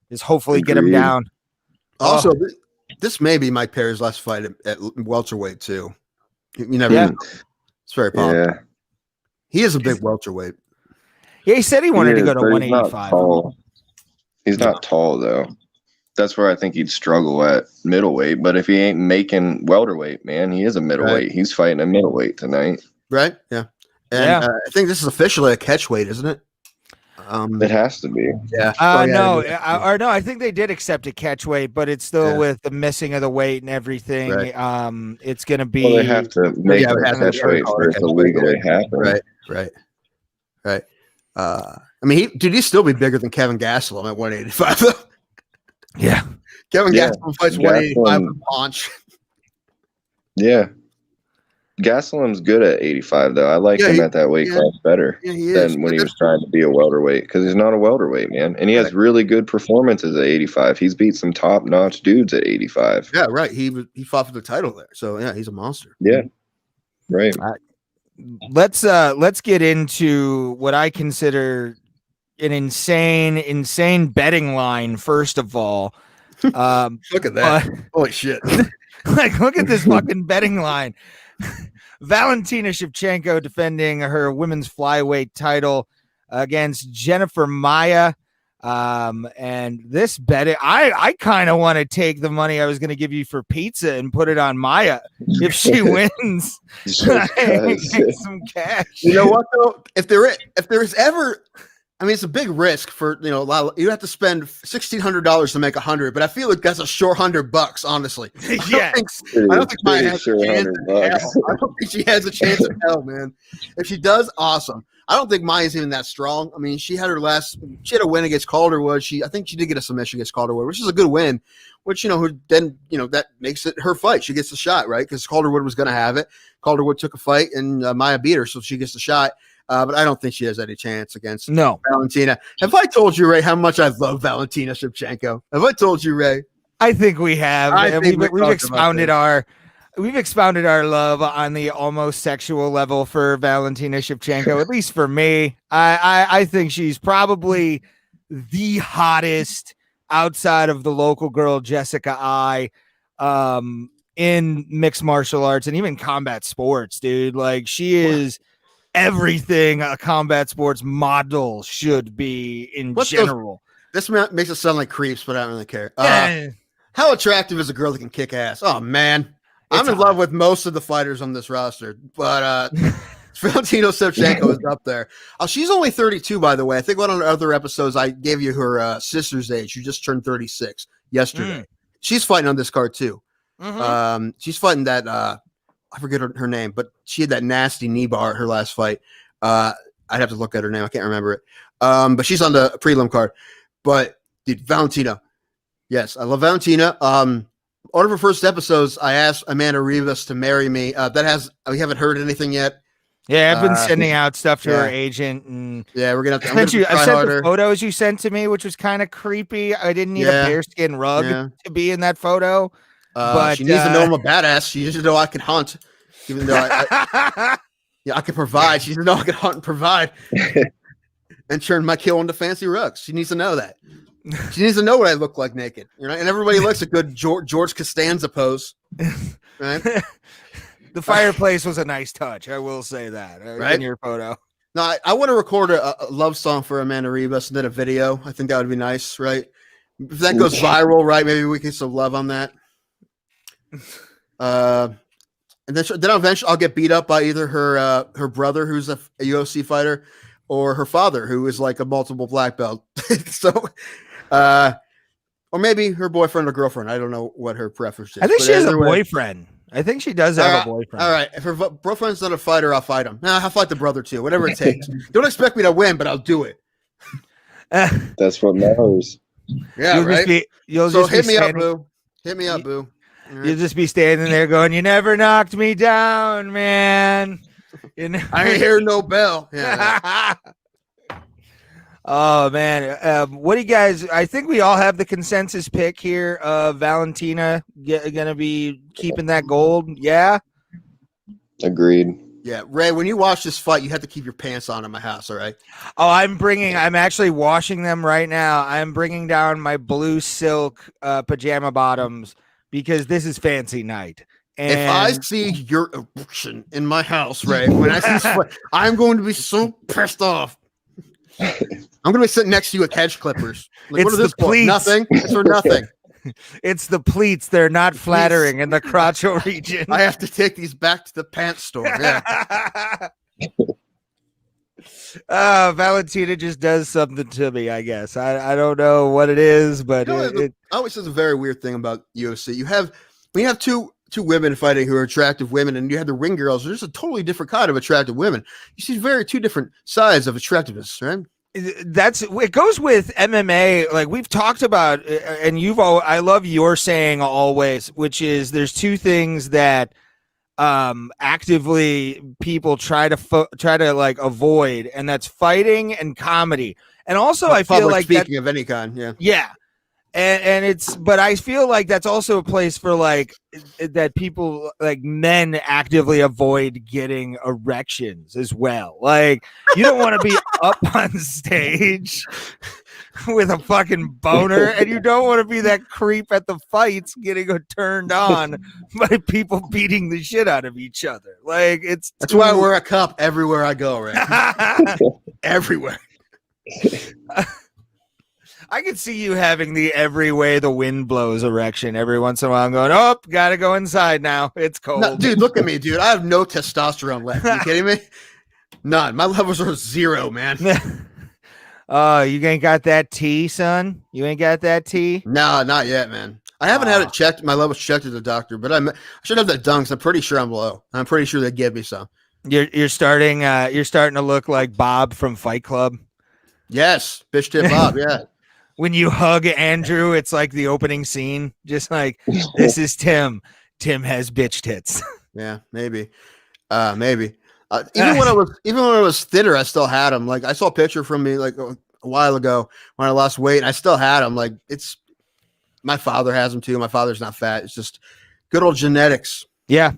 Speaker 2: is hopefully get him down.
Speaker 1: Also, this may be Mike Perry's last fight at welterweight too. You never know. It's very possible. Yeah. He is a big welterweight.
Speaker 2: Yeah, he said he wanted to go to 185.
Speaker 3: He's not tall though. that's where I think he'd struggle at middleweight. But if he ain't making welterweight, man, he is a middleweight. Right. He's fighting a middleweight tonight.
Speaker 1: Right. Yeah. And I think this is officially a catchweight, isn't it?
Speaker 3: It has to be.
Speaker 1: Yeah.
Speaker 2: No, I think they did accept a catchweight, but it's still with the missing of the weight and everything. Right. It's going to be.
Speaker 3: Well, they have to make a catchweight for it to legally happen.
Speaker 1: Right. I mean, he'd still be bigger than Kevin Gastelum at 185, though.
Speaker 2: Yeah.
Speaker 1: Kevin Gastelum fights 185 with Paunch.
Speaker 3: Yeah. Gastelum's good at 85, though. I like him at that weight class better than when he was trying to be a welterweight, because he's not a welterweight, man. And he has really good performances at 85. He's beat some top-notch dudes at 85.
Speaker 1: Yeah, right. He fought for the title there. So, yeah, he's a monster.
Speaker 3: Yeah. Right.
Speaker 2: Let's get into what I consider an insane betting line, first of all.
Speaker 1: Look at that. Holy shit.
Speaker 2: Look at this fucking betting line. Valentina Shevchenko defending her women's flyweight title against Jennifer Maia. And this bet, I kind of want to take the money I was going to give you for pizza and put it on Maia if she wins. Make some cash.
Speaker 1: You know what though? If there is ever, I mean, it's a big risk for a lot. You have to spend $1,600 to make 100, but I feel like that's a sure $100, honestly. I don't think Maia has a chance in hell. I don't think she has a chance in hell, man. If she does, awesome. I don't think Maia's even that strong. I mean, she had a win against Calderwood. I think she did get a submission against Calderwood, which is a good win, which, that makes it her fight. She gets the shot, right? Because Calderwood was going to have it. Calderwood took a fight and Maia beat her, so she gets the shot. But I don't think she has any chance against Valentina. Have I told you, Ray, how much I love Valentina Shevchenko? Have I told you, Ray?
Speaker 2: I think we have. We've expounded our love on the almost sexual level for Valentina Shevchenko, at least for me. I think she's probably the hottest outside of the local girl Jessica I in mixed martial arts and even combat sports, dude. Like, she is everything a combat sports model should be in general.
Speaker 1: This makes it sound like creeps, but I don't really care. How attractive is a girl that can kick ass? Oh, man. I'm in love with most of the fighters on this roster, but Valentina Shevchenko is up there. She's only 32, by the way. I think one of the other episodes I gave you her sister's age. She just turned 36 yesterday. She's fighting on this card, too. She's fighting that I forget her name, but she had that nasty knee bar at her last fight. I'd have to look at her name. I can't remember it. But she's on the prelim card. But, dude, Valentina. Yes, I love Valentina. One of her first episodes, I asked Amanda Rivas to marry me. We haven't heard anything yet.
Speaker 2: Yeah, I've been sending out stuff to her agent, and
Speaker 1: we're gonna.
Speaker 2: I sent the photos you sent to me, which was kind of creepy. I didn't need a bearskin rug to be in that photo. But
Speaker 1: she needs to know I'm a badass. She needs to know I can hunt, even though I can provide. She needs to know I can hunt and provide, and turn my kill into fancy rugs. She needs to know that. She needs to know what I look like naked, and everybody likes a good George Costanza pose, right?
Speaker 2: The fireplace was a nice touch. I will say that in your photo.
Speaker 1: No, I want to record a love song for Amanda Rivas and then a video. I think that would be nice, right? If that goes viral, right? Maybe we can get some love on that. And then eventually I'll get beat up by either her brother, who's a UFC fighter, or her father, who is like a multiple black belt. So, or maybe her boyfriend or girlfriend. I don't know what her preference is.
Speaker 2: I think she has a boyfriend. I think she does have a boyfriend.
Speaker 1: All right. If her boyfriend's not a fighter, I'll fight him. I'll fight the brother too. Whatever it takes. Don't expect me to win, but I'll do it.
Speaker 3: That's what matters.
Speaker 1: Yeah, right. Hit me up, boo.
Speaker 2: Right. You'll just be standing there going, "You never knocked me down, man."
Speaker 1: I ain't hear no bell. Yeah.
Speaker 2: Oh man, what do you guys? I think we all have the consensus pick here of Valentina gonna be keeping that gold. Yeah,
Speaker 3: agreed.
Speaker 1: Yeah, Ray, when you watch this fight, you have to keep your pants on in my house. All right.
Speaker 2: Oh, I'm actually washing them right now. I'm bringing down my blue silk pajama bottoms because this is fancy night. And
Speaker 1: if I see your erection in my house, Ray, when I see this fight, I'm going to be so pissed off. I'm going to be sitting next to you with hedge clippers. Like, what is this for? Nothing. It's for nothing.
Speaker 2: It's the pleats. They're not flattering in the crotchal region.
Speaker 1: I have to take these back to the pants store. Yeah.
Speaker 2: Valentina just does something to me, I guess. I don't know what it is, but
Speaker 1: I always says a very weird thing about UFC. When you have two women fighting who are attractive women, and you have the ring girls, there's a totally different kind of attractive women. You see two different sides of attractiveness, right?
Speaker 2: It goes with MMA. Like we've talked about, and I love your saying always, which is there's two things that actively people try to like avoid, and that's fighting and comedy. And also I feel like
Speaker 1: speaking of any kind,
Speaker 2: yeah, but I feel like that's also a place for like that people like men actively avoid getting erections as well. Like you don't want to be up on stage with a fucking boner, and you don't want to be that creep at the fights getting turned on by people beating the shit out of each other. Like
Speaker 1: that's why I wear a cup everywhere I go, right? Everywhere.
Speaker 2: I could see you having the every way the wind blows erection every once in a while. I'm going, oh, gotta go inside now. It's cold.
Speaker 1: No, dude, look at me, dude. I have no testosterone left. Are you kidding me? None. My levels are 0, man.
Speaker 2: Oh, you ain't got that tea, son? You ain't got that tea?
Speaker 1: No, not yet, man. I haven't had it checked. My levels checked at the doctor, but I should have that done because I'm pretty sure I'm low. I'm pretty sure they give me some.
Speaker 2: You're starting to look like Bob from Fight Club.
Speaker 1: Yes, bitch tip Bob. Yeah.
Speaker 2: When you hug Andrew, it's like the opening scene. Just like, this is Tim. Tim has bitch tits.
Speaker 1: Yeah, maybe. Maybe. Even when I was thinner, I still had them. Like I saw a picture from me like a while ago when I lost weight, and I still had them. Like my father has them too. My father's not fat. It's just good old genetics.
Speaker 2: Yeah.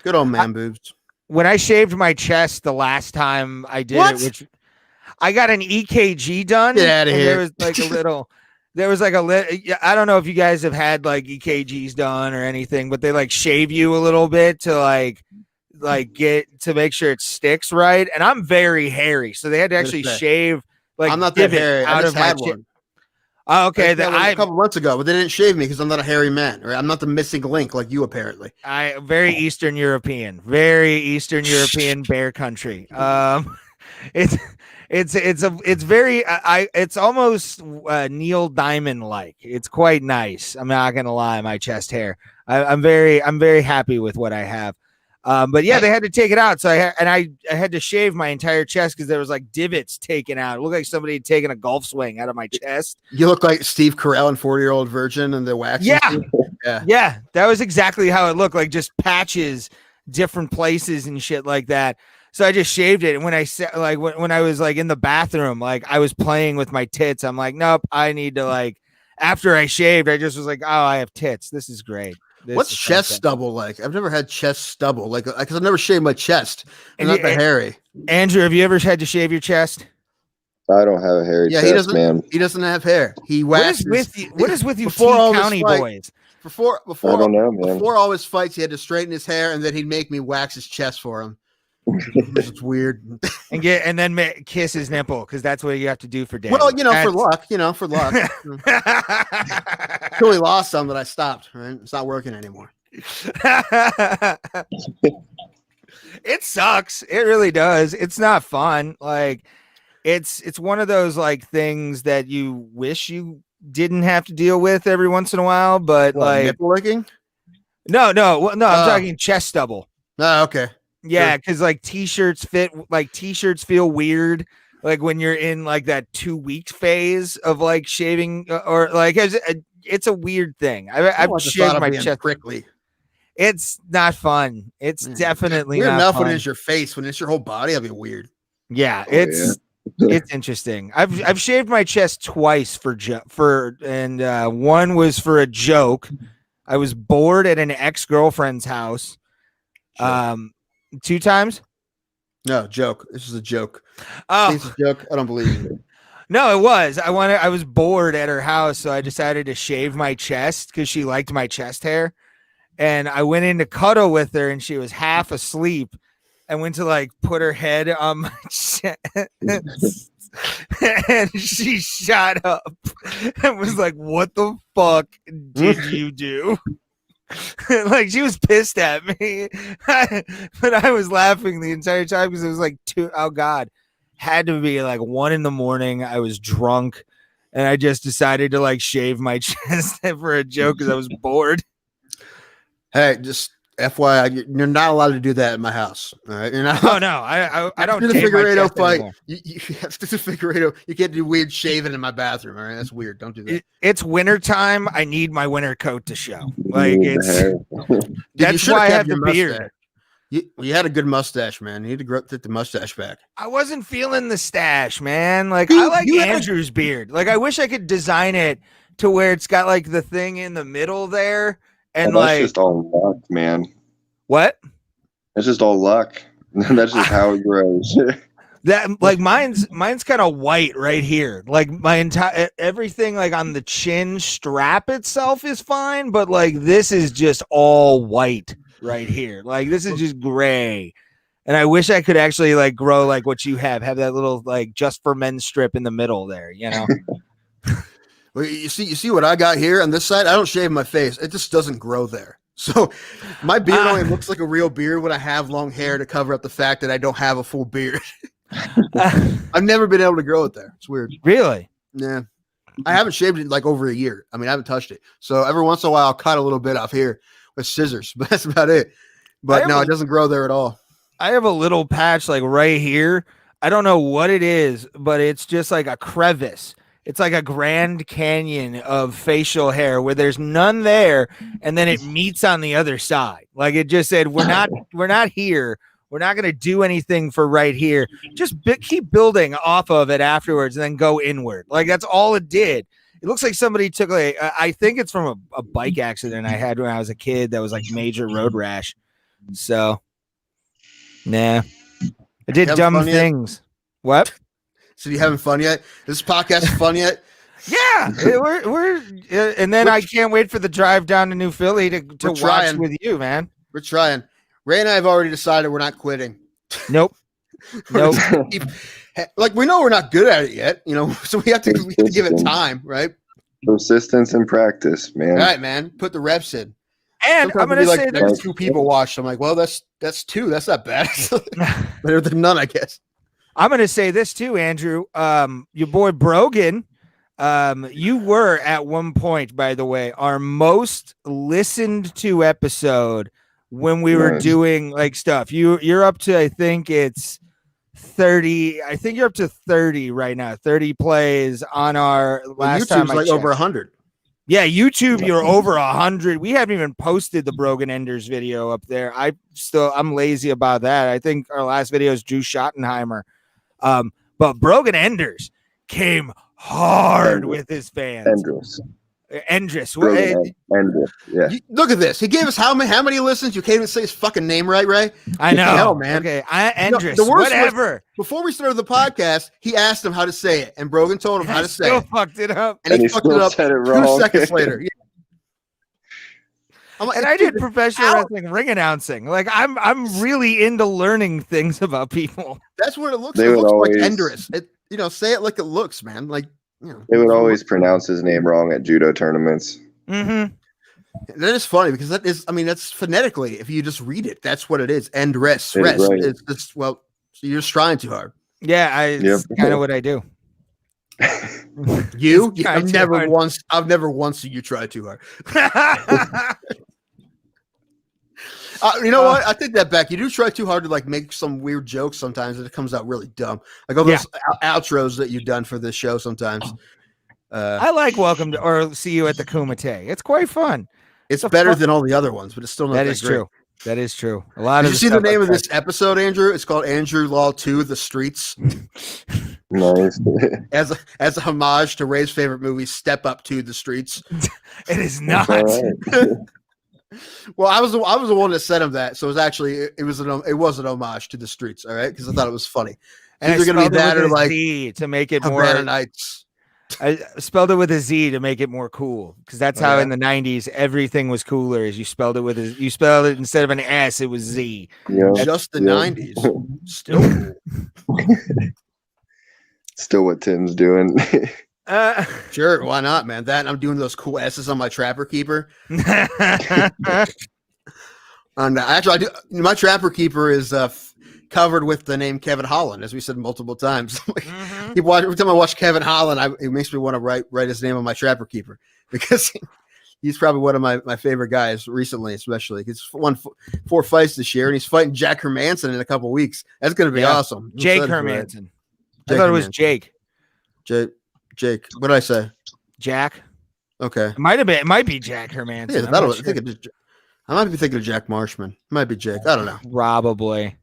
Speaker 1: Good old man boobs.
Speaker 2: When I shaved my chest the last time I did it, which I got an EKG done.
Speaker 1: Get out of here.
Speaker 2: There was like a little, I don't know if you guys have had like EKGs done or anything, but they like shave you a little bit to like get to make sure it sticks right. And I'm very hairy, so they had to actually shave like
Speaker 1: I'm not that hairy.
Speaker 2: out of my
Speaker 1: one.
Speaker 2: Oh, okay.
Speaker 1: A couple months ago, but they didn't shave me because I'm not a hairy man. Right? I'm not the missing link like you apparently.
Speaker 2: Very Eastern European bear country. It's almost Neil Diamond like. It's quite nice. I'm not gonna lie, my chest hair. I'm very happy with what I have. But yeah, they had to take it out. So I had to shave my entire chest because there was like divots taken out. It looked like somebody had taken a golf swing out of my chest.
Speaker 1: You look like Steve Carell in 40-Year-Old Virgin and the wax.
Speaker 2: Yeah. That was exactly how it looked, like just patches, different places and shit like that. So I just shaved it. And when I said like when I was like in the bathroom, like I was playing with my tits. I'm like, nope, I need to like after I shaved, I just was like, oh, I have tits. This is great.
Speaker 1: What's chest stubble like? I've never had chest stubble, like because I've never shaved my chest. I'm not that hairy.
Speaker 2: Andrew, have you ever had to shave your chest?
Speaker 3: I don't have a hairy chest, man.
Speaker 1: He doesn't have hair. He waxes.
Speaker 2: What is with you County boys?
Speaker 1: Before
Speaker 3: I don't know, man.
Speaker 1: Before all his fights, he had to straighten his hair, and then he'd make me wax his chest for him. It's weird.
Speaker 2: and then kiss his nipple because that's what you have to do for Dad.
Speaker 1: Well, for luck. Until we lost some that I stopped. Right, it's not working anymore.
Speaker 2: It sucks. It really does. It's not fun. Like it's one of those like things that you wish you didn't have to deal with every once in a while. But like
Speaker 1: nipple licking.
Speaker 2: No. I'm talking chest stubble.
Speaker 1: Oh, okay.
Speaker 2: Yeah, because like t-shirts feel weird like when you're in like that 2-week phase of like shaving or like it's a weird thing. I've shaved my chest
Speaker 1: prickly.
Speaker 2: It's not fun. It's definitely
Speaker 1: weird
Speaker 2: not
Speaker 1: enough
Speaker 2: fun.
Speaker 1: when it's your face. When it's your whole body, that'd be weird.
Speaker 2: Yeah, it's interesting. I've shaved my chest twice and one was for a joke. I was bored at an ex-girlfriend's house. Sure. 2 times?
Speaker 1: No, joke. This is a joke.
Speaker 2: Oh,
Speaker 1: it's a joke. I don't believe it.
Speaker 2: No, it was. I was bored at her house, so I decided to shave my chest because she liked my chest hair. And I went in to cuddle with her, and she was half asleep. I went to like put her head on my chest. And she shot up and was like, "What the fuck did you do?" Like, she was pissed at me, but I was laughing the entire time because it was like oh God, had to be like 1 a.m. I was drunk, and I just decided to like shave my chest for a joke because I was bored.
Speaker 1: Hey, just FYI, you're not allowed to do that in my house. All right, you're not.
Speaker 2: Oh no, I don't
Speaker 1: do the
Speaker 2: shave my
Speaker 1: figure
Speaker 2: chest
Speaker 1: fight.
Speaker 2: anymore.
Speaker 1: You have to do figure eight. You can't do weird shaving in my bathroom. All right, that's weird. Don't do that.
Speaker 2: It's winter time. I need my winter coat to show. Like, it's that's why I have the beard.
Speaker 1: You had a good mustache, man. You need to get the mustache back.
Speaker 2: I wasn't feeling the stash, man. Like, dude, I like Andrew's beard. Like, I wish I could design it to where it's got like the thing in the middle there. And
Speaker 3: that's just all luck, man.
Speaker 2: What?
Speaker 3: It's just all luck. That's just how it grows.
Speaker 2: That like mine's kind of white right here. Like my entire everything like on the chin strap itself is fine, but like this is just all white right here. Like this is just gray. And I wish I could actually like grow like what you have that little like just for men strip in the middle there, you know.
Speaker 1: Well, you see what I got here on this side? I don't shave my face. It just doesn't grow there. So my beard only looks like a real beard when I have long hair to cover up the fact that I don't have a full beard. I've never been able to grow it there. It's weird.
Speaker 2: Really?
Speaker 1: Yeah. I haven't shaved it in like over a year. I mean, I haven't touched it. So every once in a while, I'll cut a little bit off here with scissors, but that's about it. But no, it doesn't grow there at all.
Speaker 2: I have a little patch like right here. I don't know what it is, but it's just like a crevice. It's like a Grand Canyon of facial hair where there's none there, and then it meets on the other side. Like it just said, we're not here. We're not going to do anything for right here. Just keep building off of it afterwards, and then go inward. Like that's all it did. It looks like somebody took I think it's from a bike accident I had when I was a kid that was like major road rash. So, nah, I did dumb things. What?
Speaker 1: So you having fun yet? This podcast is fun yet?
Speaker 2: Yeah, we're and then I can't wait for the drive down to New Philly to watch with you, man.
Speaker 1: We're trying. Ray and I have already decided we're not quitting.
Speaker 2: Nope.
Speaker 1: Like we know we're not good at it yet, you know, so we have to give it time, right?
Speaker 3: Persistence and practice, man.
Speaker 1: All right, man. Put the reps in.
Speaker 2: And sometimes I'm gonna say
Speaker 1: there's 2 people watched. I'm like, well, that's 2. That's not bad. Better than none, I guess.
Speaker 2: I'm going to say this too, Andrew. Your boy Brogan, you were at one point, by the way, our most listened to episode when we were doing like stuff. You're up to, I think it's 30. I think you're up to 30 right now. 30 plays on our last time.
Speaker 1: YouTube's like over 100.
Speaker 2: Yeah, YouTube, you're over 100. We haven't even posted the Brogan Enders video up there. I'm lazy about that. I think our last video is Drew Schottenheimer. But Brogan Enders came hard with his fans. Endress.
Speaker 1: Yeah. Look at this. He gave us how many listens? You can't even say his fucking name right, Ray?
Speaker 2: I know.
Speaker 1: Hell, man.
Speaker 2: Okay, Endress. The worst whatever.
Speaker 1: Before we started the podcast, he asked him how to say it, and Brogan told him how to say it.
Speaker 2: Still fucked it up.
Speaker 1: And he fucked it up 2 seconds later. Yeah.
Speaker 2: And I did professional wrestling ring announcing. Like I'm really into learning things about people.
Speaker 1: That's what it looks like. It looks like Endress. Say it like it looks, man. Like,
Speaker 3: they would always pronounce his name wrong at judo tournaments.
Speaker 2: Mm-hmm.
Speaker 1: That is funny because that's phonetically, if you just read it, that's what it is. Endress. Rest. Right. It's just, so you're just trying too hard.
Speaker 2: Yeah, it's kind of what I do.
Speaker 1: I've never once seen you try too hard. You know what? I take that back. You do try too hard to like make some weird jokes sometimes, and it comes out really dumb. Like all those outros that you've done for this show sometimes.
Speaker 2: I like Welcome to or See You at the Kumite. It's quite fun.
Speaker 1: It's better than all the other ones, but it's still not that great.
Speaker 2: True. That is true. A lot.
Speaker 1: Did you see the name of this episode, Andrew? It's called Andrew Law 2: The Streets.
Speaker 3: Nice.
Speaker 1: as a homage to Ray's favorite movie, Step Up to the Streets.
Speaker 2: It is not.
Speaker 1: Well, I was the one that sent him that, so it was an homage to the Streets, all right? Because I thought it was funny.
Speaker 2: And it's going to be that or like Z to make it
Speaker 1: Havana Nights.
Speaker 2: I spelled it with a Z to make it more cool because that's how in the 90s everything was cooler. Is you spelled it instead of an S, it was Z.
Speaker 1: Yeah. Just the 90s. Still cool.
Speaker 3: Still what Tim's doing.
Speaker 1: Sure, why not, man? That I'm doing those cool S's on my Trapper Keeper. And actually, I do. My Trapper Keeper is covered with the name Kevin Holland, as we said multiple times. Every time I watch Kevin Holland, it makes me want to write his name on my Trapper Keeper because he's probably one of my favorite guys recently, especially. He's won 4 fights this year, and he's fighting Jack Hermanson in a couple weeks. That's going to be awesome.
Speaker 2: Jake Hermanson. I thought it was Jake.
Speaker 1: Jake. What did I say?
Speaker 2: Jack.
Speaker 1: Okay.
Speaker 2: It might be Jack Hermanson.
Speaker 1: Yeah, I might be thinking of Jack Marshman. It might be Jake. I don't know.
Speaker 2: Probably.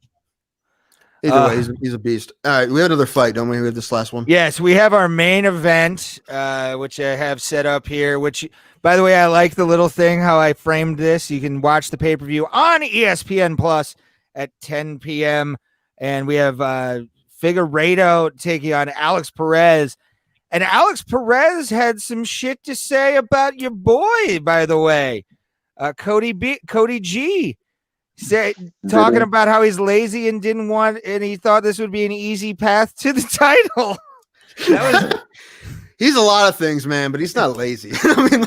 Speaker 1: Either way, he's a beast. All right, we have another fight, don't we? We have this last one.
Speaker 2: Yes, we have our main event, which I have set up here. Which, by the way, I like the little thing how I framed this. You can watch the pay-per-view on ESPN Plus at 10 p.m. And we have Figueiredo taking on Alex Perez. And Alex Perez had some shit to say about your boy, by the way. Cody G talking about how he's lazy and and he thought this would be an easy path to the title.
Speaker 1: He's a lot of things, man, but he's not lazy. I mean,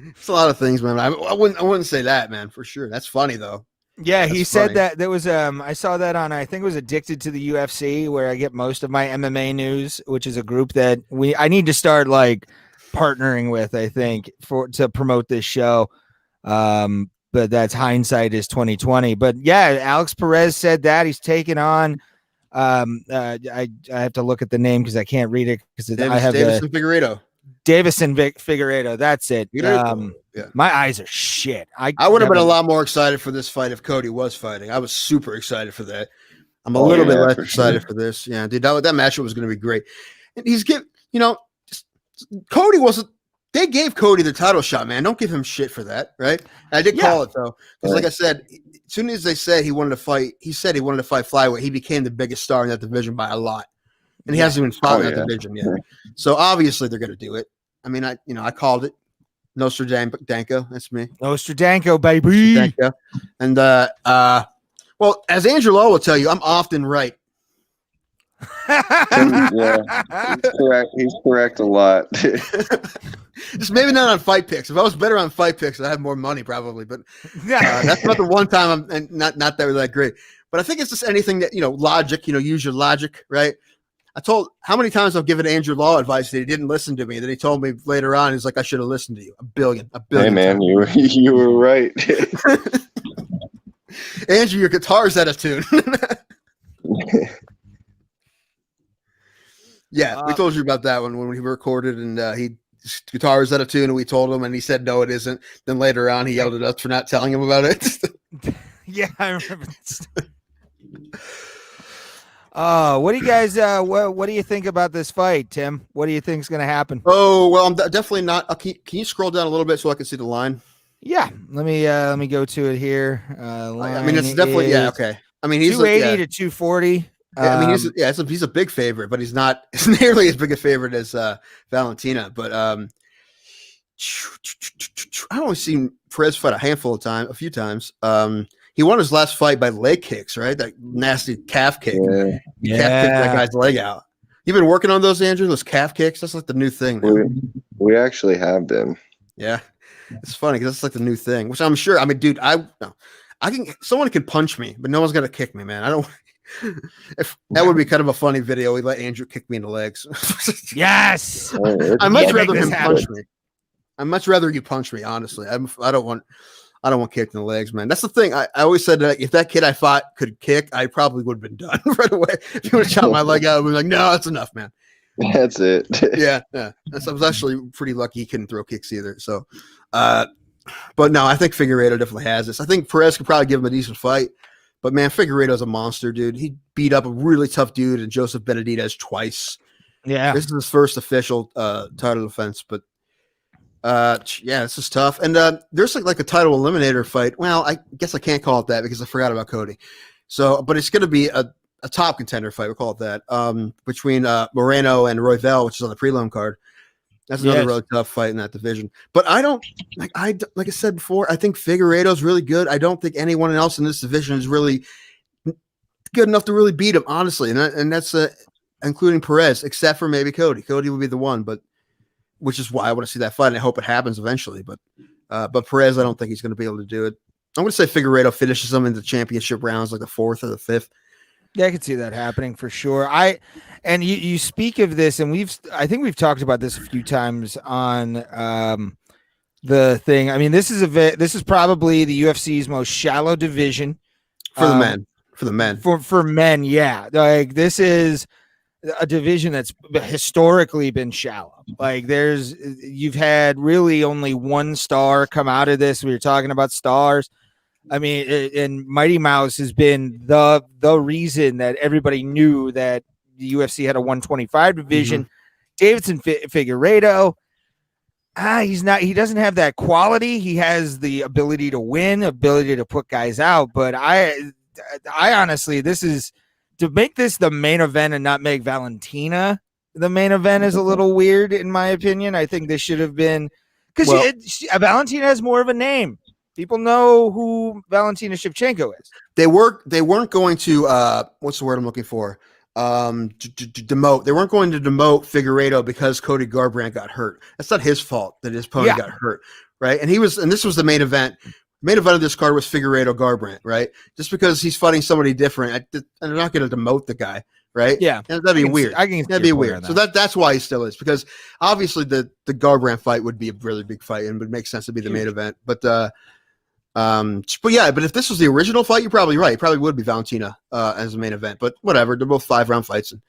Speaker 1: it's a lot of things, man. I wouldn't say that, man, for sure. That's funny though.
Speaker 2: Yeah, he said that there was I saw that on, I think it was Addicted to the UFC, where I get most of my MMA news, which is a group that I need to start like partnering with, I think, to promote this show. But that's hindsight is 2020. But yeah, Alex Perez said that he's taken on. I have to look at the name because I can't read it because I have
Speaker 1: Davison Figueiredo.
Speaker 2: Figueiredo. That's it. My eyes are shit. I would have
Speaker 1: been a lot more excited for this fight if Cody was fighting. I was super excited for that. I'm a little bit less excited for this. Yeah, dude, that matchup was going to be great. And Cody wasn't. They gave Cody the title shot, man. Don't give him shit for that, right? And I did call it though, because like I said, as soon as they said he wanted to fight, he wanted to fight flyweight. He became the biggest star in that division by a lot, and he hasn't even fought in that division yet. So obviously they're going to do it. I mean, I called it. Nostradamus, that's me.
Speaker 2: Nostradamus, baby.
Speaker 1: Nostradamus. And well, as Andrew Law will tell you, I'm often right.
Speaker 3: He's correct a lot.
Speaker 1: Just maybe not on fight picks. If I was better on fight picks, I'd have more money probably. But that's not the one time I'm not that great. But I think it's just anything that logic. Use your logic, right? I told how many times I've given Andrew Law advice that he didn't listen to me. That he told me later on, he's like, I should have listened to you. A billion.
Speaker 3: Hey man, you were right.
Speaker 1: Andrew, your guitar's out of tune. Yeah, we told you about that one when we recorded, and his guitar was out of tune, and we told him, and he said no, it isn't. Then later on, he yelled at us for not telling him about it.
Speaker 2: Yeah, I remember this. What do you guys? What do you think about this fight, Tim? What do you think is going to happen?
Speaker 1: Oh well, I'm definitely not. Can you scroll down a little bit so I can see the line?
Speaker 2: Yeah, let me go to it here.
Speaker 1: I mean, it's definitely okay. I mean, he's
Speaker 2: 280 to 240.
Speaker 1: Yeah, I mean, he's a big favorite, but he's not nearly as big a favorite as Valentina. But I only seen Perez fight a few times. He won his last fight by leg kicks, right? That nasty calf kick.
Speaker 2: Yeah.
Speaker 1: Calf kicked that guy's leg out. You've been working on those, Andrew? Those calf kicks? That's like the new thing now.
Speaker 3: We actually have them.
Speaker 1: Yeah. It's funny because that's like the new thing, which I'm sure. I mean, dude, someone can punch me, but no one's gonna kick me, man. I don't. If that would be kind of a funny video, we let Andrew kick me in the legs.
Speaker 2: Yes,
Speaker 1: I'd much rather him punch me. I'd much rather you punch me. Honestly, I don't want kicked in the legs, man. That's the thing. I always said that if that kid I fought could kick, I probably would have been done right away. If you would have shot my leg out, I'd be like, no, that's enough, man.
Speaker 3: That's it.
Speaker 1: Yeah. I was actually pretty lucky he couldn't throw kicks either. So, but no, I think Figueiredo definitely has this. I think Perez could probably give him a decent fight. But man, Figueiredo's a monster, dude. He beat up a really tough dude and Joseph Benavidez twice.
Speaker 2: Yeah,
Speaker 1: this is his first official title defense. But yeah, this is tough. And there's like a title eliminator fight. Well, I guess I can't call it that because I forgot about Cody. So, but it's going to be a top contender fight. We'll call it that. Between Moreno and Royval, which is on the prelim card. That's another really tough fight in that division. But I don't like I said before, I think Figueiredo's really good. I don't think anyone else in this division is really good enough to really beat him, honestly. And that's including Perez, except for maybe Cody. Cody will be the one, but which is why I want to see that fight, and I hope it happens eventually. But Perez, I don't think he's going to be able to do it. I'm going to say Figueiredo finishes him in the championship rounds, like the 4th or the 5th.
Speaker 2: Yeah, I could see that happening for sure. And you speak of this, and I think we've talked about this a few times on the thing. I mean, this is probably the UFC's most shallow division
Speaker 1: for the men. For
Speaker 2: men, yeah. Like, this is a division that's historically been shallow. Like, you've had really only one star come out of this. We were talking about stars. I mean, and Mighty Mouse has been the reason that everybody knew that the UFC had a 125 division. Davidson Figueiredo, he doesn't have that quality. He has the ability to win, ability to put guys out. But I honestly, this is to make this the main event and not make Valentina the main event is a little weird, in my opinion. I think this should have been, because Valentina has more of a name. People know who Valentina Shevchenko is.
Speaker 1: They weren't going to what's the word I'm looking for? Demote. They weren't going to demote Figueiredo because Cody Garbrandt got hurt. That's not his fault that his opponent got hurt, right? And this was the main event. Main event of this card was Figueiredo Garbrandt, right? Just because he's fighting somebody different, they're not going to demote the guy, right?
Speaker 2: Yeah,
Speaker 1: and that'd be weird. That'd be weird. So that's why he still is, because obviously the Garbrandt fight would be a really big fight and would make sense to be the main event. But if this was the original fight, you're probably right. It probably would be Valentina as the main event. But whatever, they're both 5-round fights, and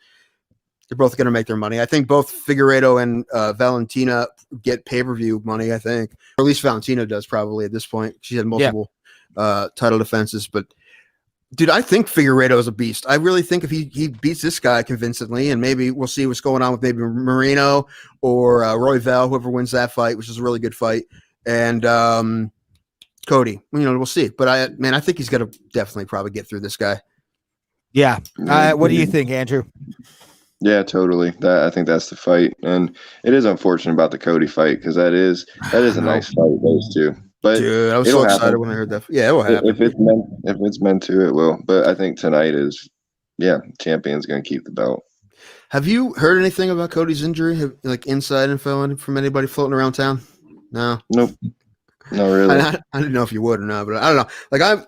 Speaker 1: they're both going to make their money. I think both Figueiredo and Valentina get pay-per-view money, I think. Or at least Valentina does probably at this point. She had multiple title defenses. But, dude, I think Figueiredo is a beast. I really think if he beats this guy convincingly, and maybe we'll see what's going on with maybe Moreno or Royval, whoever wins that fight, which is a really good fight. And Cody, we'll see. But I think he's going to definitely probably get through this guy.
Speaker 2: Yeah. What do you think, Andrew?
Speaker 3: Yeah, totally. I think that's the fight, and it is unfortunate about the Cody fight because that is a nice fight, those two. But
Speaker 1: dude, I was so excited when I heard that. Yeah, it will happen.
Speaker 3: If it's meant to, it will. But I think tonight is, champion's going to keep the belt.
Speaker 1: Have you heard anything about Cody's injury? Like inside info from anybody floating around town? No.
Speaker 3: Nope. Not really.
Speaker 1: I didn't know if you would or not, but I don't know. Like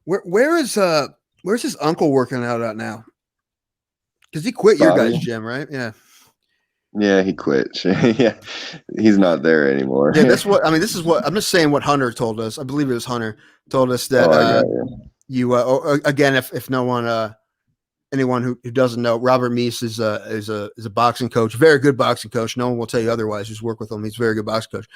Speaker 1: where's his uncle working out now? Because he quit your guys' gym, right? Yeah.
Speaker 3: Yeah, he quit. Yeah, he's not there anymore.
Speaker 1: Yeah, this is what I'm just saying. What Hunter told us, I believe it was Hunter told us that you again, if no one, anyone who doesn't know, Robert Meese is a boxing coach, very good boxing coach. No one will tell you otherwise. Who's worked with him? He's a very good boxing coach.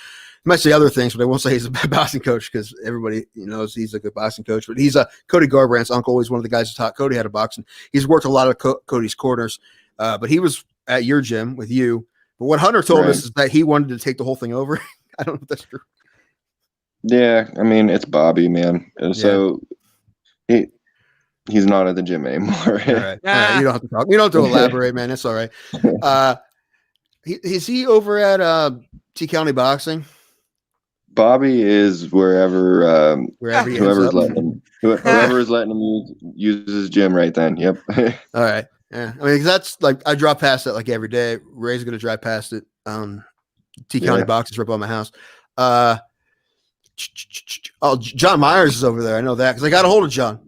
Speaker 1: He might say other things, but I won't say he's a bad boxing coach because everybody knows he's a good boxing coach. But he's Cody Garbrandt's uncle. He's one of the guys who taught Cody how to box. And he's worked a lot of Cody's corners, but he was at your gym with you. But what Hunter told us is that he wanted to take the whole thing over. I don't know if that's true.
Speaker 3: Yeah, I mean, it's Bobby, man. And so he's not at the gym anymore.
Speaker 1: All right. You don't have to talk. You don't have to elaborate, man. It's all right. Is he over at T County Boxing?
Speaker 3: Bobby is wherever whoever's letting him use his gym right then. Yep.
Speaker 1: All right. Yeah. I mean, that's like I drive past it like every day. Ray's gonna drive past it. T County Boxing's right by my house. John Myers is over there. I know that because I got a hold of John.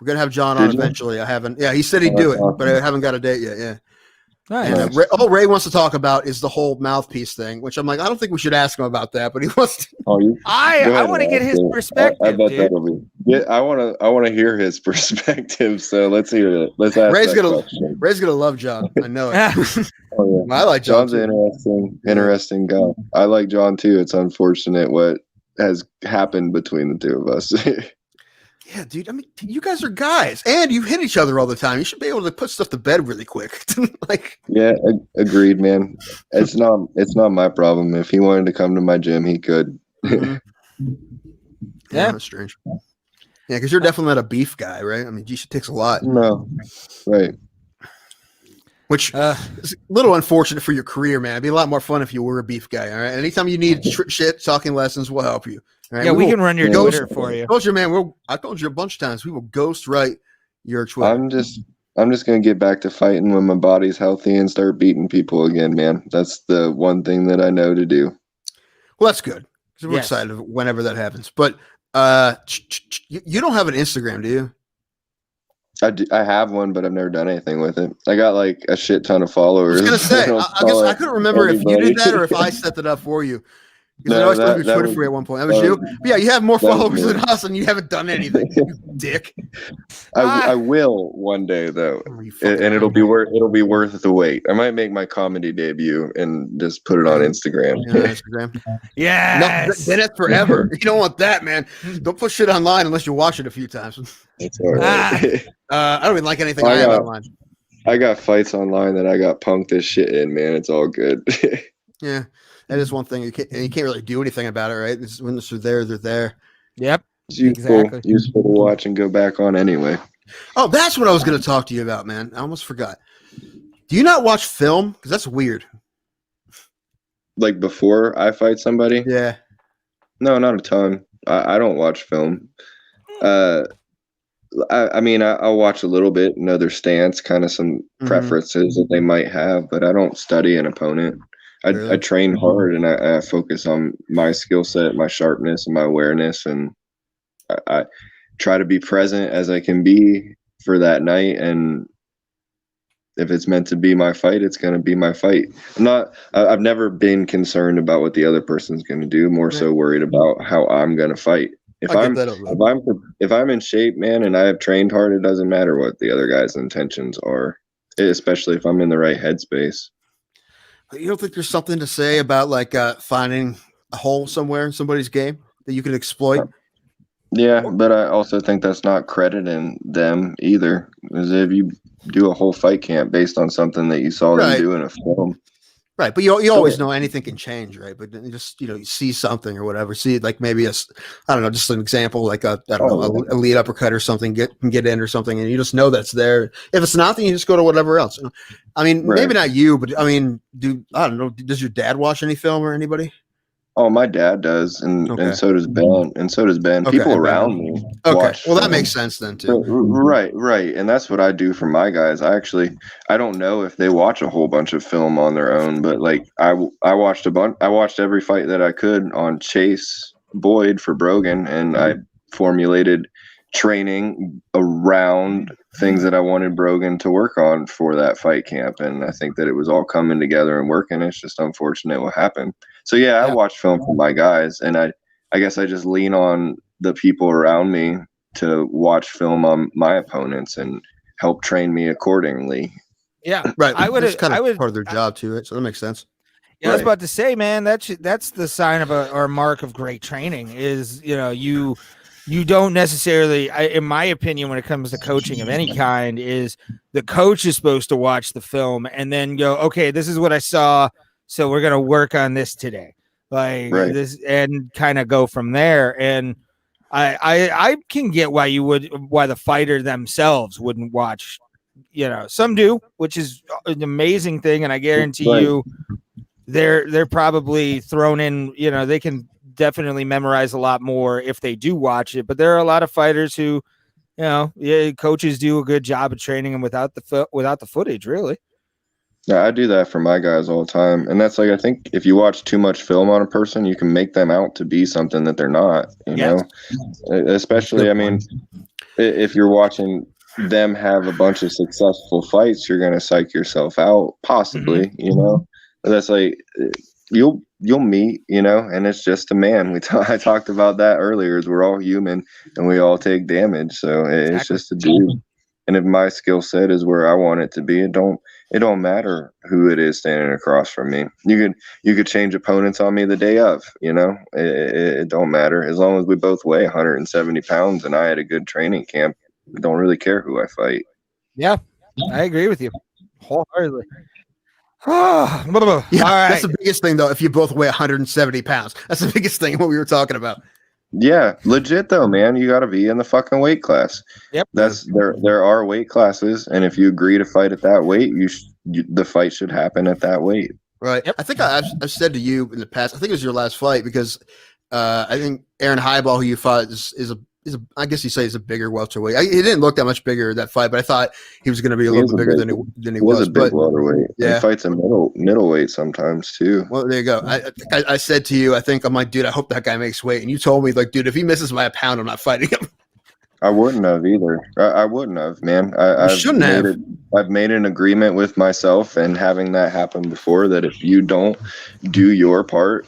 Speaker 1: We're gonna have John on eventually. I haven't. Yeah, he said he'd do it, but I haven't got a date yet. Yeah. Nice. And all Ray wants to talk about is the whole mouthpiece thing, which I'm like, I don't think we should ask him about that, but he wants to.
Speaker 2: I want to get his perspective. I bet that'll be.
Speaker 3: Yeah, I want to hear his perspective. So let's hear it. Let's ask.
Speaker 1: Ray's gonna love John. I know it. I like John.
Speaker 3: John's an interesting guy. I like John too. It's unfortunate what has happened between the two of us.
Speaker 1: Yeah, dude. I mean, you guys are guys, and you hit each other all the time. You should be able to put stuff to bed really quick.
Speaker 3: Yeah, agreed, man. It's not my problem. If he wanted to come to my gym, he could.
Speaker 1: Mm-hmm. Yeah, that's strange. Yeah, because you're definitely not a beef guy, right? I mean, geez, it takes a lot.
Speaker 3: No, right.
Speaker 1: Which is a little unfortunate for your career, man. It'd be a lot more fun if you were a beef guy. All right. Anytime you need shit talking lessons, we'll help you. Right?
Speaker 2: Yeah, we can run your Twitter for you.
Speaker 1: I told you, man. I told you a bunch of times. We will ghost write your Twitter.
Speaker 3: I'm just gonna get back to fighting when my body's healthy and start beating people again, man. That's the one thing that I know to do.
Speaker 1: Well, that's good. We're excited whenever that happens. But you don't have an Instagram, do you?
Speaker 3: I have one, but I've never done anything with it. I got like a shit ton of followers.
Speaker 1: I was gonna say, I guess I couldn't remember if you did that or if I set it up for you. Because I always thought you were Twitter free at one point. That was you. But yeah, you have more followers than us, and you haven't done anything. You dick.
Speaker 3: I will one day though, and it'll be worth the wait. I might make my comedy debut and just put it on Instagram.
Speaker 1: Yeah, Instagram.
Speaker 2: Yeah.
Speaker 1: Then it's forever. You don't want that, man. Don't put shit online unless you watch it a few times.
Speaker 3: It's all right.
Speaker 1: I don't even like anything I have online.
Speaker 3: I got fights online that I got punked this shit in, man. It's all good.
Speaker 1: Yeah. That is one thing. You can't really do anything about it, right? When they're there, they're there.
Speaker 2: Yep.
Speaker 3: It's useful to watch and go back on anyway.
Speaker 1: Oh, that's what I was going to talk to you about, man. I almost forgot. Do you not watch film? Because that's weird.
Speaker 3: Like before I fight somebody?
Speaker 1: Yeah.
Speaker 3: No, not a ton. I don't watch film. I mean, I'll watch a little bit, know their stance, kind of some preferences that they might have, but I don't study an opponent. I train hard and I focus on my skill set, my sharpness, and my awareness, and I try to be present as I can be for that night. And if it's meant to be my fight, it's going to be my fight. I've never been concerned about what the other person's going to do. More so worried about how I'm going to fight. If I'm in shape, man, and I have trained hard, it doesn't matter what the other guy's intentions are, especially if I'm in the right headspace.
Speaker 1: You don't think there's something to say about like finding a hole somewhere in somebody's game that you can exploit?
Speaker 3: Yeah, but I also think that's not crediting them either. Because if you do a whole fight camp based on something that you saw them do in a film.
Speaker 1: Right, but you always know anything can change, right? But just you see something or whatever, see like maybe I don't know, just an example like a lead uppercut or something can get in or something, and you just know that's there. If it's not, then you just go to whatever else. I mean, maybe not you, but I mean, I don't know. Does your dad watch any film or anybody?
Speaker 3: Oh, my dad does, and so does Ben, People around me.
Speaker 1: Okay, well, that makes sense then too.
Speaker 3: Right, and that's what I do for my guys. I don't know if they watch a whole bunch of film on their own, but like I watched I watched every fight that I could on Chase Boyd for Brogan, and I formulated training around things that I wanted Brogan to work on for that fight camp, and I think that it was all coming together and working. It's just unfortunate what happened. So yeah, I watch film for my guys, and I guess I just lean on the people around me to watch film on my opponents and help train me accordingly.
Speaker 2: Yeah,
Speaker 1: right. It's kind of part of their job too, so that makes sense.
Speaker 2: Yeah, I was about to say, man, that's the sign of or mark of great training is you don't necessarily, in my opinion, when it comes to coaching of any kind, is the coach is supposed to watch the film and then go, okay, this is what I saw, so we're gonna work on this today, this, and kind of go from there. And I can get why the fighter themselves wouldn't watch. Some do, which is an amazing thing, and I guarantee you, they're probably thrown in. They can definitely memorize a lot more if they do watch it. But there are a lot of fighters who, coaches do a good job of training them without the footage, really.
Speaker 3: Yeah, I do that for my guys all the time. And that's like, I think if you watch too much film on a person, you can make them out to be something that they're not, you know, especially, I mean, if you're watching them have a bunch of successful fights, you're going to psych yourself out, possibly, But that's like, you'll meet, and it's just a man. I talked about that earlier, is we're all human and we all take damage. So it's just a dude. And if my skill set is where I want it to be, it don't matter who it is standing across from me. You could change opponents on me the day of, it don't matter. As long as we both weigh 170 pounds and I had a good training camp, I don't really care who I fight.
Speaker 2: Yeah, I agree with you wholeheartedly.
Speaker 1: All right. That's the biggest thing, though. If you both weigh 170 pounds, that's the biggest thing. What we were talking about.
Speaker 3: Yeah, legit though, man. You got to be in the fucking weight class.
Speaker 2: Yep.
Speaker 3: There are weight classes, and if you agree to fight at that weight, the fight should happen at that weight.
Speaker 1: Right. Yep. I think I've said to you in the past. I think it was your last fight because I think Aaron Highball, who you fought, is I guess you say he's a bigger welterweight. He didn't look that much bigger that fight, but I thought he was going to be a little bit bigger than he was.
Speaker 3: He's a big welterweight. Yeah, he fights a middleweight sometimes too.
Speaker 1: Well, there you go. I said to you, I'm like, dude, I hope that guy makes weight, and you told me like, dude, if he misses by a pound, I'm not fighting him.
Speaker 3: I wouldn't have either. I wouldn't have, man. I've made an agreement with myself, and having that happen before, that if you don't do your part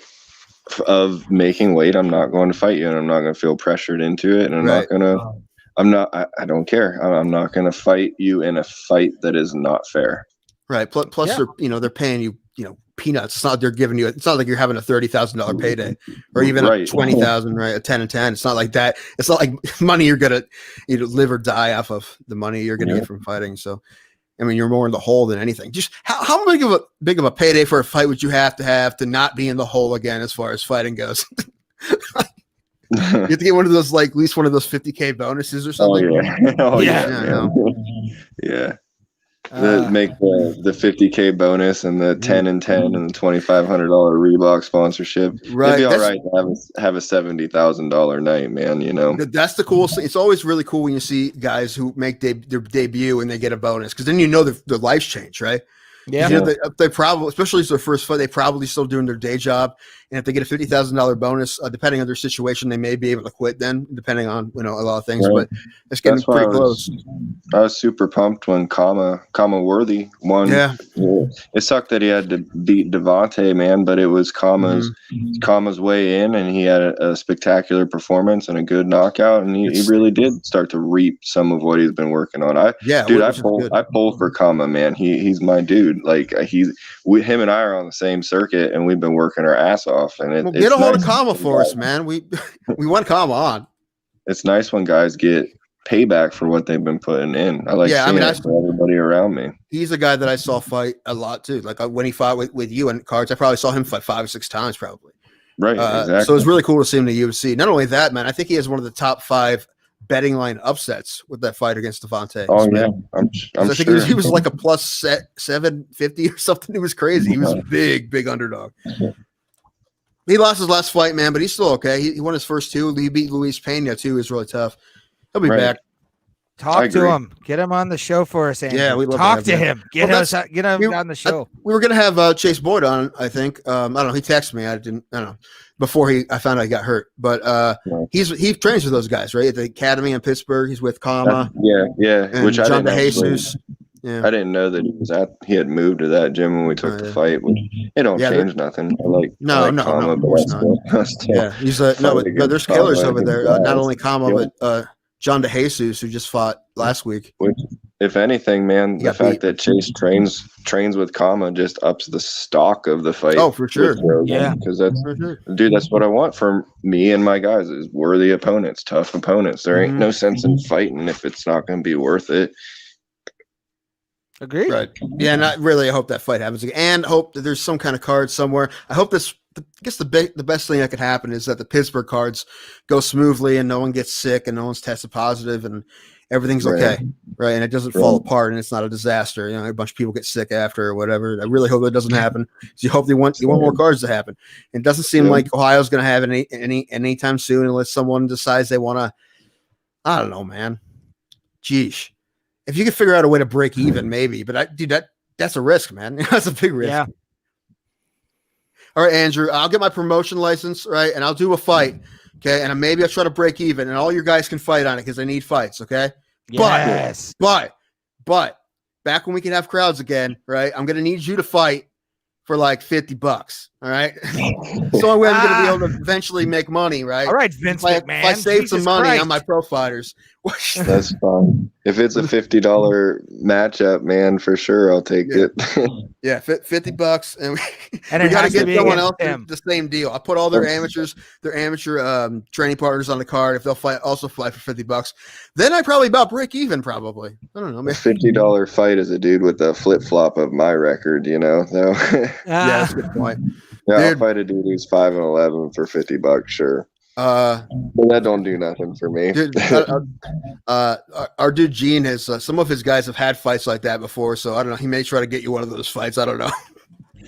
Speaker 3: of making weight, I'm not going to fight you, and I'm not going to feel pressured into it, and I don't care. I'm not going to fight you in a fight that is not fair.
Speaker 1: Right. Plus they're paying you, peanuts. It's not like they're giving you. It's not like you're having a $30,000 payday, or even a $20,000, right? A 10 and 10. It's not like that. It's not like money you're gonna live or die off of. The money you're gonna get from fighting. So, I mean, you're more in the hole than anything. Just how big of a payday for a fight would you have to not be in the hole again as far as fighting goes? You have to get one of those, like at least one of those 50K bonuses or something.
Speaker 3: Yeah. Make the 50K bonus and the 10 and 10 and the $2,500 Reebok sponsorship.
Speaker 1: Right.
Speaker 3: It'd be all right to have a $70,000 night, man.
Speaker 1: That's the coolest thing. It's always really cool when you see guys who make their debut and they get a bonus, because then their lives change, right?
Speaker 2: Yeah.
Speaker 1: They probably, especially as their first fight, they probably still doing their day job, and if they get a $50,000 bonus, depending on their situation, they may be able to quit then, depending on a lot of things. Right. But it's getting pretty close.
Speaker 3: I was super pumped when Kama Worthy won. Yeah. It sucked that he had to beat Devontae, man, but it was Kama's way in, and he had a spectacular performance and a good knockout, and he really did start to reap some of what he's been working on. I pull for Kama, man. He's my dude. Like him and I are on the same circuit, and we've been working our ass off. And
Speaker 1: get a hold of Kama for us, man. We want Kama on.
Speaker 3: It's nice when guys get payback for what they've been putting in. I like seeing it for everybody around me.
Speaker 1: He's a guy that I saw fight a lot too. Like when he fought with you in cards, I probably saw him fight 5 or 6 times probably.
Speaker 3: Right, exactly.
Speaker 1: So it's really cool to see him in the UFC. Not only that, man, I think he has one of the top 5 betting line upsets with that fight against Devontae.
Speaker 3: Oh yeah,
Speaker 1: I think he was like a plus 750 or something. It was crazy. He was a big underdog. He lost his last fight, man, but he's still okay. He won his first 2. He beat Luis Pena too. Is really tough. He'll be back.
Speaker 2: Talk to him. Get him on the show for us, Andrew. Yeah, we talk to him. Get him on the show.
Speaker 1: We were gonna have Chase Boyd on. I think. I don't know. He texted me. I don't know. Before I found out he got hurt, but he trains with those guys, right? At the academy in Pittsburgh. He's with Kama.
Speaker 3: And
Speaker 1: which John DeJesus.
Speaker 3: Yeah. I didn't know that he had moved to that gym when we took the fight. It don't change nothing.
Speaker 1: No, of course not. Yeah, he's no, there's killers over there. Not only Kama, but John DeJesus, who just fought last week.
Speaker 3: Which, if anything, man, the fact that Chase trains with Kama just ups the stock of the fight.
Speaker 1: Oh, for sure.
Speaker 3: Because that's what I want from me and my guys is worthy opponents, tough opponents. There ain't no sense in fighting if it's not going to be worth it.
Speaker 2: Agreed.
Speaker 1: Right. Yeah, and I hope that fight happens again, and hope that there's some kind of card somewhere. I hope I guess the best thing that could happen is that the Pittsburgh cards go smoothly and no one gets sick and no one's tested positive and everything's okay, right? And it doesn't fall apart and it's not a disaster. A bunch of people get sick after or whatever. I really hope that doesn't happen. So you hope you want more cards to happen. It doesn't seem like Ohio's going to have anytime soon unless someone decides they want to. I don't know, man. Geesh. If you could figure out a way to break even, maybe. But that's a risk, man. That's a big risk.
Speaker 2: Yeah.
Speaker 1: All right, Andrew, I'll get my promotion license, right? And I'll do a fight, okay? And maybe I'll try to break even, and all your guys can fight on it because I need fights, okay?
Speaker 2: Yes.
Speaker 1: But back when we can have crowds again, right? I'm going to need you to fight for like $50, all right? So I'm going to be able to eventually make money, right?
Speaker 2: All right, Vince McMahon.
Speaker 1: If I save some money on my pro fighters.
Speaker 3: That's fine. If it's a $50 matchup, man, for sure, I'll take it.
Speaker 1: Yeah, $50, and we got to get someone else the same deal. I put all their amateur training partners on the card. If they'll fight for $50, then I probably about break even. Probably, I don't know. Man.
Speaker 3: $50 fight is a dude with a flip flop of my record, though.
Speaker 1: Yeah, that's a good point.
Speaker 3: Yeah, I'll fight a dude who's 5-11 for $50, sure. But that don't do nothing for me.
Speaker 1: Dude, our dude Gene has some of his guys have had fights like that before, so I don't know. He may try to get you one of those fights. I don't know.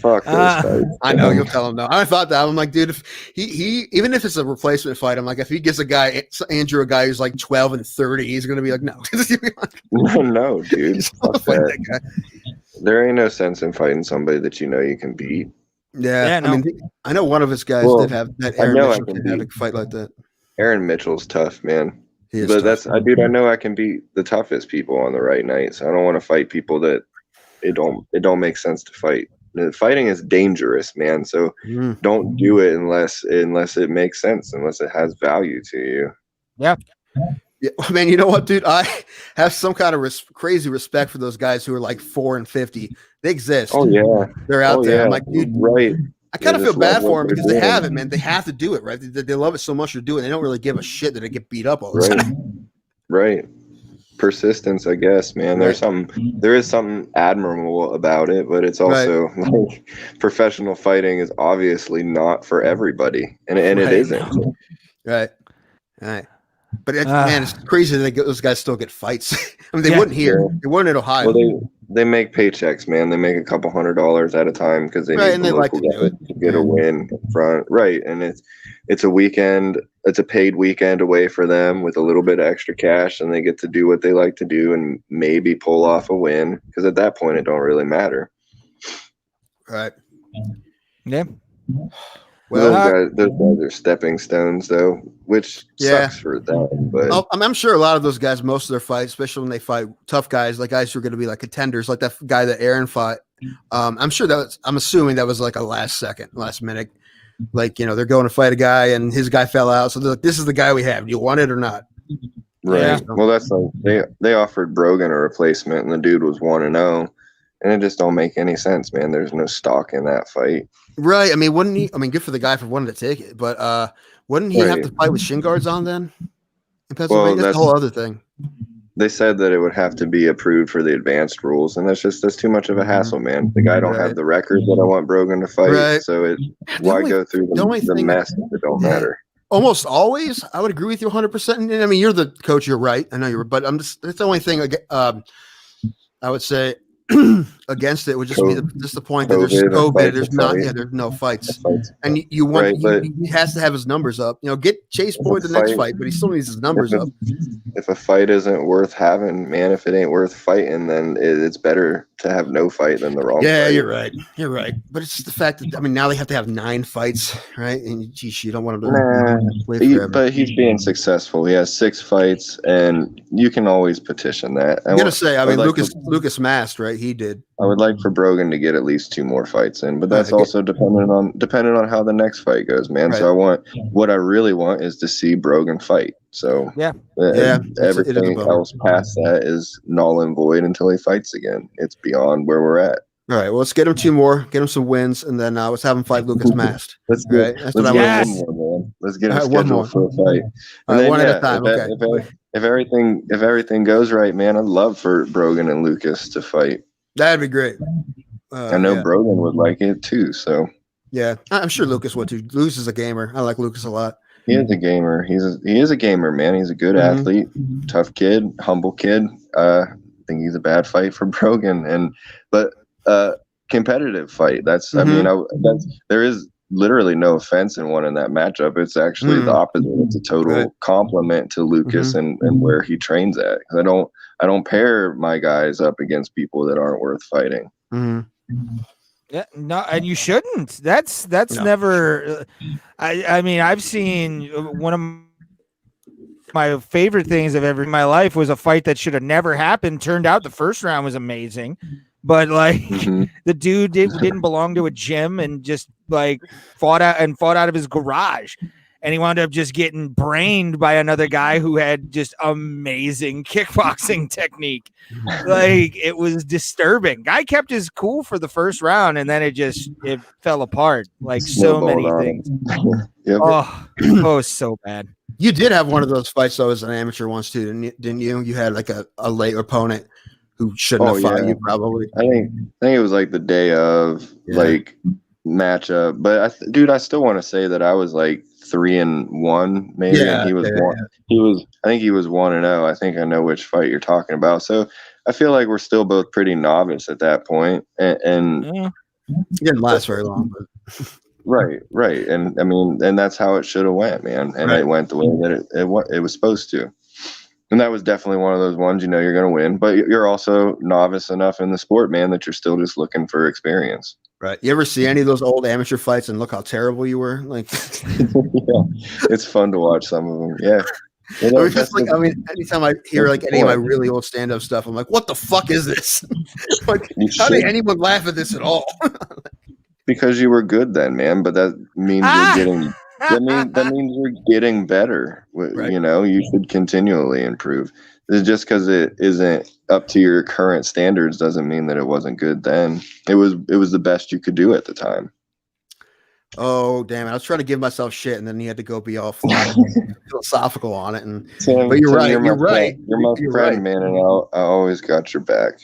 Speaker 3: Fuck those fights.
Speaker 1: I know you'll tell him no. I thought that. I'm like, dude, if he even if it's a replacement fight, I'm like, if he gets a guy who's like 12 and 30, he's gonna be like, no.
Speaker 3: No, dude. Fuck that. There ain't no sense in fighting somebody that you know you can beat.
Speaker 1: Yeah, no. I mean, I know one of his guys did have that. Aaron Mitchell did have a fight like that.
Speaker 3: Aaron Mitchell's tough, man. But tough. I know I can beat the toughest people on the right night. So I don't want to fight people that it don't make sense to fight. Fighting is dangerous, man. So don't do it unless it makes sense, unless it has value to you.
Speaker 2: Yeah.
Speaker 1: Yeah, man, you know what, dude? I have some kind of crazy respect for those guys who are like 4 and 50. They exist.
Speaker 3: Oh yeah,
Speaker 1: they're out there.
Speaker 3: Yeah.
Speaker 1: I'm like, dude,
Speaker 3: right.
Speaker 1: I kind of feel bad for them because they have it, man. They have to do it, right? They love it so much to do it. They don't really give a shit that they get beat up all the time.
Speaker 3: Right. Persistence, I guess, man. There is something admirable about it, but it's also like professional fighting is obviously not for everybody, and it isn't.
Speaker 1: Right. But man, it's crazy that those guys still get fights. I mean, they wouldn't here. They weren't in Ohio.
Speaker 3: Well, they make paychecks, man. They make a couple $100s at a time because they need the local guys to get a win in front. Right, and it's a weekend. It's a paid weekend away for them with a little bit of extra cash, and they get to do what they like to do and maybe pull off a win because at that point it don't really matter.
Speaker 1: Right.
Speaker 2: Yeah.
Speaker 3: Well, those guys are stepping stones, though, which sucks for them. But
Speaker 1: I'm sure a lot of those guys, most of their fights, especially when they fight tough guys, like guys who are going to be like contenders, like that guy that Aaron fought. I'm assuming that was like a last minute. Like, they're going to fight a guy and his guy fell out. So they're like, this is the guy we have. Do you want it or not?
Speaker 3: Right. Yeah. Well, that's like they offered Brogan a replacement and the dude was 1-0. And it just don't make any sense, man. There's no stock in that fight.
Speaker 1: Right. I mean, wouldn't he? I mean, good for the guy for wanting to take it, but wouldn't he have to fight with shin guards on then? In Pennsylvania, that's the whole other thing.
Speaker 3: They said that it would have to be approved for the advanced rules, and that's too much of a hassle, man. The guy don't have the record that I want Brogan to fight, so why go through the mess if it don't matter?
Speaker 1: Almost always, I would agree with you 100%. I mean, you're the coach. You're right. I know you're, but that's the only thing. I would say. Against it would just be the point that there's COVID, there's no fights, and you want he has to have his numbers up. Get Chase Boyd the next fight, but he still needs his numbers up.
Speaker 3: If a fight isn't worth having, man, if it ain't worth fighting, then it's better to have no fight than the wrong.
Speaker 1: Yeah,
Speaker 3: fight.
Speaker 1: You're right. But it's just the fact that now they have to have 9 fights, right? And geez, you don't want him to play forever.
Speaker 3: But he's being successful. He has 6 fights, and you can always petition that.
Speaker 1: I'm gonna say, I mean, Lucas Mast, right? He did.
Speaker 3: I would like for Brogan to get at least 2 more fights in, but that's also dependent on how the next fight goes, man. Right. So what I really want is to see Brogan fight. So everything else past that is null and void until he fights again. It's beyond where we're at.
Speaker 1: All right, well, let's get him 2 more, get him some wins, and then let's have him fight Lucas Mast.
Speaker 3: Let's get one more, man. Let's get him scheduled for a fight. And then, one at a time. If everything goes right, man, I'd love for Brogan and Lucas to fight.
Speaker 1: That'd be great.
Speaker 3: I know Brogan would like it too. So
Speaker 1: yeah, I'm sure Lucas would too. Lucas is a gamer. I like Lucas a lot.
Speaker 3: He is a gamer. He is a gamer, man. He's a good athlete, tough kid, humble kid. I think he's a bad fight for Brogan, but competitive fight. That's I mean, there is literally no offense in one in that matchup. It's actually the opposite. It's a total compliment to Lucas and where he trains at. Because I don't pair my guys up against people that aren't worth fighting.
Speaker 2: Yeah, no, and you shouldn't. That's never. I mean, I've seen one of my favorite things of ever in my life was a fight that should have never happened. Turned out the first round was amazing, but like the dude didn't belong to a gym and just like fought out of his garage. And he wound up just getting brained by another guy who had just amazing kickboxing technique. Like, it was disturbing. Guy kept his cool for the first round, and then it fell apart. Like so many things. Oh, so bad.
Speaker 1: You did have one of those fights though as an amateur once too, didn't you? You had like a late opponent who shouldn't have fought you probably.
Speaker 3: I think it was like the day of like matchup, but I still want to say that I was like 3-1 maybe, and he was I think he was 1-0. I think I know which fight you're talking about. So I feel like we're still both pretty novice at that point, and
Speaker 1: It didn't last very long, but
Speaker 3: right, and I mean, and that's how it should have went, man. And it went the way that it was supposed to. And that was definitely one of those ones, you're going to win, but you're also novice enough in the sport, man, that you're still just looking for experience.
Speaker 1: Right. You ever see any of those old amateur fights and look how terrible you were? Like,
Speaker 3: yeah, it's fun to watch some of them. Yeah.
Speaker 1: Anytime I hear like any of my really old stand-up stuff, I'm like, what the fuck is this? Like, how did anyone laugh at this at all?
Speaker 3: Because you were good then, man, but that means you're getting that means you're getting better. Right. You should continually improve. Just because it isn't up to your current standards doesn't mean that it wasn't good then. It was the best you could do at the time.
Speaker 1: Oh, damn it. I was trying to give myself shit, and then you had to go be all philosophical on it. But you're right. You're right.
Speaker 3: You're my friend, man, and I always got your back.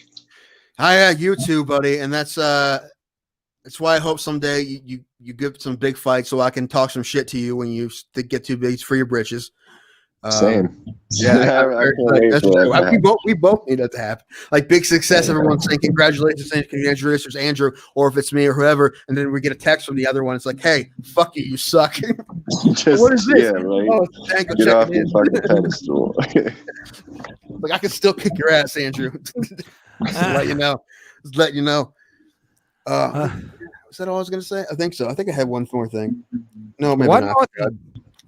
Speaker 1: Hi, you too, buddy. And that's why I hope someday you give some big fights so I can talk some shit to you when you get too big for your britches.
Speaker 3: Same.
Speaker 1: Yeah, we both need that to happen. Like big success, everyone's saying congratulations, Andrew, or if it's me or whoever, and then we get a text from the other one. It's like, hey, fuck you, you suck. What is this?
Speaker 3: Yeah, right.
Speaker 1: Oh, thank you.
Speaker 3: Get off your fucking pedestal.
Speaker 1: Like I can still kick your ass, Andrew. Just to let you know. Was that all I was gonna say? I think so. I think I had one more thing. No, maybe not.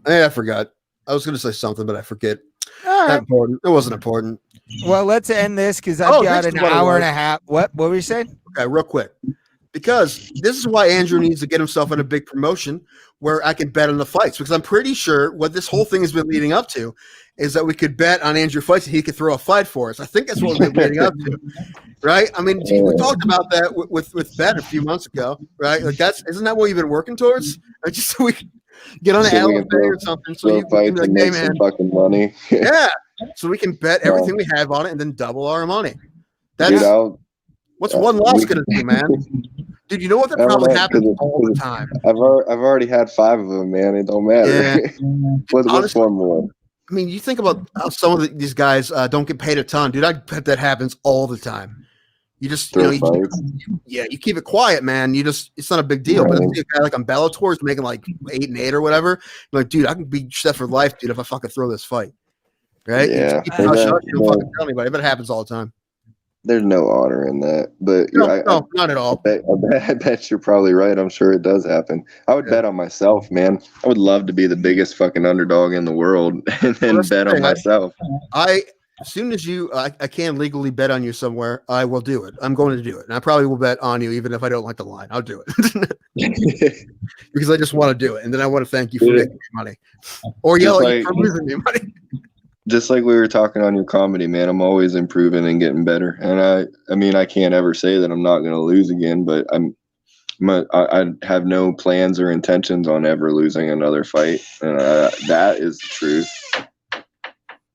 Speaker 1: I forgot. I was going to say something, but I forget. Not important. It wasn't important.
Speaker 2: Well, let's end this because I've got an hour and a half. What were you saying?
Speaker 1: Okay, real quick. Because this is why Andrew needs to get himself in a big promotion where I can bet on the fights. Because I'm pretty sure what this whole thing has been leading up to is that we could bet on Andrew fights and he could throw a fight for us. I think that's what we've been leading up to. Right? I mean, we talked about that with Bet a few months ago, right? Like isn't that what you've been working towards? Right? Just so we can get on the LFA or something, so you can be like, hey, man,
Speaker 3: fucking money.
Speaker 1: Yeah, so we can bet everything we have on it and then double our money. That's what's one loss gonna do, man? Dude, you know what? That probably happens all the time.
Speaker 3: I've already had 5 of them, man. It don't matter. Yeah. What's one more?
Speaker 1: I mean, you think about how some of these guys don't get paid a ton, dude. I bet that happens all the time. You just, you keep it quiet, man. It's not a big deal. Right. But a guy like on Bellator is making like 8 and 8 or whatever. You're like, dude, I can be set for life, dude, if I fucking throw this fight. Right?
Speaker 3: Yeah.
Speaker 1: You don't fucking tell anybody, but it happens all the time.
Speaker 3: There's no honor in that. But
Speaker 1: no, not at all.
Speaker 3: I bet you're probably right. I'm sure it does happen. I would bet on myself, man. I would love to be the biggest fucking underdog in the world and then bet on myself.
Speaker 1: As soon as I can legally bet on you somewhere, I will do it. I'm going to do it. And I probably will bet on you even if I don't like the line. I'll do it. Because I just want to do it. And then I want to thank you for making me money. Or yell at you for losing me money.
Speaker 3: Just like we were talking on your comedy, man, I'm always improving and getting better. And I mean, I can't ever say that I'm not going to lose again, but I have no plans or intentions on ever losing another fight. And that is the truth.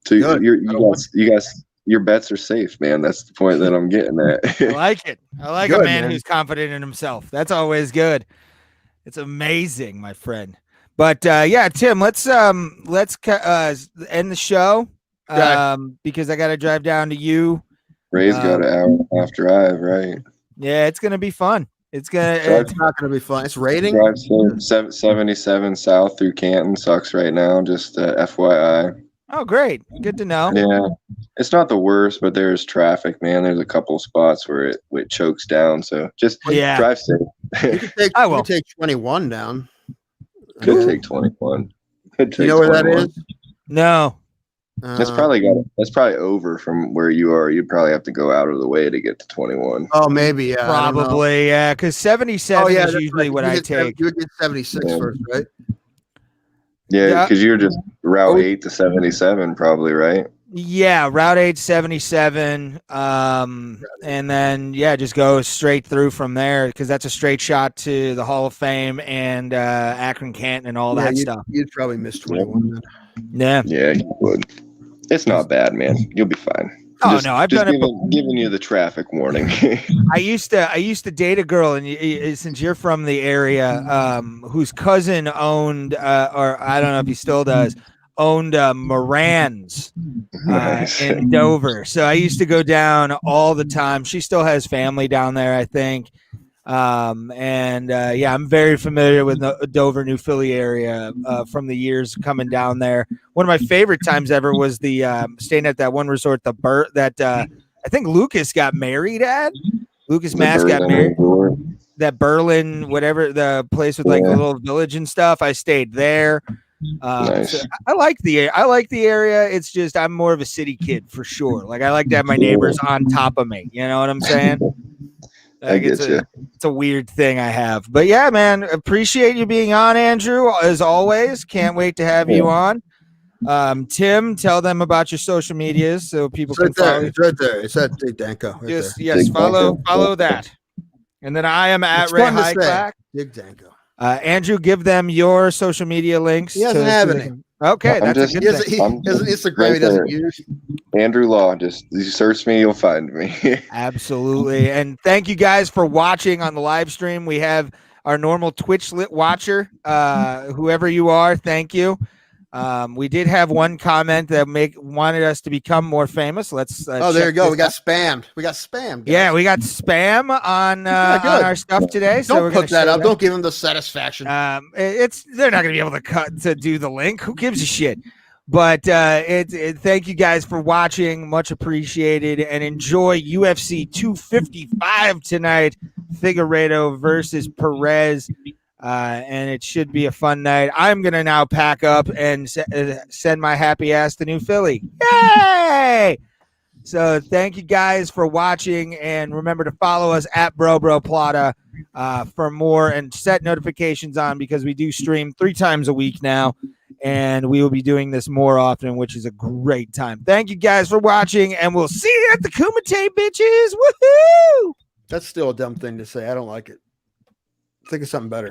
Speaker 3: So you guys, your bets are safe, man. That's the point that I'm getting at.
Speaker 2: I like it. I like a man who's confident in himself. That's always good. It's amazing, my friend. But Tim, let's end the show because I got to drive down to you.
Speaker 3: Ray's got an hour and a half drive, right?
Speaker 2: Yeah, it's gonna be fun. It's
Speaker 1: not gonna be fun. It's raining.
Speaker 3: Drive 77 south through Canton sucks right now. Just FYI.
Speaker 2: Oh, great. Good to know.
Speaker 3: Yeah. It's not the worst, but there's traffic, man. There's a couple spots where it chokes down. So just drive safe.
Speaker 1: I will take 21 down.
Speaker 3: Could take 21.
Speaker 1: You know where 21. That is?
Speaker 2: No.
Speaker 3: That's probably over from where you are. You'd probably have to go out of the way to get to 21.
Speaker 1: Oh, maybe, yeah.
Speaker 2: Probably, yeah. Because 77 is usually what I take.
Speaker 1: You would get 76 first, right?
Speaker 3: Yeah, because you're just Route 8 to 77, probably, right?
Speaker 2: Yeah, Route 8, 77. And then, just go straight through from there because that's a straight shot to the Hall of Fame and Akron Canton and all that stuff.
Speaker 1: You'd probably miss 21.
Speaker 2: Yeah.
Speaker 3: Yeah, you would. It's not bad, man. You'll be fine.
Speaker 2: Oh, no, I've done it.
Speaker 3: Giving you the traffic warning.
Speaker 2: I used to date a girl, and since you're from the area, whose cousin owned, or I don't know if he still does, owned Moran's in Dover. So I used to go down all the time. She still has family down there, I think. I'm very familiar with the Dover, New Philly area from the years coming down there. One of my favorite times ever was the staying at that one resort, I think Lucas got married at. Lucas Mass got married. That Berlin, whatever, the place with like a little village and stuff. I stayed there.
Speaker 3: Nice.
Speaker 2: So I like the area. It's just I'm more of a city kid for sure. Like I like to have my neighbors on top of me. You know what I'm saying?
Speaker 3: I get you.
Speaker 2: It's a weird thing I have. But yeah, man, appreciate you being on, Andrew, as always. Can't wait to have you on. Tim, tell them about your social medias so people can follow you.
Speaker 1: It's right there. It's at Big Danko.
Speaker 2: Yes, follow that. And then I am at Ray Highclack.
Speaker 1: Big Danko.
Speaker 2: Andrew, give them your social media links.
Speaker 1: He doesn't have any.
Speaker 2: Okay, that's a good thing.
Speaker 1: He has an Instagram he doesn't use.
Speaker 3: Andrew Law, just you search me, you'll find me.
Speaker 2: Absolutely. And thank you guys for watching on the live stream. We have our normal Twitch lit watcher, whoever you are, thank you. We did have one comment that wanted us to become more famous. Let's
Speaker 1: there you go. We got spammed. Guys.
Speaker 2: Yeah, we got spam on our stuff today. So
Speaker 1: don't put that up. Don't give them the satisfaction.
Speaker 2: They're not going to be able to do the link. Who gives a shit? But thank you guys for watching. Much appreciated. And enjoy UFC 255 tonight. Figueiredo versus Perez. And it should be a fun night. I'm going to now pack up and send my happy ass to New Philly. Yay! So thank you guys for watching. And remember to follow us at Bro Bro Plata for more and set notifications on because we do stream 3 times a week now. And we will be doing this more often, which is a great time. Thank you guys for watching. And we'll see you at the Kumite, bitches. Woohoo!
Speaker 1: That's still a dumb thing to say. I don't like it. Think of something better.